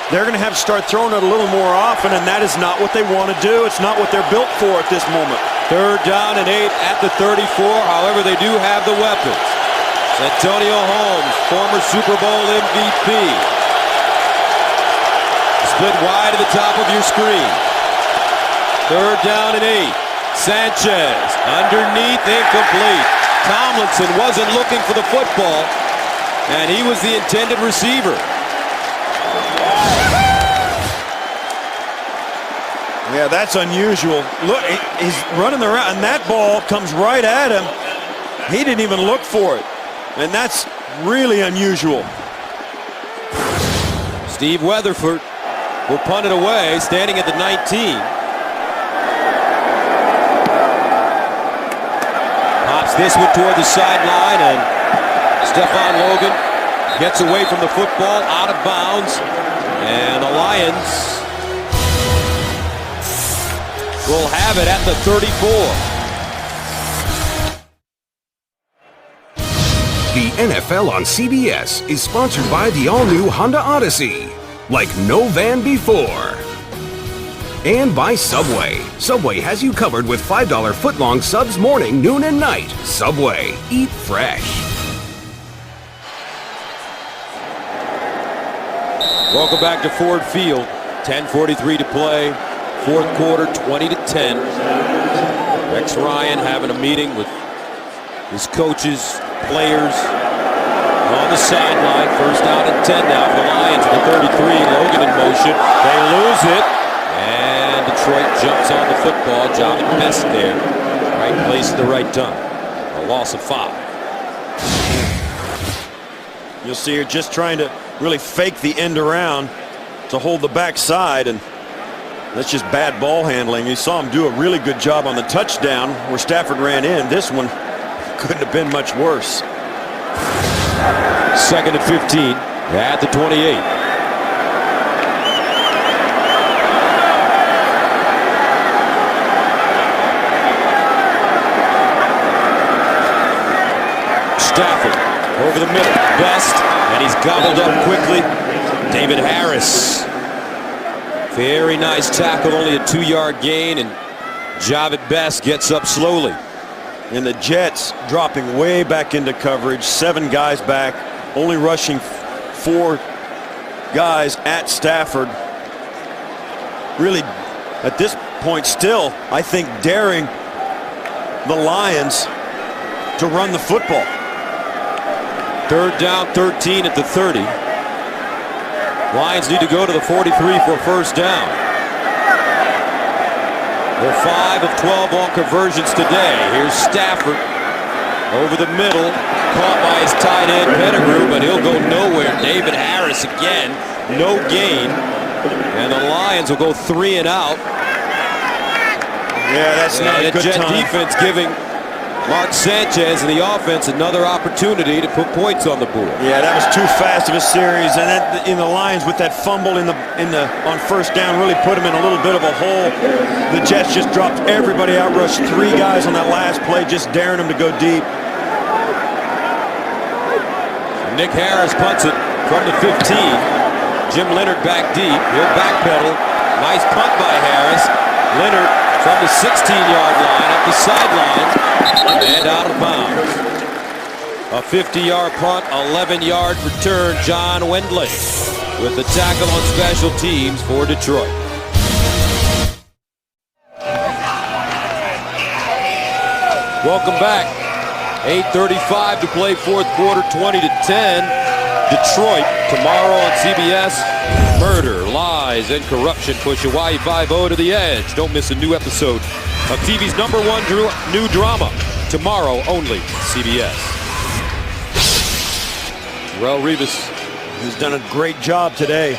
They're going to have to start throwing it a little more often, and that is not what they want to do. It's not what they're built for at this moment. 3rd down and 8 at the 34. However, they do have the weapons. Antonio Holmes, former Super Bowl MVP. Split wide to the top of your screen. 3rd down and 8. Sanchez underneath, incomplete. Tomlinson wasn't looking for the football, and he was the intended receiver. Yeah, that's unusual. Look, he's running around, and that ball comes right at him. He didn't even look for it, and that's really unusual. Steve Weatherford will punt it away, standing at the 19. Pops this one toward the sideline, and Stephon Logan gets away from the football, out of bounds, and the Lions will have it at the 34. The NFL on CBS is sponsored by the all-new Honda Odyssey, like no van before. And by Subway. Subway has you covered with $5 footlong subs morning, noon, and night. Subway. Eat fresh. Welcome back to Ford Field. 10:43 to play. 4th quarter, 20-10. Rex Ryan having a meeting with his coaches players on the sideline. First down and 10 now for the Lions at the 33. Logan in motion. They lose it. And Detroit jumps on the football. Jahvid Best there. Right place at the right time. A loss of 5. You'll see her just trying to really fake the end around to hold the backside, and that's just bad ball handling. You saw him do a really good job on the touchdown where Stafford ran in. This one couldn't have been much worse. 2nd and 15 at the 28. Stafford over the middle. Best, and he's gobbled up quickly. David Harris. Very nice tackle, only a 2-yard gain, and Jahvid Best gets up slowly. And the Jets dropping way back into coverage. 7 guys back, only rushing 4 guys at Stafford. Really, at this point still, I think daring the Lions to run the football. 3rd down, 13 at the 30. Lions need to go to the 43 for a first down. They're 5 of 12 on conversions today. Here's Stafford over the middle, caught by his tight end Pettigrew, but he'll go nowhere. David Harris again, no gain, and the Lions will go 3 and out. Yeah, that's not a good Jet time. defense giving Mark Sanchez and the offense another opportunity to put points on the board. Yeah, that was too fast of a series, and that, in the Lions with that fumble on first down really put them in a little bit of a hole. The Jets just dropped everybody out, rushed 3 guys on that last play, just daring them to go deep. Nick Harris punts it from the 15. Jim Leonard back deep. He'll backpedal. Nice punt by Harris. Leonard from the 16-yard line up the sideline and out of bounds. A 50-yard punt, 11-yard return. John Wendley with the tackle on special teams for Detroit. Welcome back. 8:35 to play, fourth quarter, 20-10. Detroit tomorrow on CBS. Murder, lies, and corruption push Hawaii 5-0 to the edge. Don't miss a new episode of TV's #1 new drama. Tomorrow only, CBS. Darrelle Revis He's done a great job today.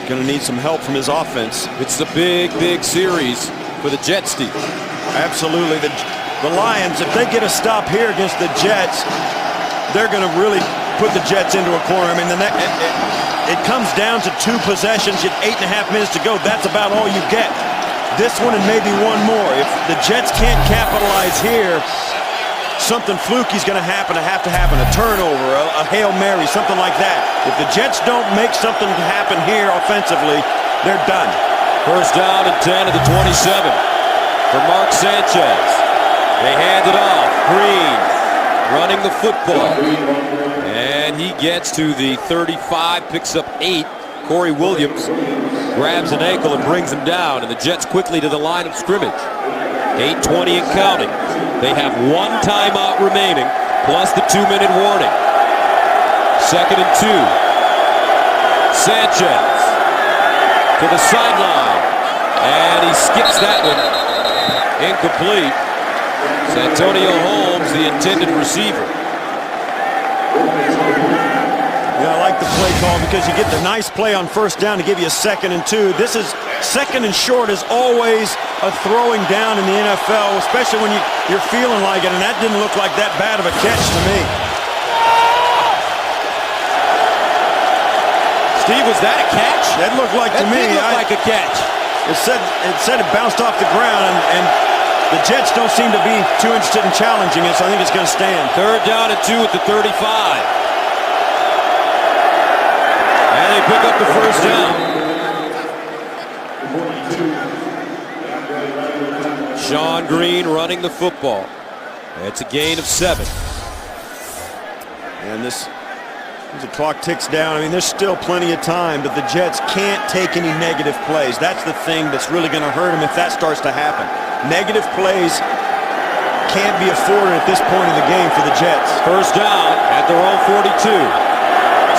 Going to need some help from his offense. It's the big series for the Jets, Steve. Absolutely. The Lions, if they get a stop here against the Jets, they're going to really put the Jets into a corner. I mean, it comes down to 2 possessions, 8.5 minutes to go. That's about all you get. This one and maybe one more. If the Jets can't capitalize here, something fluky's going to happen. A turnover, a Hail Mary, something like that. If the Jets don't make something happen here offensively, they're done. First down and 10 at the 27 for Mark Sanchez. They hand it off. Green running the football. And he gets to the 35, picks up 8. Corey Williams grabs an ankle and brings him down. And the Jets quickly to the line of scrimmage. 8:20 and counting. They have 1 timeout remaining, plus the 2-minute warning. 2nd and 2. Sanchez to the sideline. And he skips that one. Incomplete. Santonio Holmes, the intended receiver. Yeah, I like the play call because you get the nice play on first down to give you a 2nd and 2. This is 2nd and short is always a throwing down in the NFL, especially when you're feeling like it, and that didn't look like that bad of a catch to me. Steve, was that a catch? That looked like to me. That did look like a catch. It said it bounced off the ground, and the Jets don't seem to be too interested in challenging it, so I think it's going to stand. 3rd down and 2 at the 35. And they pick up the first down. Sean Green running the football. It's a gain of 7. And as the clock ticks down, I mean, there's still plenty of time, but the Jets can't take any negative plays. That's the thing that's really going to hurt them if that starts to happen. Negative plays can't be afforded at this point in the game for the Jets. First down at their own 42.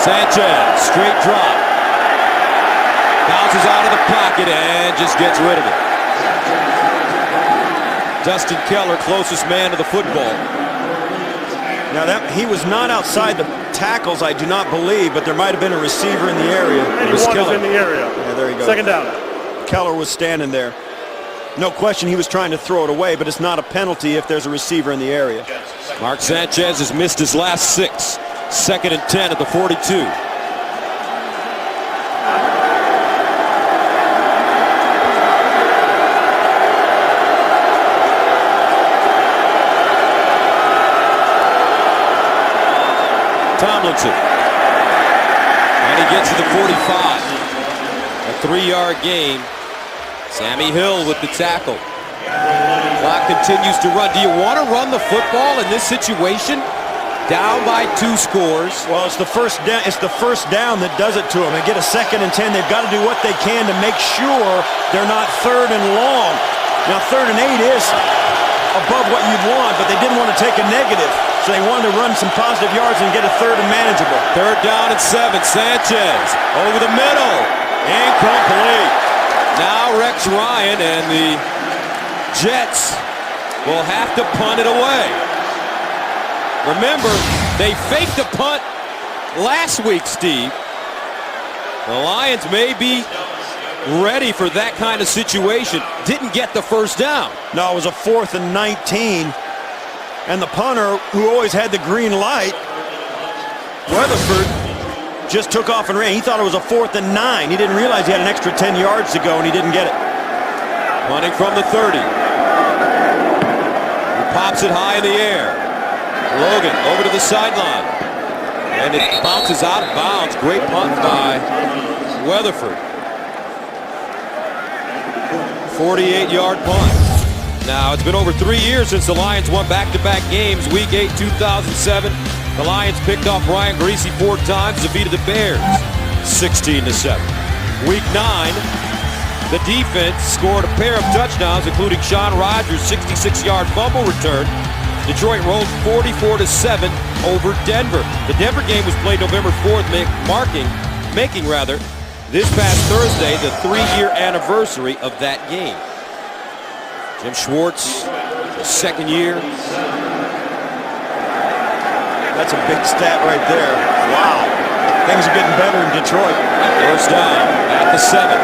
Sanchez, straight drop. Bounces out of the pocket and just gets rid of it. Dustin Keller, closest man to the football. Now he was not outside the tackles, I do not believe, but there might have been a receiver in the area. Anyone is in the area. Yeah, there you go. Second down. Keller was standing there. No question he was trying to throw it away, but it's not a penalty if there's a receiver in the area. Mark Sanchez has missed his last 6. Second and 10 at the 42. Tomlinson. And he gets to the 45. A 3-yard gain. Sammy Hill with the tackle. Clock continues to run. Do you want to run the football in this situation? Down by 2 scores. Well, it's the first down that does it to them. They get a 2nd and 10. They've got to do what they can to make sure they're not 3rd and long. Now 3rd and 8 is above what you'd want, but they didn't want to take a negative. So they wanted to run some positive yards and get a 3rd and manageable. 3rd down and 7. Sanchez over the middle. Incomplete. Now Rex Ryan and the Jets will have to punt it away. Remember, they faked the punt last week, Steve. The Lions may be ready for that kind of situation. Didn't get the first down. No, it was a 4th and 19. And the punter, who always had the green light, Weatherford, just took off and ran. He thought it was a 4th and 9. He didn't realize he had an extra 10 yards to go, and he didn't get it. Punting from the 30. He pops it high in the air. Logan over to the sideline. And it bounces out of bounds. Great punt by Weatherford. 48-yard punt. Now, it's been over 3 years since the Lions won back-to-back games. Week 8, 2007, the Lions picked off Brian Griese 4 times, defeated the Bears 16-7. Week 9, the defense scored a pair of touchdowns, including Sean Rogers' 66-yard fumble return. Detroit rolled 44-7 over Denver. The Denver game was played November 4th, making this past Thursday the 3-year anniversary of that game. Jim Schwartz, his 2nd year. That's a big stat right there. Wow. Things are getting better in Detroit. First down at the 7.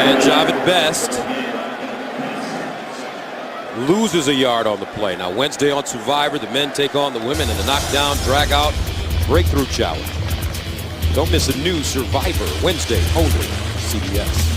And Javid Best loses a yard on the play. Now Wednesday on Survivor, the men take on the women in the knockdown, drag out, breakthrough challenge. Don't miss a new Survivor Wednesday only on CBS.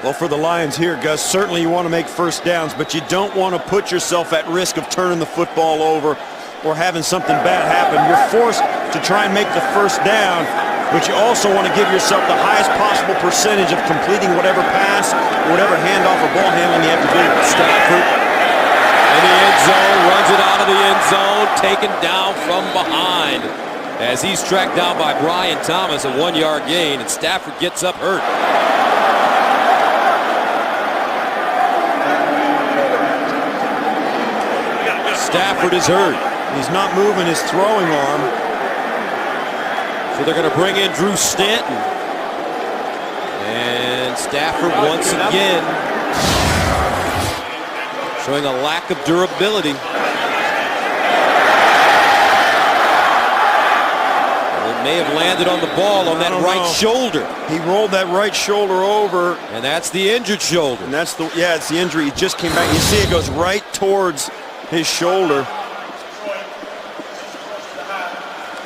Well, for the Lions here, Gus, certainly you want to make first downs, but you don't want to put yourself at risk of turning the football over or having something bad happen. You're forced to try and make the first down, but you also want to give yourself the highest possible percentage of completing whatever pass, or whatever handoff or ball handling you have to do. Stafford in the end zone, runs it out of the end zone, taken down from behind as he's tracked down by Brian Thomas, a 1-yard gain, and Stafford gets up hurt. Stafford is hurt. He's not moving his throwing arm. So they're going to bring in Drew Stanton. And Stafford once again showing a lack of durability. Well, it may have landed on the ball on that right shoulder. He rolled that right shoulder over. And that's the injured shoulder. And that's it's the injury. He just came back. You see it goes right towards his shoulder.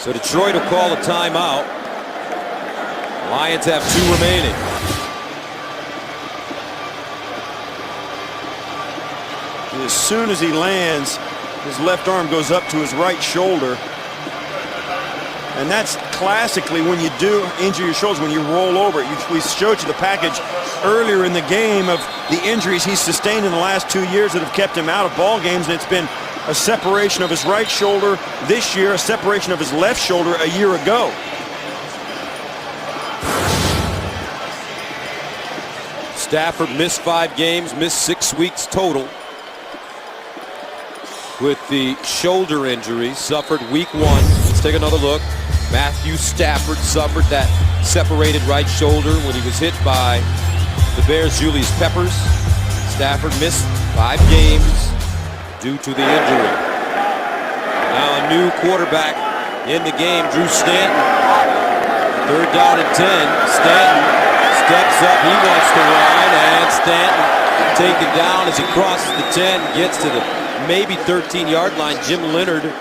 So Detroit will call a timeout. Lions have 2 remaining. As soon as he lands, his left arm goes up to his right shoulder. And that's classically when you do injure your shoulders, when you roll over. We showed you the package earlier in the game of the injuries he's sustained in the last 2 years that have kept him out of ball games, and it's been a separation of his right shoulder this year, a separation of his left shoulder a year ago. Stafford missed 5 games, missed 6 weeks total with the shoulder injury suffered week 1. Let's take another look. Matthew Stafford suffered that separated right shoulder when he was hit by the Bears' Julius Peppers. Stafford missed 5 games due to the injury. Now a new quarterback in the game, Drew Stanton. 3rd down and 10. Stanton steps up. He wants to run, and Stanton taken down as he crosses the 10, gets to the maybe 13-yard line. Jim Leonard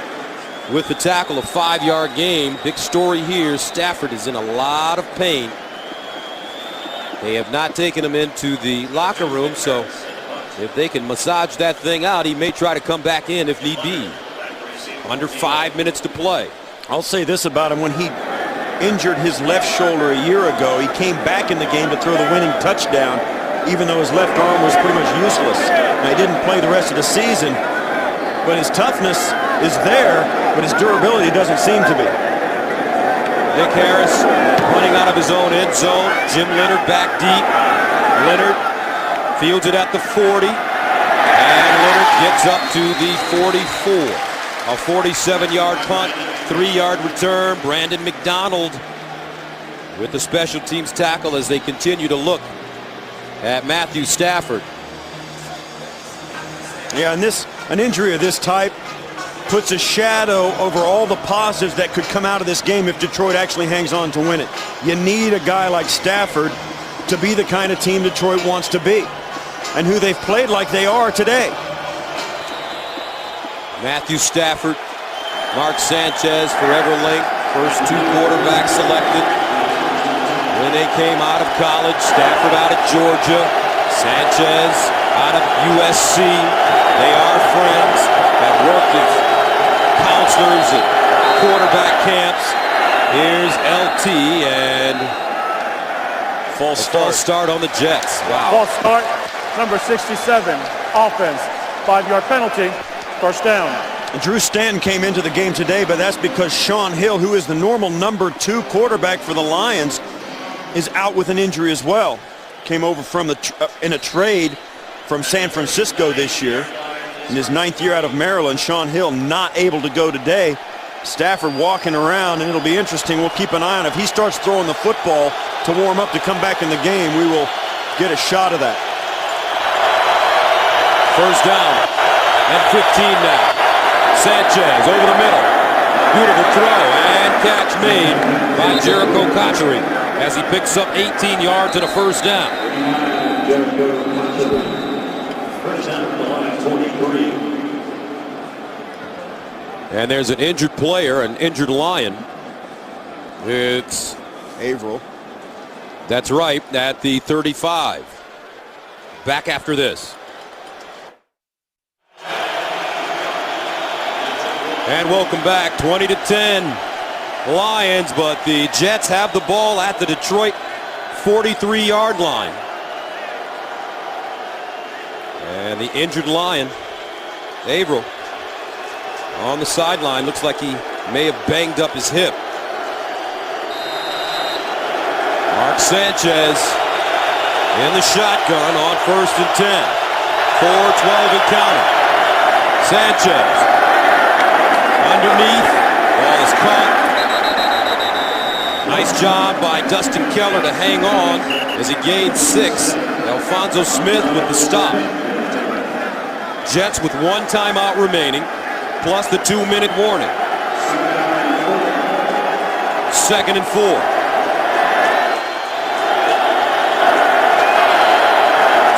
with the tackle, a 5-yard gain. Big story here. Stafford is in a lot of pain. They have not taken him into the locker room, so if they can massage that thing out, he may try to come back in if need be. Under 5 minutes to play. I'll say this about him. When he injured his left shoulder a year ago, he came back in the game to throw the winning touchdown, even though his left arm was pretty much useless. Now, he didn't play the rest of the season, but his toughness is there, but his durability doesn't seem to be. Nick Harris running out of his own end zone. Jim Leonard back deep. Leonard fields it at the 40, and Leonard gets up to the 44. A 47-yard punt, 3-yard return. Brandon McDonald with the special teams tackle as they continue to look at Matthew Stafford. Yeah, and an injury of this type puts a shadow over all the positives that could come out of this game if Detroit actually hangs on to win it. You need a guy like Stafford to be the kind of team Detroit wants to be, and who they've played like they are today. Matthew Stafford, Mark Sanchez, forever linked, first 2 quarterbacks selected when they came out of college. Stafford out of Georgia, Sanchez out of USC. They are friends, have worked as counselors at quarterback camps. Here's LT, and false start on the Jets. Wow. False start, number 67, offense, 5-yard penalty. First down. Drew Stanton came into the game today, but that's because Sean Hill, who is the normal number 2 quarterback for the Lions, is out with an injury as well. Came over from in a trade from San Francisco this year. In his 9th year out of Maryland, Sean Hill not able to go today. Stafford walking around, and it'll be interesting. We'll keep an eye on if he starts throwing the football to warm up to come back in the game. We will get a shot of that. First down. And 15 now. Sanchez over the middle. Beautiful throw and catch made by Jericho Cotchery as he picks up 18 yards and a first down. And there's an injured player, an injured Lion. It's Averill. That's right, at the 35. Back after this. And welcome back, 20-10 Lions, but the Jets have the ball at the Detroit 43-yard line. And the injured Lion, Averill, on the sideline. Looks like he may have banged up his hip. Mark Sanchez in the shotgun on 1st and 10. 4-12 and counting. Sanchez. Underneath, ball is caught. Nice job by Dustin Keller to hang on as he gained 6. Alfonso Smith with the stop. Jets with 1 timeout remaining, plus the 2-minute warning. 2nd and 4.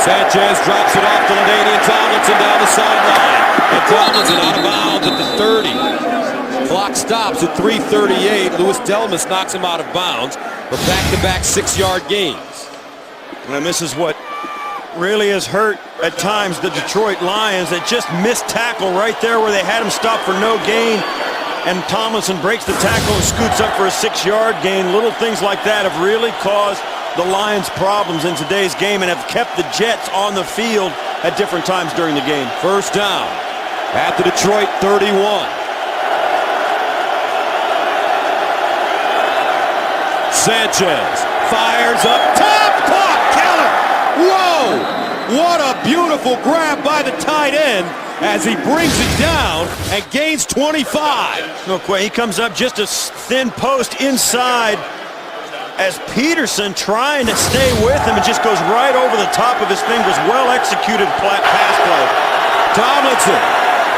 Sanchez drops it off to LaDainian Tomlinson down the sideline. And Tomlinson out of bounds at the 30. Clock stops at 3:38. Louis Delmas knocks him out of bounds, but back-to-back 6-yard gains. And this is what really has hurt at times the Detroit Lions. They just missed tackle right there where they had him stop for no gain. And Tomlinson breaks the tackle and scoots up for a 6-yard gain. Little things like that have really caused the Lions problems in today's game and have kept the Jets on the field at different times during the game. First down at the Detroit 31. Sanchez fires up top. Caught. Keller Whoa! What a beautiful grab by the tight end as he brings it down and gains 25. No question. He comes up just a thin post inside as Peterson trying to stay with him and just goes right over the top of his fingers. Well executed pass play. Tomlinson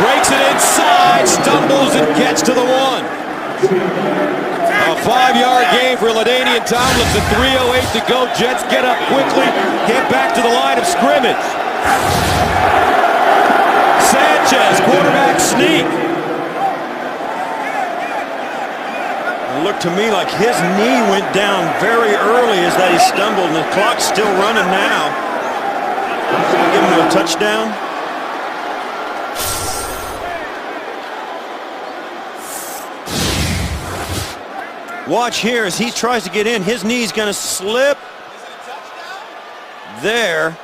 breaks it inside, stumbles and gets to the 1. A 5-yard gain for LaDainian Tomlinson. 3:08 to go. Jets get up quickly, get back to the line of scrimmage. Sanchez, quarterback sneak. It looked to me like his knee went down very early as that he stumbled, and the clock's still running now. Give him a touchdown. Watch here as he tries to get in. His knee's going to slip. There.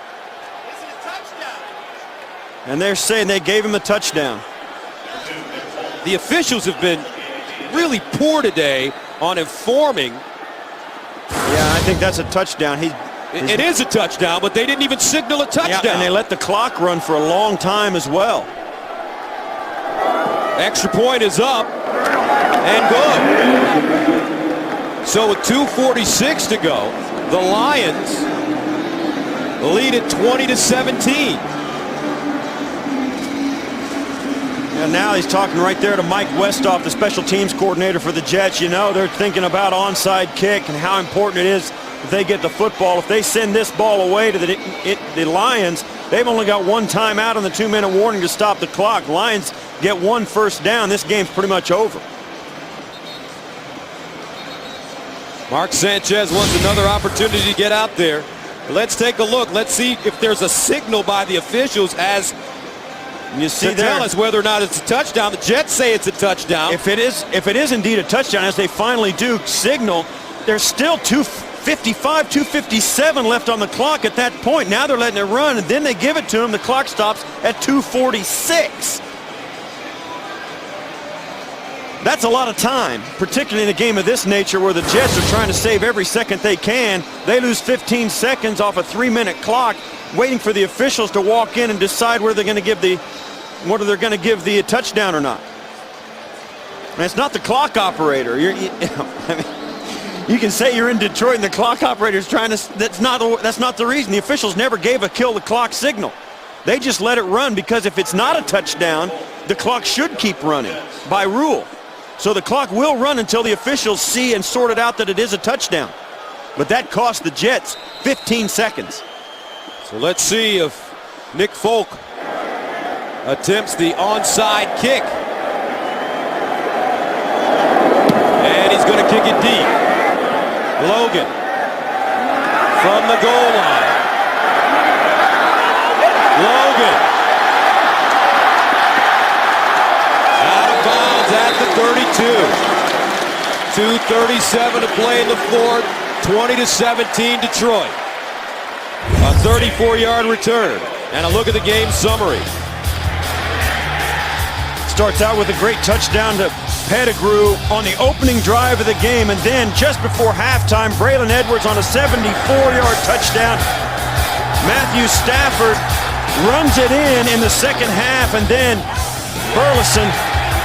And they're saying they gave him a touchdown. The officials have been really poor today on informing. Yeah, I think that's a touchdown. It is a touchdown, but they didn't even signal a touchdown. Yeah, and they let the clock run for a long time as well. Extra point is up and good. So with 2:46 to go, the Lions lead at 20-17. And now he's talking right there to Mike Westhoff, the special teams coordinator for the Jets. You know, they're thinking about onside kick and how important it is that they get the football. If they send this ball away to the Lions, they've only got one timeout on the 2-minute warning to stop the clock. Lions get 1 first down. This game's pretty much over. Mark Sanchez wants another opportunity to get out there. Let's take a look. Let's see if there's a signal by the officials as you see to tell us whether or not it's a touchdown. The Jets say it's a touchdown. If it is indeed a touchdown, as they finally do signal, there's still 2:55, 2:57 left on the clock at that point. Now they're letting it run, and then they give it to him. The clock stops at 2:46. That's a lot of time, particularly in a game of this nature where the Jets are trying to save every second they can. They lose 15 seconds off a 3-minute clock, waiting for the officials to walk in and decide whether they're going to give the touchdown or not. And it's not the clock operator. I mean, you can say you're in Detroit and the clock operator is trying to. That's not the reason. The officials never gave a kill the clock signal. They just let it run because if it's not a touchdown, the clock should keep running by rule. So the clock will run until the officials see and sort it out that it is a touchdown. But that cost the Jets 15 seconds. So let's see if Nick Folk attempts the onside kick. And he's going to kick it deep. Logan from the goal line. Logan out of bounds at the 32. 2:37 to play in the fourth. 20-17 Detroit. A 34-yard return. And a look at the game summary. Starts out with a great touchdown to Pettigrew on the opening drive of the game, and then just before halftime, Braylon Edwards on a 74-yard touchdown. Matthew Stafford runs it in the second half, and then Burleson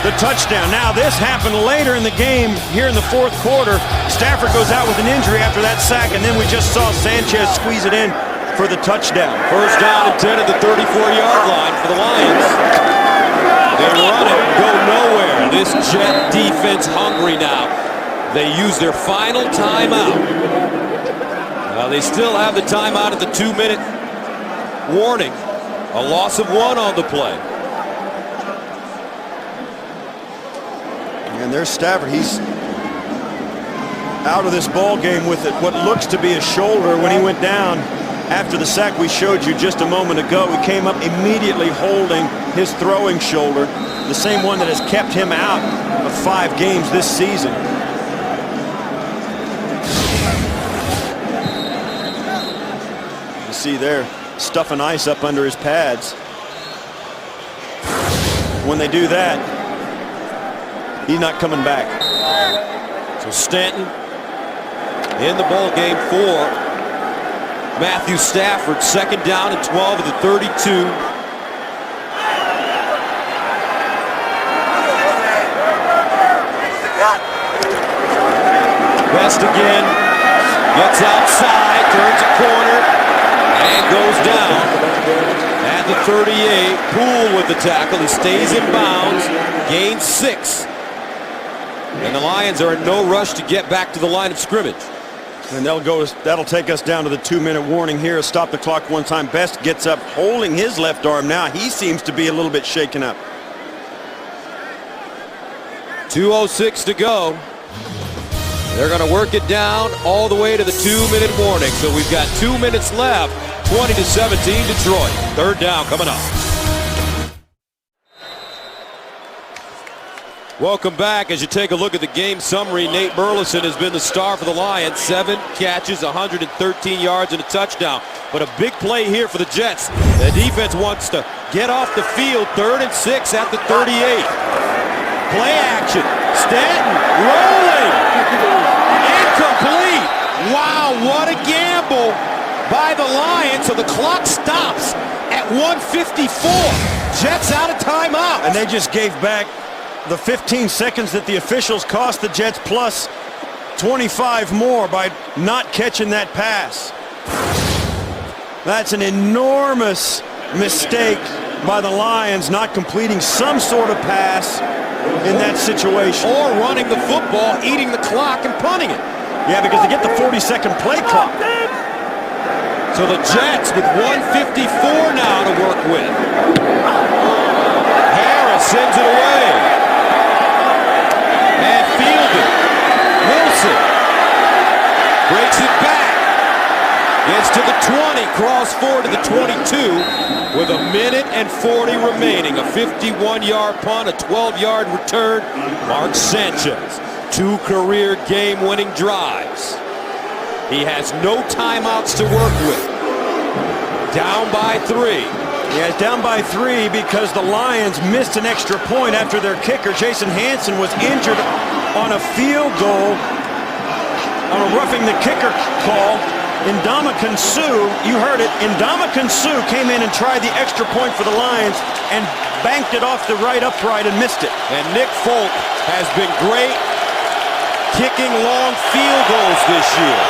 the touchdown. Now this happened later in the game here in the fourth quarter. Stafford goes out with an injury after that sack, and then we just saw Sanchez squeeze it in for the touchdown. First down and 10 at the 34-yard line for the Lions. They run it, go nowhere. This Jet defense hungry now. They use their final timeout. Now they still have the timeout at the 2-minute warning. A loss of 1 on the play. And there's Stafford. He's out of this ball game with it. What looks to be a shoulder when he went down after the sack we showed you just a moment ago. He came up immediately holding his throwing shoulder, the same one that has kept him out of 5 games this season. You see there, stuffing ice up under his pads. When they do that, he's not coming back. So Stanton in the ball game for Matthew Stafford, 2nd down and 12 at the 32. Best again, gets outside, turns a corner, and goes down at the 38. Poole with the tackle. He stays in bounds, gains 6. And the Lions are in no rush to get back to the line of scrimmage. And that'll take us down to the 2-minute warning here. Stop the clock one time. Best gets up, holding his left arm now. He seems to be a little bit shaken up. 2:06 to go. They're going to work it down all the way to the 2-minute warning. So we've got 2 minutes left. 20-17 Detroit. 3rd down coming up. Welcome back. As you take a look at the game summary, Nate Burleson has been the star for the Lions. 7 catches, 113 yards, and a touchdown. But a big play here for the Jets. The defense wants to get off the field. 3rd and 6 at the 38. Play action. Stanton rolling. Incomplete. Wow, what a gamble by the Lions. So the clock stops at 1:54. Jets out of timeout. And they just gave back the 15 seconds that the officials cost the Jets, plus 25 more by not catching that pass. That's an enormous mistake by the Lions, not completing some sort of pass in that situation. Or running the football, eating the clock, and punting it. Yeah, because they get the 40-second play clock. So the Jets with 1:54 now to work with. Harris sends it away. And fielded. Wilson breaks it back. Gets to the 20, cross forward to the 22 with 1:40 remaining. A 51-yard punt, a 12-yard return. Mark Sanchez, 2 career game-winning drives. He has no timeouts to work with. Down by 3. Yeah, it's down by 3 because the Lions missed an extra point after their kicker, Jason Hanson, was injured on a field goal on a roughing the kicker call. Ndamukong Suh, you heard it, Ndamukong Suh came in and tried the extra point for the Lions and banked it off the right upright and missed it. And Nick Folk has been great kicking long field goals this year.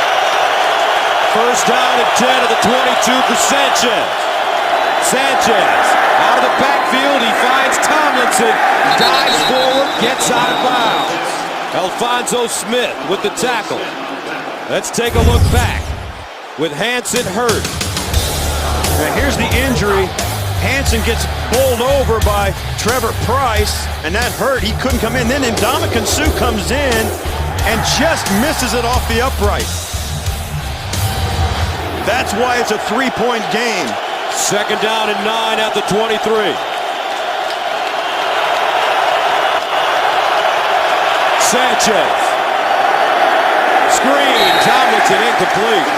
1st down and 10 of the 22 for Sanchez. Sanchez out of the backfield. He finds Tomlinson, dives forward, gets out of bounds. Alphonso Smith with the tackle. Let's take a look back with Hanson hurt. Now here's the injury. Hanson gets bowled over by Trevor Price, and that hurt. He couldn't come in. Then Ndamukong Suh comes in and just misses it off the upright. That's why it's a 3-point game. 2nd down and 9 at the 23. Sanchez. Screen. Tomlinson incomplete.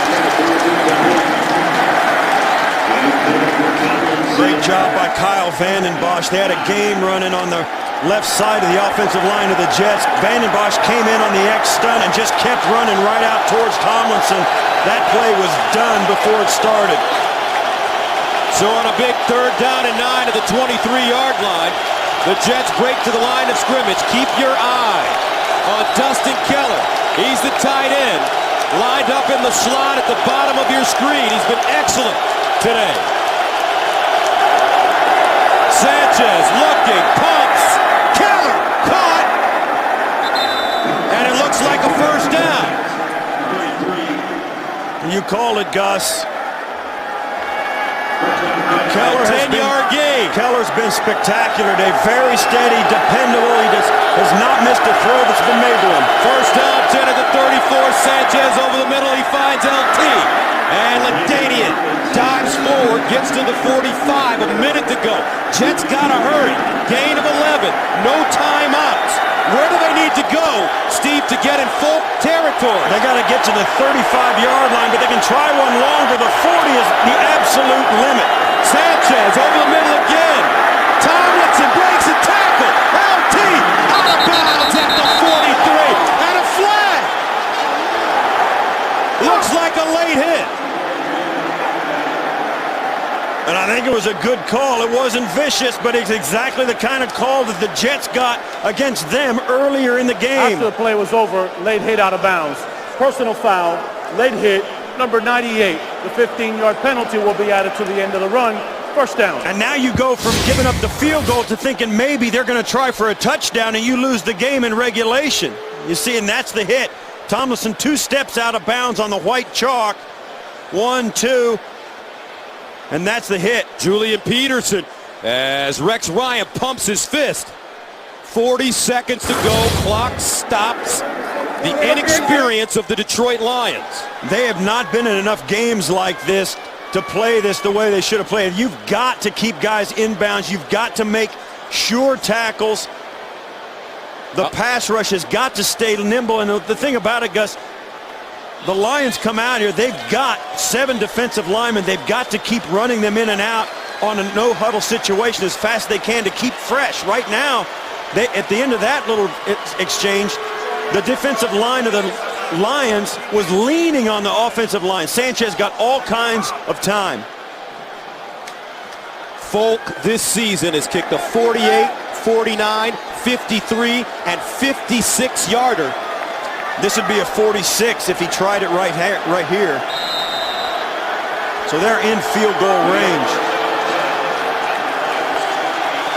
Great job by Kyle Vanden Bosch. They had a game running on the left side of the offensive line of the Jets. Vanden Bosch came in on the X stunt and just kept running right out towards Tomlinson. That play was done before it started. So on a big 3rd down and 9 at the 23-yard line, the Jets break to the line of scrimmage. Keep your eye on Dustin Keller. He's the tight end, lined up in the slot at the bottom of your screen. He's been excellent today. Sanchez looking, pumps, Keller caught, and it looks like a 1st down. You call it, Gus. Keller's been spectacular today. Very steady, dependable. He just has not missed a throw that's been made to him. 1st down, 10 at the 34. Sanchez over the middle. He finds LT. And LaDainian dives forward, gets to the 45. A minute to go. Jets gotta hurry. Gain of 11. No timeouts. Where do they need to go, Steve, to get in full territory? They got to get to the 35-yard line, but they can try one longer. The 40 is the absolute limit. Sanchez over the middle again. Tomlinson breaks a tackle. LT out of bounds at the 43. And a flag. Looks like a late hit. was a good call. It wasn't vicious, but it's exactly the kind of call that the Jets got against them earlier in the game. After the play was over, late hit out of bounds. Personal foul, late hit, number 98. The 15-yard penalty will be added to the end of the run. First down. And now you go from giving up the field goal to thinking maybe they're going to try for a touchdown, and you lose the game in regulation. You see, and that's the hit. Tomlinson 2 steps out of bounds on the white chalk. 1, 2, and that's the hit. Julian Peterson as Rex Ryan pumps his fist. 40 seconds to go. Clock stops. The inexperience of the Detroit Lions. They have not been in enough games like this to play this the way they should have played. You've got to keep guys inbounds. You've got to make sure tackles. The pass rush has got to stay nimble. And the thing about it, Gus, the Lions come out here. They've got 7 defensive linemen. They've got to keep running them in and out on a no-huddle situation as fast as they can to keep fresh. Right now, at the end of that little exchange, the defensive line of the Lions was leaning on the offensive line. Sanchez got all kinds of time. Folk this season has kicked a 48, 49, 53, and 56-yarder. This would be a 46 if he tried it right here. So they're in field goal range.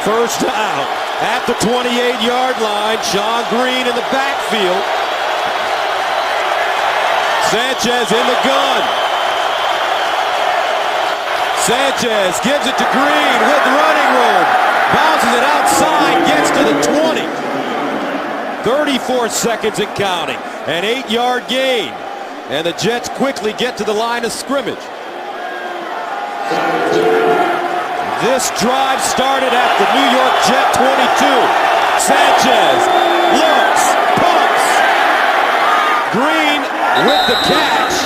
First down at the 28-yard line. Sean Green in the backfield. Sanchez in the gun. Sanchez gives it to Green with running room. Bounces it outside, gets to the 20. 34 seconds and counting. An 8-yard gain. And the Jets quickly get to the line of scrimmage. This drive started at the New York Jet 22. Sanchez looks, pumps. Green with the catch.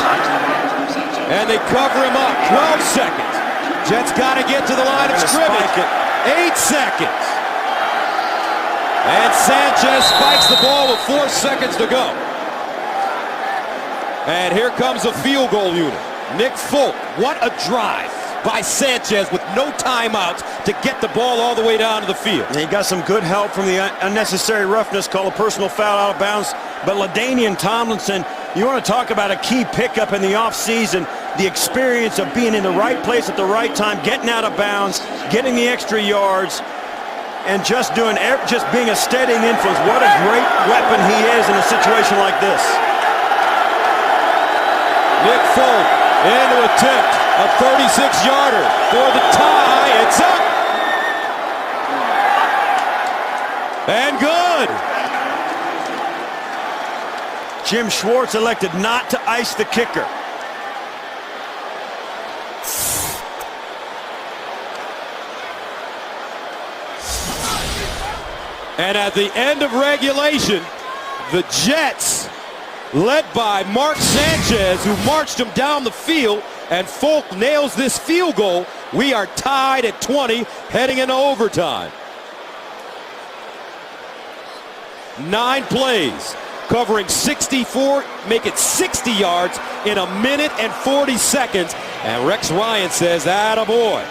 And they cover him up. 12 seconds. Jets got to get to the line of scrimmage. 8 seconds. And Sanchez spikes the ball with 4 seconds to go. And here comes a field goal unit. Nick Folk, what a drive by Sanchez with no timeouts to get the ball all the way down to the field. And he got some good help from the unnecessary roughness, called a personal foul out of bounds. But LaDainian Tomlinson, you want to talk about a key pickup in the offseason, the experience of being in the right place at the right time, getting out of bounds, getting the extra yards, and just being a steadying influence. What a great weapon he is in a situation like this. Nick Folk into attempt, a 36-yarder for the tie. It's up. And good. Jim Schwartz elected not to ice the kicker. And at the end of regulation, the Jets, led by Mark Sanchez, who marched him down the field, and Folk nails this field goal. We are tied at 20, heading into overtime. 9 plays, covering 64, make it 60 yards in 1 minute and 40 seconds. And Rex Ryan says, attaboy.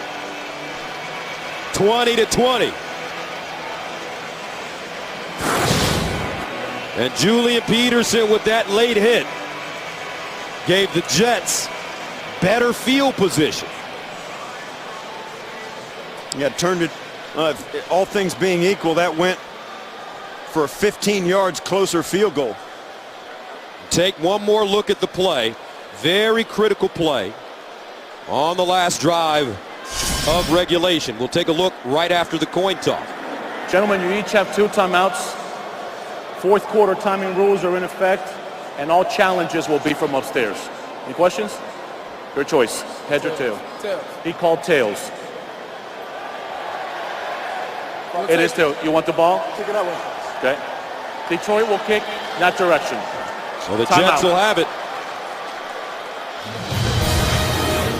20-20. And Julian Peterson with that late hit gave the Jets better field position. Yeah, turned it, all things being equal, that went for a 15 yards closer field goal. Take one more look at the play. Very critical play on the last drive of regulation. We'll take a look right after the coin toss. Gentlemen, you each have 2 timeouts. Fourth quarter timing rules are in effect, and all challenges will be from upstairs. Any questions? Your choice. Heads or tails? Tails. He called tails. It is tails. You want the ball? Kick it that way. Okay. Detroit will kick that direction. So the Timeout. Jets will have it.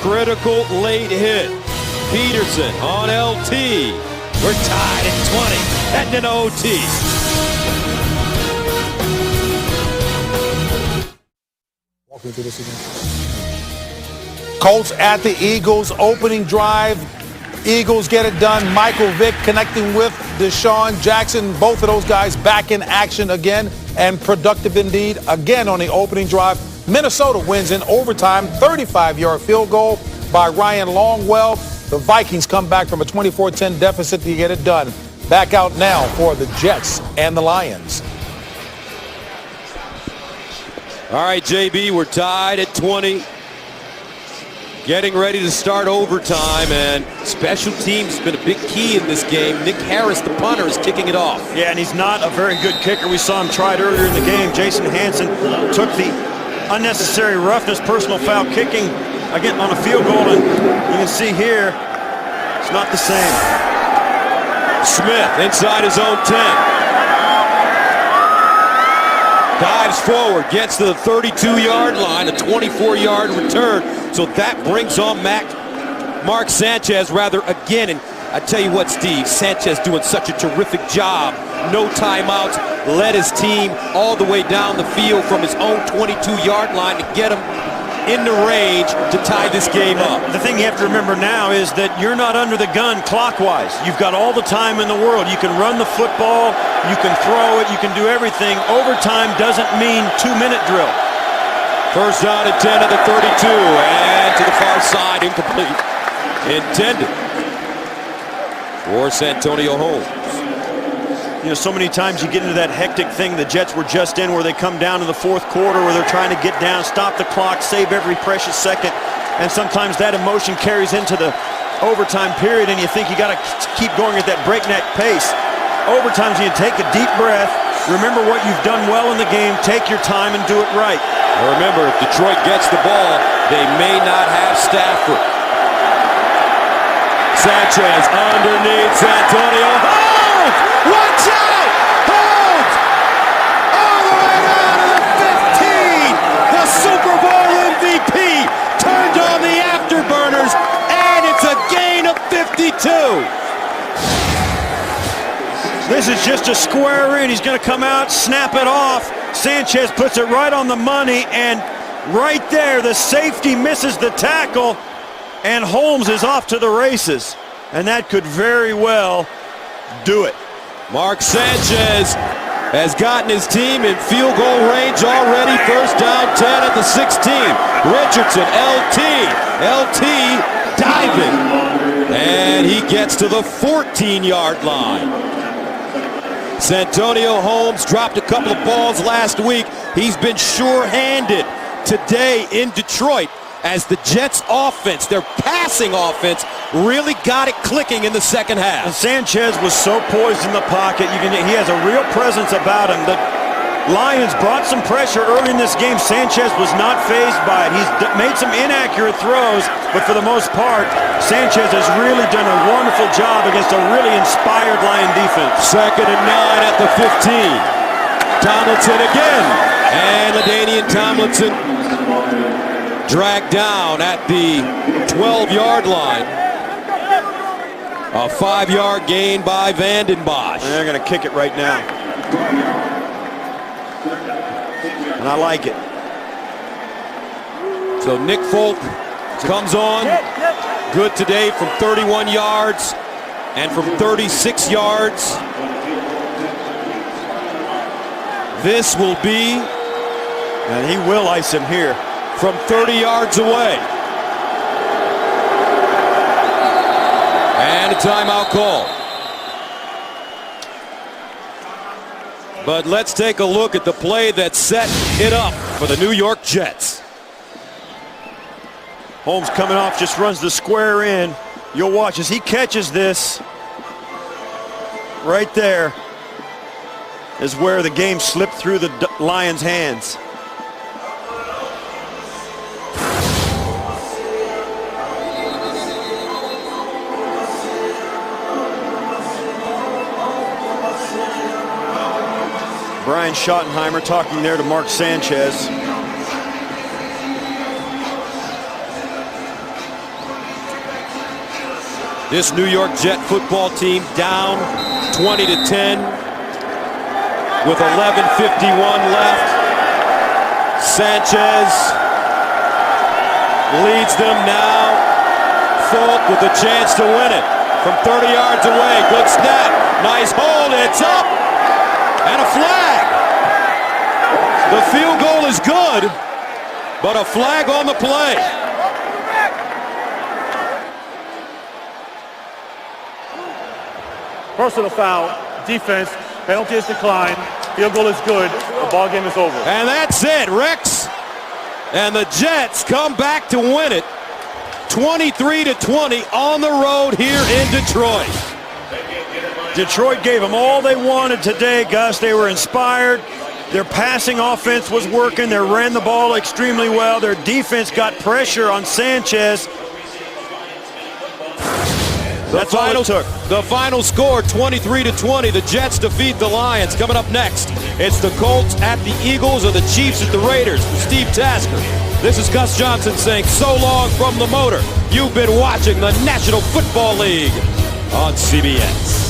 Critical late hit. Peterson on LT. We're tied at 20. Heading into OT. Walk me through this again. Colts at the Eagles. Opening drive Eagles get it done. Michael Vick connecting with Deshaun Jackson. Both of those guys back in action again and productive indeed. Again on the opening drive. Minnesota wins in overtime. 35-yard field goal by Ryan Longwell. The Vikings come back from a 24-10 deficit to get it done. Back out now for the Jets and the Lions. All right, JB, we're tied at 20. Getting ready to start overtime, and special teams has been a big key in this game. Nick Harris, the punter, is kicking it off. Yeah, and he's not a very good kicker. We saw him tried earlier in the game. Jason Hanson took the unnecessary roughness, personal foul kicking again on a field goal, and you can see here, it's not the same. Smith inside his own 10. Dives forward, gets to the 32-yard line, a 24-yard return. So that brings on Mark Sanchez again. And I tell you what, Steve, Sanchez doing such a terrific job. No timeouts, led his team all the way down the field from his own 22-yard line to get him in the range to tie this game up. The thing you have to remember now is that you're not under the gun clockwise. You've got all the time in the world. You can run the football, you can throw it, you can do everything. Overtime doesn't mean 2-minute drill. First down at 10 at the 32, and to the far side, incomplete. Intended for Santonio Holmes. You know, so many times you get into that hectic thing the Jets were just in, where they come down in the fourth quarter, where they're trying to get down, stop the clock, save every precious second, and sometimes that emotion carries into the overtime period, and you think you got to keep going at that breakneck pace. Overtime, you take a deep breath, remember what you've done well in the game, take your time and do it right. Now remember, if Detroit gets the ball, they may not have Stafford. Sanchez underneath Santonio Holmes! Watch out! Holmes! All the way down to the 15! The Super Bowl MVP turned on the afterburners, and it's a gain of 52! This is just a square in. He's going to come out, snap it off. Sanchez puts it right on the money, and right there, the safety misses the tackle, and Holmes is off to the races. And that could very well do it. Mark Sanchez has gotten his team in field goal range already. First down, 10 at the 16. Richardson, LT diving, and he gets to the 14-yard line. Santonio Holmes dropped a couple of balls last week. He's been sure-handed today in Detroit as the Jets' offense, their passing offense, really got it clicking in the second half. And Sanchez was so poised in the pocket. He has a real presence about him. The Lions brought some pressure early in this game. Sanchez was not fazed by it. He's made some inaccurate throws, but for the most part, Sanchez has really done a wonderful job against a really inspired Lion defense. Second and 9 at the 15. Tomlinson again. And LaDainian Tomlinson dragged down at the 12-yard line. A 5-yard gain by Vanden Bosch. And they're going to kick it right now. And I like it. So Nick Folk comes on good today from 31 yards and from 36 yards. This will be, and he will ice him here, from 30 yards away. And a timeout call. But let's take a look at the play that set it up for the New York Jets. Holmes coming off, just runs the square in. You'll watch as he catches this. Right there is where the game slipped through the Lions' hands. Brian Schottenheimer talking there to Mark Sanchez. This New York Jet football team down 20-10 with 11:51 left. Sanchez leads them now. Folk with a chance to win it. from 30 yards away. Good snap. Nice hold. It's up. And a flag. The field goal is good, but a flag on the play. Personal foul, defense, penalty is declined, field goal is good, the ball game is over. And that's it. Rex and the Jets come back to win it 23-20 on the road here in Detroit. Detroit gave them all they wanted today, Gus. They were inspired. Their passing offense was working. They ran the ball extremely well. Their defense got pressure on Sanchez. That's all it took. The final score, 23-20. The Jets defeat the Lions. Coming up next, it's the Colts at the Eagles or the Chiefs at the Raiders. For Steve Tasker, this is Gus Johnson saying so long from the motor. You've been watching the National Football League on CBS.